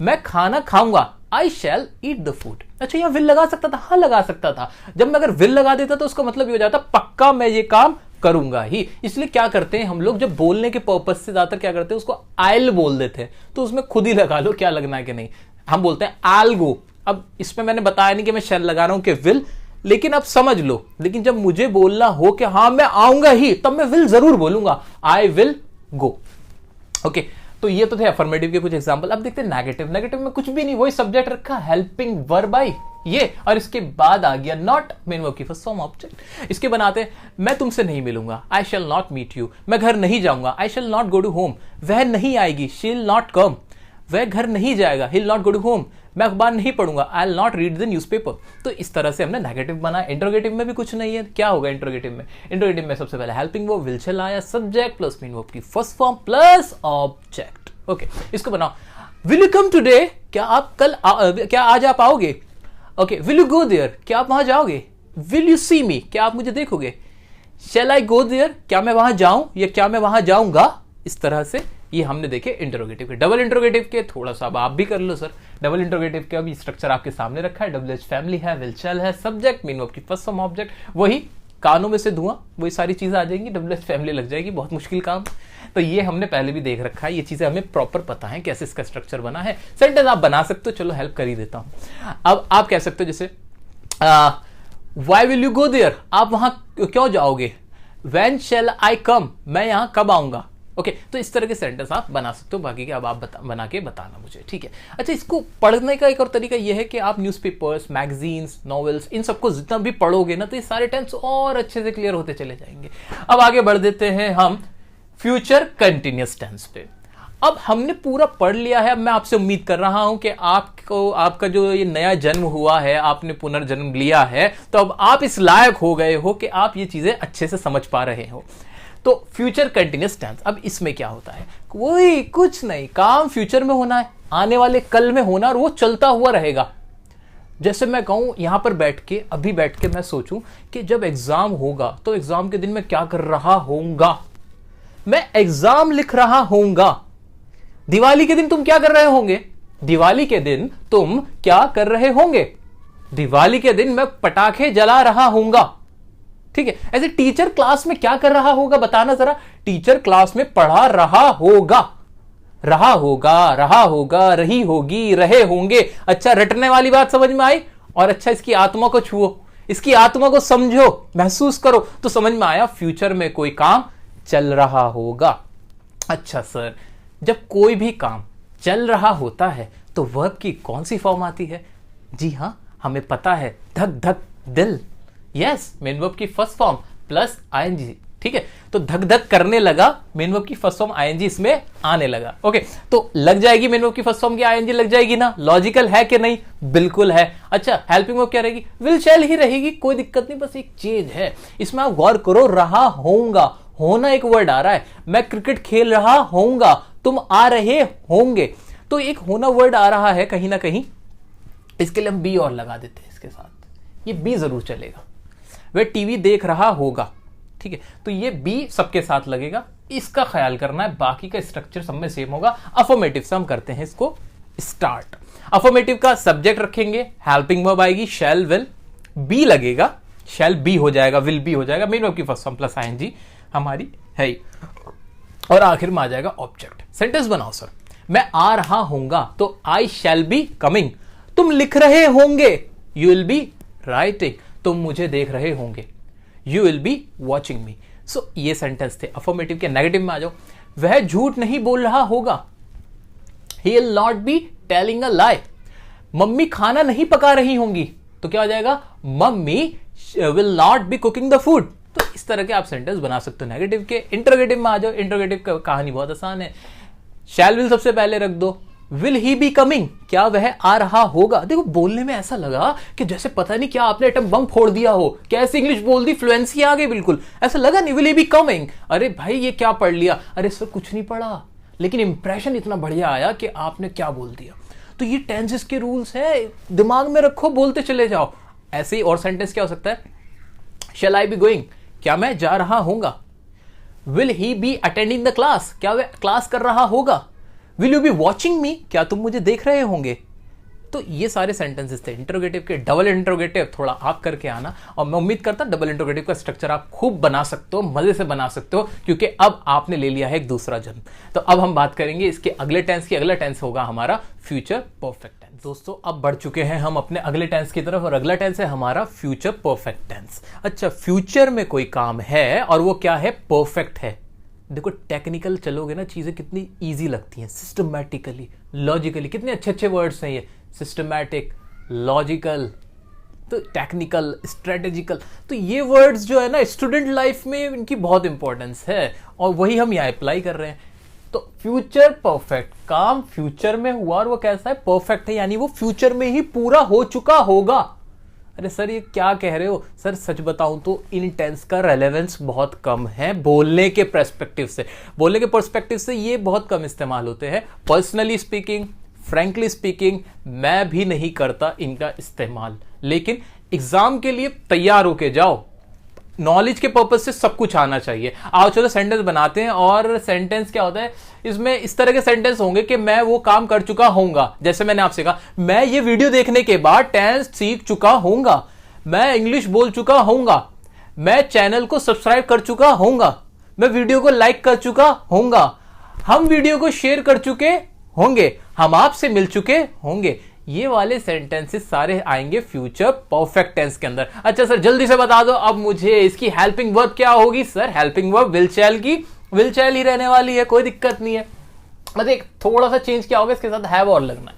मैं खाना खाऊंगा, आई शैल ईट द फूड। अच्छा, यह विल लगा सकता था? हाँ लगा सकता था। जब मैं अगर विल लगा देता तो उसका मतलब ये हो जाता पक्का मैं ये काम करूंगा ही। इसलिए क्या करते हैं हम लोग, जब बोलने के पर्पस से ज्यादातर क्या करते हैं, उसको आइल बोल देते हैं, तो उसमें खुद ही लगा लो क्या लगना है कि नहीं। हम बोलते हैं आल गो। अब इसमें मैंने बताया नहीं कि मैं शैल लगा रहा हूं कि विल, लेकिन अब समझ लो, लेकिन जब मुझे बोलना हो कि हाँ मैं आऊंगा ही, तब मैं विल जरूर बोलूंगा, आई विल गो। ओके, तो ये तो थे अफर्मेटिव के कुछ एग्जांपल। अब देखते हैं नेगेटिव। नेगेटिव में कुछ भी नहीं, वही सब्जेक्ट रखा, हेल्पिंग वर्ब आई ये, और इसके बाद आ गया नॉट, मेन वर्ब की फर्स्ट फॉर्म ऑब्जेक्ट। इसके बनाते हैं, मैं तुमसे नहीं मिलूंगा, I shall not meet you, मैं घर नहीं जाऊंगा, I shall not go to home, वह नहीं आएगी, शी विल नॉट कम, वह घर नहीं जाएगा, he will not go to home, मैं अखबार नहीं पढ़ूंगा, I will not read the newspaper. तो इस तरह से हमने नेगेटिव बनाया। इंट्रोगेटिव में भी कुछ नहीं है। क्या होगा इंट्रोगेटिव में? इंट्रोगेटिव में सबसे पहले हेल्पिंग वर्ब विल शैल आया, सब्जेक्ट प्लस मेन वर्ब की first form plus object. Okay, इसको बनाओ। विल यू कम टुडे, क्या आप कल क्या आज आप आओगे? Okay, will you go there, क्या आप वहां जाओगे? विल यू सी मी, क्या आप मुझे देखोगे? शैल आई गो देयर, क्या मैं वहां जाऊं या क्या मैं वहां जाऊंगा? इस तरह से ये हमने देखे इंटरोगेटिव के। डबल इंटरोगेटिव के थोड़ा सा अब आप भी कर लो सर। डबल इंटरोगेटिव का भी स्ट्रक्चर आपके सामने रखा है। डब्ल्यूएच फैमिली है, विल शैल है, सब्जेक्ट मेन वर्ब की फर्स्ट फॉर्म ऑब्जेक्ट, वही कानों में से धुआं, वही सारी चीजें आ जाएंगी, डब्ल्यूएच फैमिली लग जाएगी, बहुत मुश्किल काम। तो ये हमने पहले भी देख रखा है, ये चीजें हमें प्रॉपर पता है कैसे इसका स्ट्रक्चर बना है। सेंटेंस आप बना सकते हो, चलो हेल्प कर ही देता हूं। अब आप कह सकते हो जैसे why will you go there, आप वहां क्यों जाओगे? व्हेन शैल आई कम, मैं यहां कब आऊंगा? ओके, तो इस तरह के सेंटेंस आप बना सकते हो। बाकी के अब आप बना के बताना मुझे, ठीक है। अच्छा, इसको पढ़ने का एक और तरीका यह है कि आप न्यूज़पेपर्स, मैगजीन्स, नॉवेल्स, इन सबको जितना भी पढ़ोगे ना तो ये सारे टेंस और अच्छे से क्लियर होते चले जाएंगे। अब आगे बढ़ देते हैं हम फ्यूचर कंटिन्यूअस टेंस पे। अब हमने पूरा पढ़ लिया है। अब मैं आपसे उम्मीद कर रहा हूं कि आपको, आपका जो ये नया जन्म हुआ है, आपने पुनर्जन्म लिया है, तो अब आप इस लायक हो गए हो कि आप ये चीजें अच्छे से समझ पा रहे हो। तो फ्यूचर कंटिन्यूअस टेंस, अब इसमें क्या होता है, कोई कुछ नहीं, काम फ्यूचर में होना है, आने वाले कल में होना, और वो चलता हुआ रहेगा। जैसे मैं कहूं यहां पर बैठ के, अभी बैठ के मैं सोचूं कि जब एग्जाम होगा तो एग्जाम के दिन मैं क्या कर रहा होऊंगा, मैं एग्जाम लिख रहा होऊंगा। दिवाली के दिन तुम क्या कर रहे होंगे, दिवाली के दिन तुम क्या कर रहे होंगे, दिवाली के दिन मैं पटाखे जला रहा होऊंगा। ठीक है, ऐसे टीचर क्लास में क्या कर रहा होगा बताना जरा, टीचर क्लास में पढ़ा रहा होगा, रहा होगा, रहा होगा, रही होगी, रहे होंगे। अच्छा, रटने वाली बात समझ में आई, और अच्छा इसकी आत्मा को छुओ, इसकी आत्मा को समझो, महसूस करो, तो समझ में आया फ्यूचर में कोई काम चल रहा होगा। अच्छा सर, जब कोई भी काम चल रहा होता है तो वर्ब की कौन सी फॉर्म आती है? जी हां, हमें पता है, धक धक दिल। यस, मेन वर्ब की फर्स्ट फॉर्म प्लस आईएनजी। ठीक है, तो धक धक करने लगा, मेन वर्ब की फर्स्ट फॉर्म आईएनजी इसमें आने लगा। ओके, तो लग जाएगी मेन वर्ब की फर्स्ट फॉर्म की आईएनजी, लग जाएगी ना, लॉजिकल है कि नहीं? बिल्कुल है। अच्छा, हेल्पिंग वर्ब क्या रहेगी? विल शैल ही रहेगी, कोई दिक्कत नहीं, बस एक चेंज है इसमें, आप गौर करो, रहा होऊंगा, होना एक वर्ड आ रहा है, मैं क्रिकेट खेल रहा होऊंगा, तुम आ रहे होंगे, तो एक होना वर्ड आ रहा है कहीं ना कहीं, इसके लिए हम बी और लगा देते हैं इसके साथ, ये बी जरूर चलेगा। वह टीवी देख रहा होगा, ठीक है, तो ये बी सबके साथ लगेगा, इसका ख्याल करना है, बाकी का स्ट्रक्चर सब में सेम होगा। अफर्मेटिव से हम करते हैं इसको स्टार्ट। अफर्मेटिव का सब्जेक्ट रखेंगे, हेल्पिंग वर्ब आएगी, शैल विल, बी लगेगा, शैल बी हो जाएगा, विल बी हो जाएगा, मेन वर्ब की फर्स्ट फॉर्म प्लस आईएनजी हमारी है, और आखिर में आ जाएगा ऑब्जेक्ट। सेंटेंस बनाओ सर, मैं आ रहा होऊंगा, तो आई शैल बी कमिंग, तुम लिख रहे होंगे, यू विल बी राइटिंग, तुम मुझे देख रहे होंगे, you will be watching me. So ये सेंटेंस थे। अफर्मेटिव के नेगेटिव में आ जाओ, वह झूठ नहीं बोल रहा होगा, ही will not be telling a lie, mummy खाना नहीं पका रही होंगी, तो क्या हो जाएगा, mummy will not be cooking the food. तो इस तरह के आप सेंटेंस बना सकते हो नेगेटिव के। इंटरोगेटिव में आ जाओ, इंटरोगेटिव का कहानी बहुत आसान है, शैल विल सबसे पहले रख दो, विल ही बी कमिंग, क्या वह आ रहा होगा। देखो बोलने में ऐसा लगा कि जैसे पता नहीं क्या आपने एटम बम फोड़ दिया हो, कैसे इंग्लिश बोल दी, फ्लुएंसी आ गई, बिल्कुल ऐसा लगा नहीं, विल ही बी कमिंग, अरे भाई ये क्या पढ़ लिया, अरे सर कुछ नहीं पढ़ा, लेकिन इंप्रेशन इतना बढ़िया आया कि आपने क्या बोल दिया। तो ये टेंसेस के रूल्स है, दिमाग में रखो, बोलते चले जाओ। ऐसे ही और सेंटेंस क्या हो सकता है, शैल आई बी गोइंग, क्या मैं जा रहा होऊंगा, will he be attending the class, क्या वह क्लास कर रहा होगा, विल यू बी वॉचिंग मी, क्या तुम मुझे देख रहे होंगे। तो ये सारे सेंटेंसेस थे इंटरोगेटिव के। डबल इंटरोगेटिव थोड़ा आप करके आना, और मैं उम्मीद करता डबल इंटरोगेटिव का स्ट्रक्चर आप खूब बना सकते हो, मजे से बना सकते हो, क्योंकि अब आपने ले लिया है एक दूसरा जन्म। तो अब हम बात करेंगे इसके अगले टेंस की। अगला टेंस होगा हमारा फ्यूचर परफेक्ट टेंस। दोस्तों अब बढ़ चुके हैं हम अपने अगले टेंस की तरफ, और अगला टेंस है हमारा फ्यूचर परफेक्ट टेंस। अच्छा, फ्यूचर में कोई काम है और वो क्या है, परफेक्ट है। देखो टेक्निकल चलोगे ना, चीजें कितनी इजी लगती हैं, सिस्टमैटिकली, लॉजिकली, कितने अच्छे अच्छे वर्ड्स हैं ये, सिस्टमैटिक, लॉजिकल, तो टेक्निकल, स्ट्रेटेजिकल, तो ये वर्ड्स जो है ना स्टूडेंट लाइफ में इनकी बहुत इंपॉर्टेंस है, और वही हम यहाँ अप्लाई कर रहे हैं। तो फ्यूचर परफेक्ट, काम फ्यूचर में हुआ और वो कैसा है, परफेक्ट है, यानी वो फ्यूचर में ही पूरा हो चुका होगा। अरे सर ये क्या कह रहे हो, सर सच बताऊं तो इन टेंस का रेलेवेंस बहुत कम है बोलने के पर्सपेक्टिव से। बोलने के पर्सपेक्टिव से ये बहुत कम इस्तेमाल होते हैं। पर्सनली स्पीकिंग, फ्रैंकली स्पीकिंग, मैं भी नहीं करता इनका इस्तेमाल, लेकिन एग्जाम के लिए तैयार होके जाओ, नॉलेज के पर्पज से सब कुछ आना चाहिए। आओ चलो सेंटेंस बनाते हैं। और सेंटेंस क्या होता है, इसमें इस तरह के सेंटेंस होंगे कि मैं वो काम कर चुका होऊंगा, जैसे मैंने आपसे कहा मैं ये वीडियो देखने के बाद टेंस सीख चुका होऊंगा, मैं इंग्लिश बोल चुका होऊंगा, मैं चैनल को सब्सक्राइब कर चुका होऊंगा, मैं वीडियो को लाइक कर चुका होऊंगा, हम वीडियो को शेयर कर चुके होंगे, हम आपसे मिल चुके होंगे। ये वाले सेंटेंसेस सारे आएंगे फ्यूचर परफेक्ट टेंस के अंदर। अच्छा सर जल्दी से बता दो अब मुझे इसकी हेल्पिंग वर्ब क्या होगी। सर हेल्पिंग वर्ब विल शैल की विल शैल ही रहने वाली है, कोई दिक्कत नहीं है। मतलब एक थोड़ा सा चेंज क्या होगा, इसके साथ हैव और लगना है।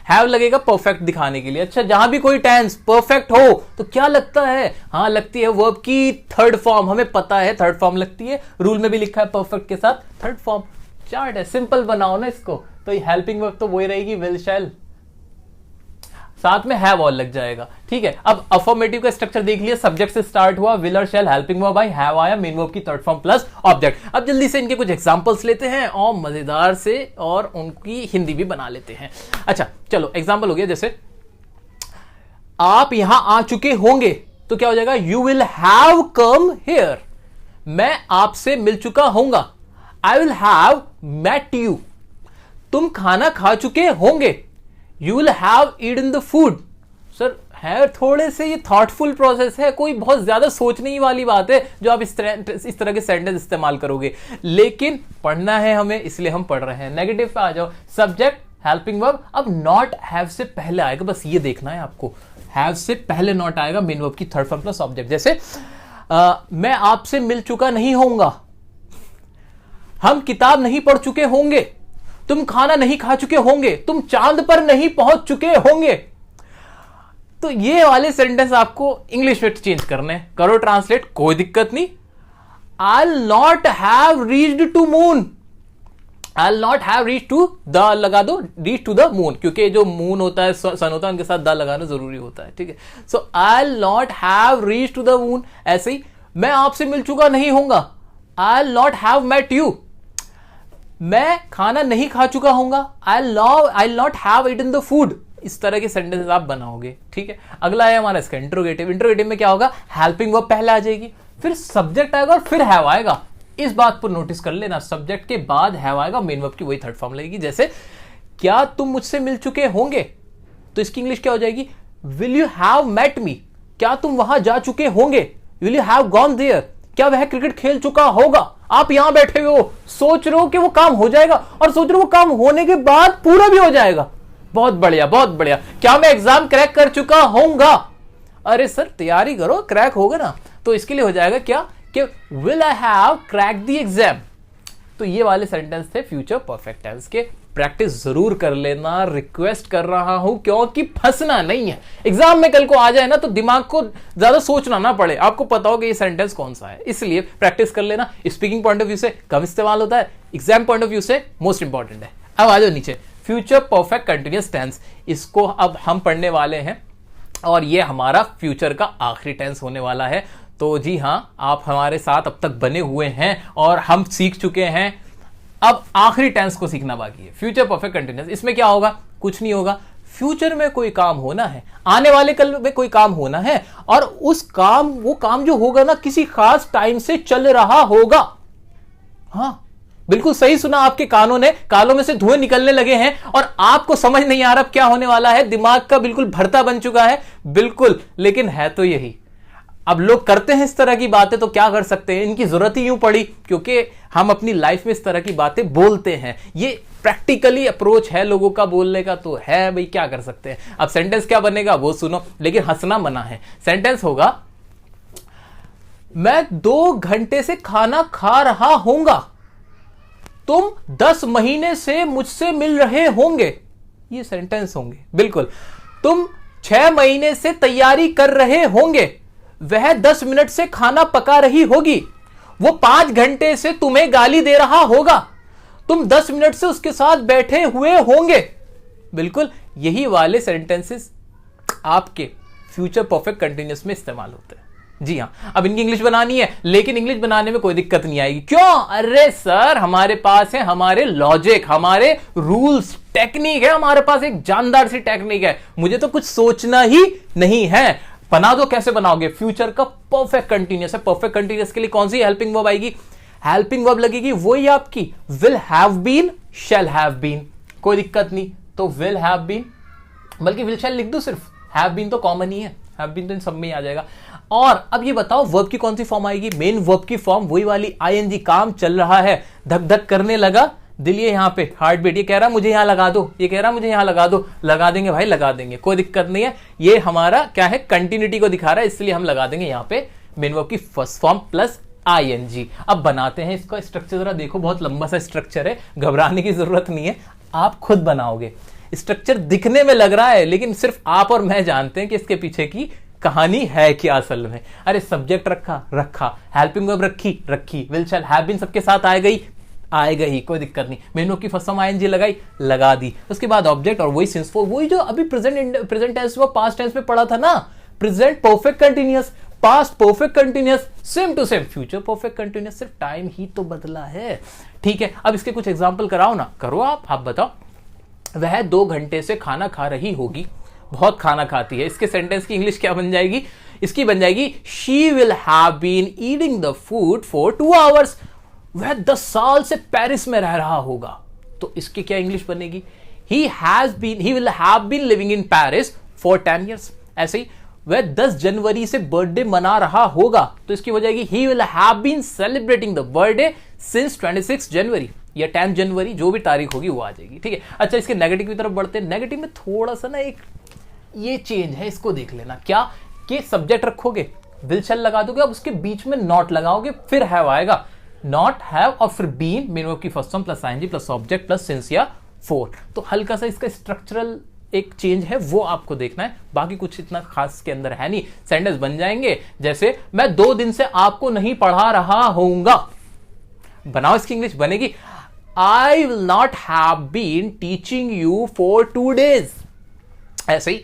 हैव लगेगा परफेक्ट दिखाने के लिए। अच्छा जहां भी कोई टेंस परफेक्ट हो तो क्या लगता है, हाँ लगती है वर्ब की थर्ड फॉर्म, हमें पता है थर्ड फॉर्म लगती है, रूल में भी लिखा है परफेक्ट के साथ थर्ड फॉर्म। चार्ट है, सिंपल बनाओ ना इसको। तो हेल्पिंग वर्ब तो वही रहेगी विल शैल। साथ में हैव और लग जाएगा। ठीक है, अब अफर्मेटिव का स्ट्रक्चर देख लिया, सब्जेक्ट से स्टार्ट हुआ, विल और शैल, हेल्पिंग वर्ब आई, हैव आया, मेन वर्ब की थर्ड फॉर्म प्लस ऑब्जेक्ट। अब जल्दी से इनके कुछ एग्जांपल्स लेते हैं और मजेदार से और उनकी हिंदी भी बना लेते हैं। अच्छा चलो, एग्जांपल हो गया, जैसे आप यहां आ चुके होंगे तो क्या हो जाएगा, you will have come here. मैं आपसे मिल चुका होऊंगा, I will have met you. तुम खाना खा चुके होंगे, you will have eaten the food. सर है थोड़े से ये थॉटफुल प्रोसेस है, कोई बहुत ज्यादा सोचने ही वाली बात है जो आप इस तरह के सेंटेंस इस्तेमाल करोगे, लेकिन पढ़ना है हमें इसलिए हम पढ़ रहे हैं। नेगेटिव पे आ जाओ, सब्जेक्ट हेल्पिंग वर्ब, अब नॉट हैव से पहले आएगा, बस ये देखना है आपको, हैव से पहले नॉट आएगा, मेन वर्ब की थर्ड फॉर्म प्लस ऑब्जेक्ट। जैसे मैं आपसे मिल चुका नहीं होऊंगा, हम किताब नहीं पढ़ चुके होंगे, तुम खाना नहीं खा चुके होंगे, तुम चांद पर नहीं पहुंच चुके होंगे। तो ये वाले सेंटेंस आपको इंग्लिश में चेंज करने, करो ट्रांसलेट, कोई दिक्कत नहीं। I will not have reached to moon, I will not have reach to the लगा दो, रीच टू द मून, क्योंकि जो मून होता है सन होता है उनके साथ द लगाना जरूरी होता है। ठीक है, so I will not have reach to the moon. ऐसे ही मैं आपसे मिल चुका नहीं होऊंगा, I will not have met you. मैं खाना नहीं खा चुका होऊंगा, I will not have eaten the food. इस तरह के सेंटेंसेस आप बनाओगे। ठीक है, अगला है हमारा इसका इंट्रोगेटिव। इंट्रोगेटिव में क्या होगा, हेल्पिंग वर्ब पहले आ जाएगी, फिर सब्जेक्ट आएगा और फिर हैव आएगा। इस बात पर नोटिस कर लेना, सब्जेक्ट के बाद हैव आएगा, मेन वर्ब की वही थर्ड फॉर्म लगेगी। जैसे क्या तुम मुझसे मिल चुके होंगे, तो इसकी इंग्लिश क्या हो जाएगी, will you have met me. क्या तुम वहां जा चुके होंगे, will you have gone there. क्या वह क्रिकेट खेल चुका होगा। आप यहां बैठे हुए हो, सोच रहे हो कि वो काम हो जाएगा और सोच रहे हो वो काम होने के बाद पूरा भी हो जाएगा। बहुत बढ़िया, बहुत बढ़िया। क्या मैं एग्जाम क्रैक कर चुका होऊंगा। अरे सर तैयारी करो, क्रैक होगा ना। तो इसके लिए हो जाएगा क्या कि will I have crack the exam. तो ये वाले सेंटेंस थे फ्यूचर परफेक्ट टेंस के। प्रैक्टिस जरूर कर लेना, रिक्वेस्ट कर रहा हूं, क्योंकि फंसना नहीं है। एग्जाम में कल को आ जाए ना तो दिमाग को ज्यादा सोचना ना पड़े, आपको पता हो कि ये सेंटेंस कौन सा है। इसलिए प्रैक्टिस कर लेना। स्पीकिंग पॉइंट ऑफ व्यू से कम इस्तेमाल होता है, एग्जाम पॉइंट ऑफ व्यू से मोस्ट इंपॉर्टेंट है। अब आ जाओ नीचे, फ्यूचर परफेक्ट कंटिन्यूअस टेंस। इसको अब हम पढ़ने वाले हैं और ये हमारा फ्यूचर का आखिरी टेंस होने वाला है। तो जी हाँ, आप हमारे साथ अब तक बने हुए हैं और हम सीख चुके हैं। अब आखिरी टेंस को सीखना बाकी है, फ्यूचर परफेक्ट कंटिन्यूअस। इसमें क्या होगा, कुछ नहीं होगा। फ्यूचर में कोई काम होना है, आने वाले कल में कोई काम होना है, और उस काम, वो काम जो होगा ना, किसी खास टाइम से चल रहा होगा। हाँ बिल्कुल सही सुना आपके कानों ने, कानों में से धुएं निकलने लगे हैं और आपको समझ नहीं आ रहा क्या होने वाला है, दिमाग का बिल्कुल भरता बन चुका है। बिल्कुल, लेकिन है तो यही। अब लोग करते हैं इस तरह की बातें तो क्या कर सकते हैं, इनकी जरूरत ही यूं पड़ी क्योंकि हम अपनी लाइफ में इस तरह की बातें बोलते हैं। ये प्रैक्टिकली अप्रोच है लोगों का बोलने का, तो है भाई, क्या कर सकते हैं। अब सेंटेंस क्या बनेगा वो सुनो, लेकिन हंसना मना है। सेंटेंस होगा, मैं 2 घंटे से खाना खा रहा होऊंगा, तुम 10 महीने से मुझसे मिल रहे होंगे। ये सेंटेंस होंगे। बिल्कुल, तुम 6 महीने से तैयारी कर रहे होंगे, वह 10 मिनट से खाना पका रही होगी, वो 5 घंटे से तुम्हें गाली दे रहा होगा, तुम 10 मिनट से उसके साथ बैठे हुए होंगे। बिल्कुल यही वाले सेंटेंसेस आपके फ्यूचर परफेक्ट कंटिन्यूअस में इस्तेमाल होते हैं। जी हाँ, अब इनकी इंग्लिश बनानी है, लेकिन इंग्लिश बनाने में कोई दिक्कत नहीं आएगी। क्यों? अरे सर, हमारे पास है हमारे लॉजिक, हमारे रूल्स, टेक्निक है, हमारे पास एक जानदार सी टेक्निक है। मुझे तो कुछ सोचना ही नहीं है। बना दो, कैसे बनाओगे? फ्यूचर का परफेक्ट कंटिन्यूअस है। परफेक्ट कंटिन्यूअस के लिए कौन सी हेल्पिंग वर्ब आएगी? हेल्पिंग वर्ब लगेगी वही आपकी will have been, shall have been. कोई दिक्कत नहीं, तो विल हैव बीन, बल्कि विल शैल लिख दो सिर्फ, हैव बीन तो कॉमन ही है, हैव बीन तो इन सब में ही आ जाएगा। और अब ये बताओ वर्ब की कौन सी फॉर्म आएगी? मेन वर्ब की फॉर्म वही वाली आईएनजी, काम चल रहा है, धक धक करने लगा दिल, ये यहां पे हार्ट बीट, ये कह रहा मुझे यहां लगा दो, ये कह रहा मुझे यहां लगा दो, लगा देंगे भाई, लगा देंगे, कोई दिक्कत नहीं है। ये हमारा क्या है, कंटिन्यूटी को दिखा रहा है, इसलिए हम लगा देंगे यहां पे मेन वर्ब की फर्स्ट फॉर्म प्लस आईएनजी। अब बनाते हैं इसका स्ट्रक्चर, जरा देखो, बहुत लंबा सा स्ट्रक्चर है, घबराने की जरूरत नहीं है, आप खुद बनाओगे। स्ट्रक्चर दिखने में लग रहा है, लेकिन सिर्फ आप और मैं जानते हैं कि इसके पीछे की कहानी है क्या असल में। अरे सब्जेक्ट रखा, हेल्पिंग वर्ब रखी, विल शैल हैव बीन सबके साथ आ गई, आएगा ही, कोई दिक्कत नहीं। मेनू की फर्स्ट फॉर्म आईएनजी लगाई, लगा दी, उसके बाद ऑब्जेक्ट और वही सिंस फोर, वही जो अभी प्रेजेंट टेंस में पास्ट टेंस में पढ़ा था ना, present perfect continuous, past perfect continuous, same to same future perfect continuous, सिर्फ टाइम ही तो बदला है। ठीक है, अब इसके कुछ एग्जांपल कराओ ना, करो आप बताओ। वह 2 घंटे से खाना खा रही होगी, बहुत खाना खाती है। इसके सेंटेंस की इंग्लिश क्या बन जाएगी? इसकी बन जाएगी she will have been eating the food for 2 hours. वह 10 साल से पेरिस में रह रहा होगा, तो इसकी क्या इंग्लिश बनेगी? He will have been living in Paris for 10 years. ऐसे ही वह 10 जनवरी से बर्थडे मना रहा होगा, तो इसकी हो जाएगी he will have been celebrating the birthday since 26 January या 10 जनवरी, जो भी तारीख होगी वो आ जाएगी। ठीक है, अच्छा इसके नेगेटिव की तरफ बढ़ते हैं। नेगेटिव में थोड़ा सा ना एक ये चेंज है, इसको देख लेना। क्या कि सब्जेक्ट रखोगे, विल शैल लगा दोगे, अब उसके बीच में नॉट लगाओगे, फिर हैव आएगा, नॉट हैव और फिर बीन, मेन की first form plus ING plus object plus since या फोर। तो हल्का सा इसका स्ट्रक्चरल एक चेंज है, वो आपको देखना है, बाकी कुछ इतना खास के अंदर है नहीं। सेंटेंस बन जाएंगे जैसे मैं 2 दिन से आपको नहीं पढ़ा रहा होऊंगा, बनाओ इसकी इंग्लिश बनेगी I will not have been teaching you for 2 days। ऐसे ही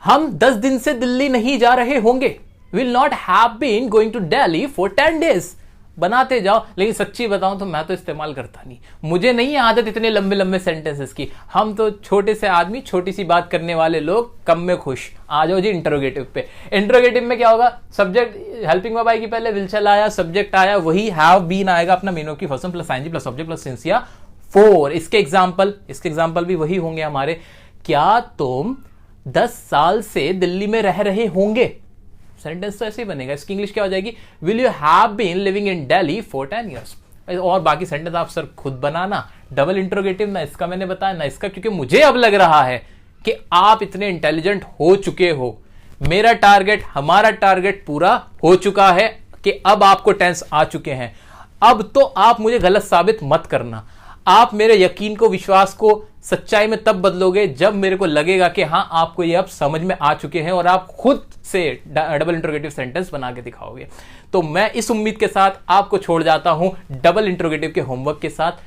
हम 10 दिन से दिल्ली नहीं जा रहे होंगे, will not have been going to Delhi for 10 days। बनाते जाओ, लेकिन सच्ची बताऊं तो मैं तो इस्तेमाल करता नहीं, मुझे नहीं है आदत इतने लंबे लंबे सेंटेंसेस की। हम तो छोटे से आदमी, छोटी सी बात करने वाले लोग, कम में खुश। आ जाओ जी इंटरोगेटिव पे। इंटरोगेटिव में क्या होगा? सब्जेक्ट हेल्पिंग वर्ब आएगी, पहले विल शैल आया, सब्जेक्ट आया, वही हैव बीन आएगा अपना, मेन की first form plus ING plus object plus since या फोर। इसके एग्जाम्पल भी वही होंगे हमारे। क्या तुम 10 साल से दिल्ली में रह रहे होंगे? सेंटेंस तो ऐसे ही बनेगा। इसकी इंग्लिश क्या हो जाएगी? Will you have been living in Delhi for 10 years। और बाकी सेंटेंस आप सर खुद बनाना। डबल इंट्रोगेटिव ना इसका मैंने बताया ना इसका, क्योंकि मुझे अब लग रहा है कि आप इतने इंटेलिजेंट हो चुके हो। मेरा टारगेट, हमारा टारगेट पूरा हो चुका है कि अब आपको टेंस आ चुके हैं। अब तो आप मुझे गलत साबित मत करना। आप मेरे यकीन को, विश्वास को सच्चाई में तब बदलोगे जब मेरे को लगेगा कि हां आपको ये अब समझ में आ चुके हैं और आप खुद से डबल इंट्रोगेटिव सेंटेंस बना के दिखाओगे। तो मैं इस उम्मीद के साथ आपको छोड़ जाता हूं डबल इंट्रोगेटिव के होमवर्क के साथ।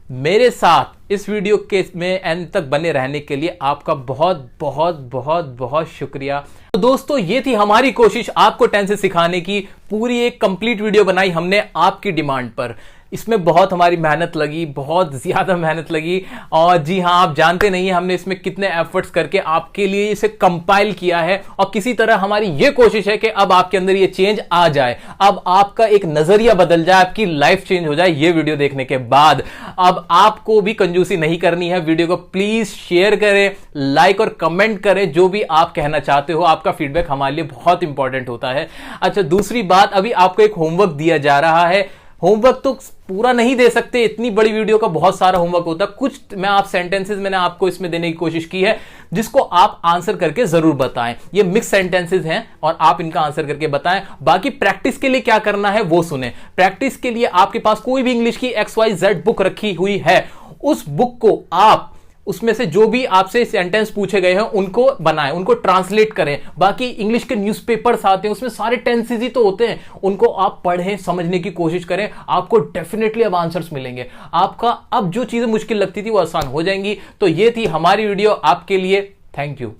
मेरे साथ इस वीडियो के में एंड तक बने रहने के लिए आपका बहुत बहुत बहुत बहुत शुक्रिया। तो दोस्तों, ये थी हमारी कोशिश आपको टेंसेस सिखाने की। पूरी एक कंप्लीट वीडियो बनाई हमने आपकी डिमांड पर। इसमें बहुत हमारी मेहनत लगी, बहुत ज्यादा मेहनत लगी, और जी हाँ, आप जानते नहीं है हमने इसमें कितने एफर्ट्स करके आपके लिए इसे कंपाइल किया है। और किसी तरह हमारी ये कोशिश है कि अब आपके अंदर ये चेंज आ जाए, अब आपका एक नजरिया बदल जाए, आपकी लाइफ चेंज हो जाए ये वीडियो देखने के बाद। अब आपको भी कंजूसी नहीं करनी है, वीडियो को प्लीज शेयर करें, लाइक और कमेंट करें, जो भी आप कहना चाहते हो। आपका फीडबैक हमारे लिए बहुत इंपॉर्टेंट होता है। अच्छा, दूसरी बात, अभी आपको एक होमवर्क दिया जा रहा है। होमवर्क तो पूरा नहीं दे सकते, इतनी बड़ी वीडियो का बहुत सारा होमवर्क होता है। कुछ मैं आप सेंटेंसेस मैंने आपको इसमें देने की कोशिश की है, जिसको आप आंसर करके जरूर बताएं। ये मिक्स सेंटेंसेस हैं और आप इनका आंसर करके बताएं। बाकी प्रैक्टिस के लिए क्या करना है वो सुने। प्रैक्टिस के लिए आपके पास कोई भी इंग्लिश की XYZ बुक रखी हुई है, उस बुक को आप उसमें से जो भी आपसे सेंटेंस पूछे गए हैं उनको बनाएं, उनको ट्रांसलेट करें। बाकी इंग्लिश के न्यूज़पेपर्स आते हैं, उसमें सारे टेंसेस ही तो होते हैं, उनको आप पढ़ें, समझने की कोशिश करें। आपको डेफिनेटली अब आंसर्स मिलेंगे। आपका अब जो चीजें मुश्किल लगती थी वो आसान हो जाएंगी। तो ये थी हमारी वीडियो आपके लिए। Thank you.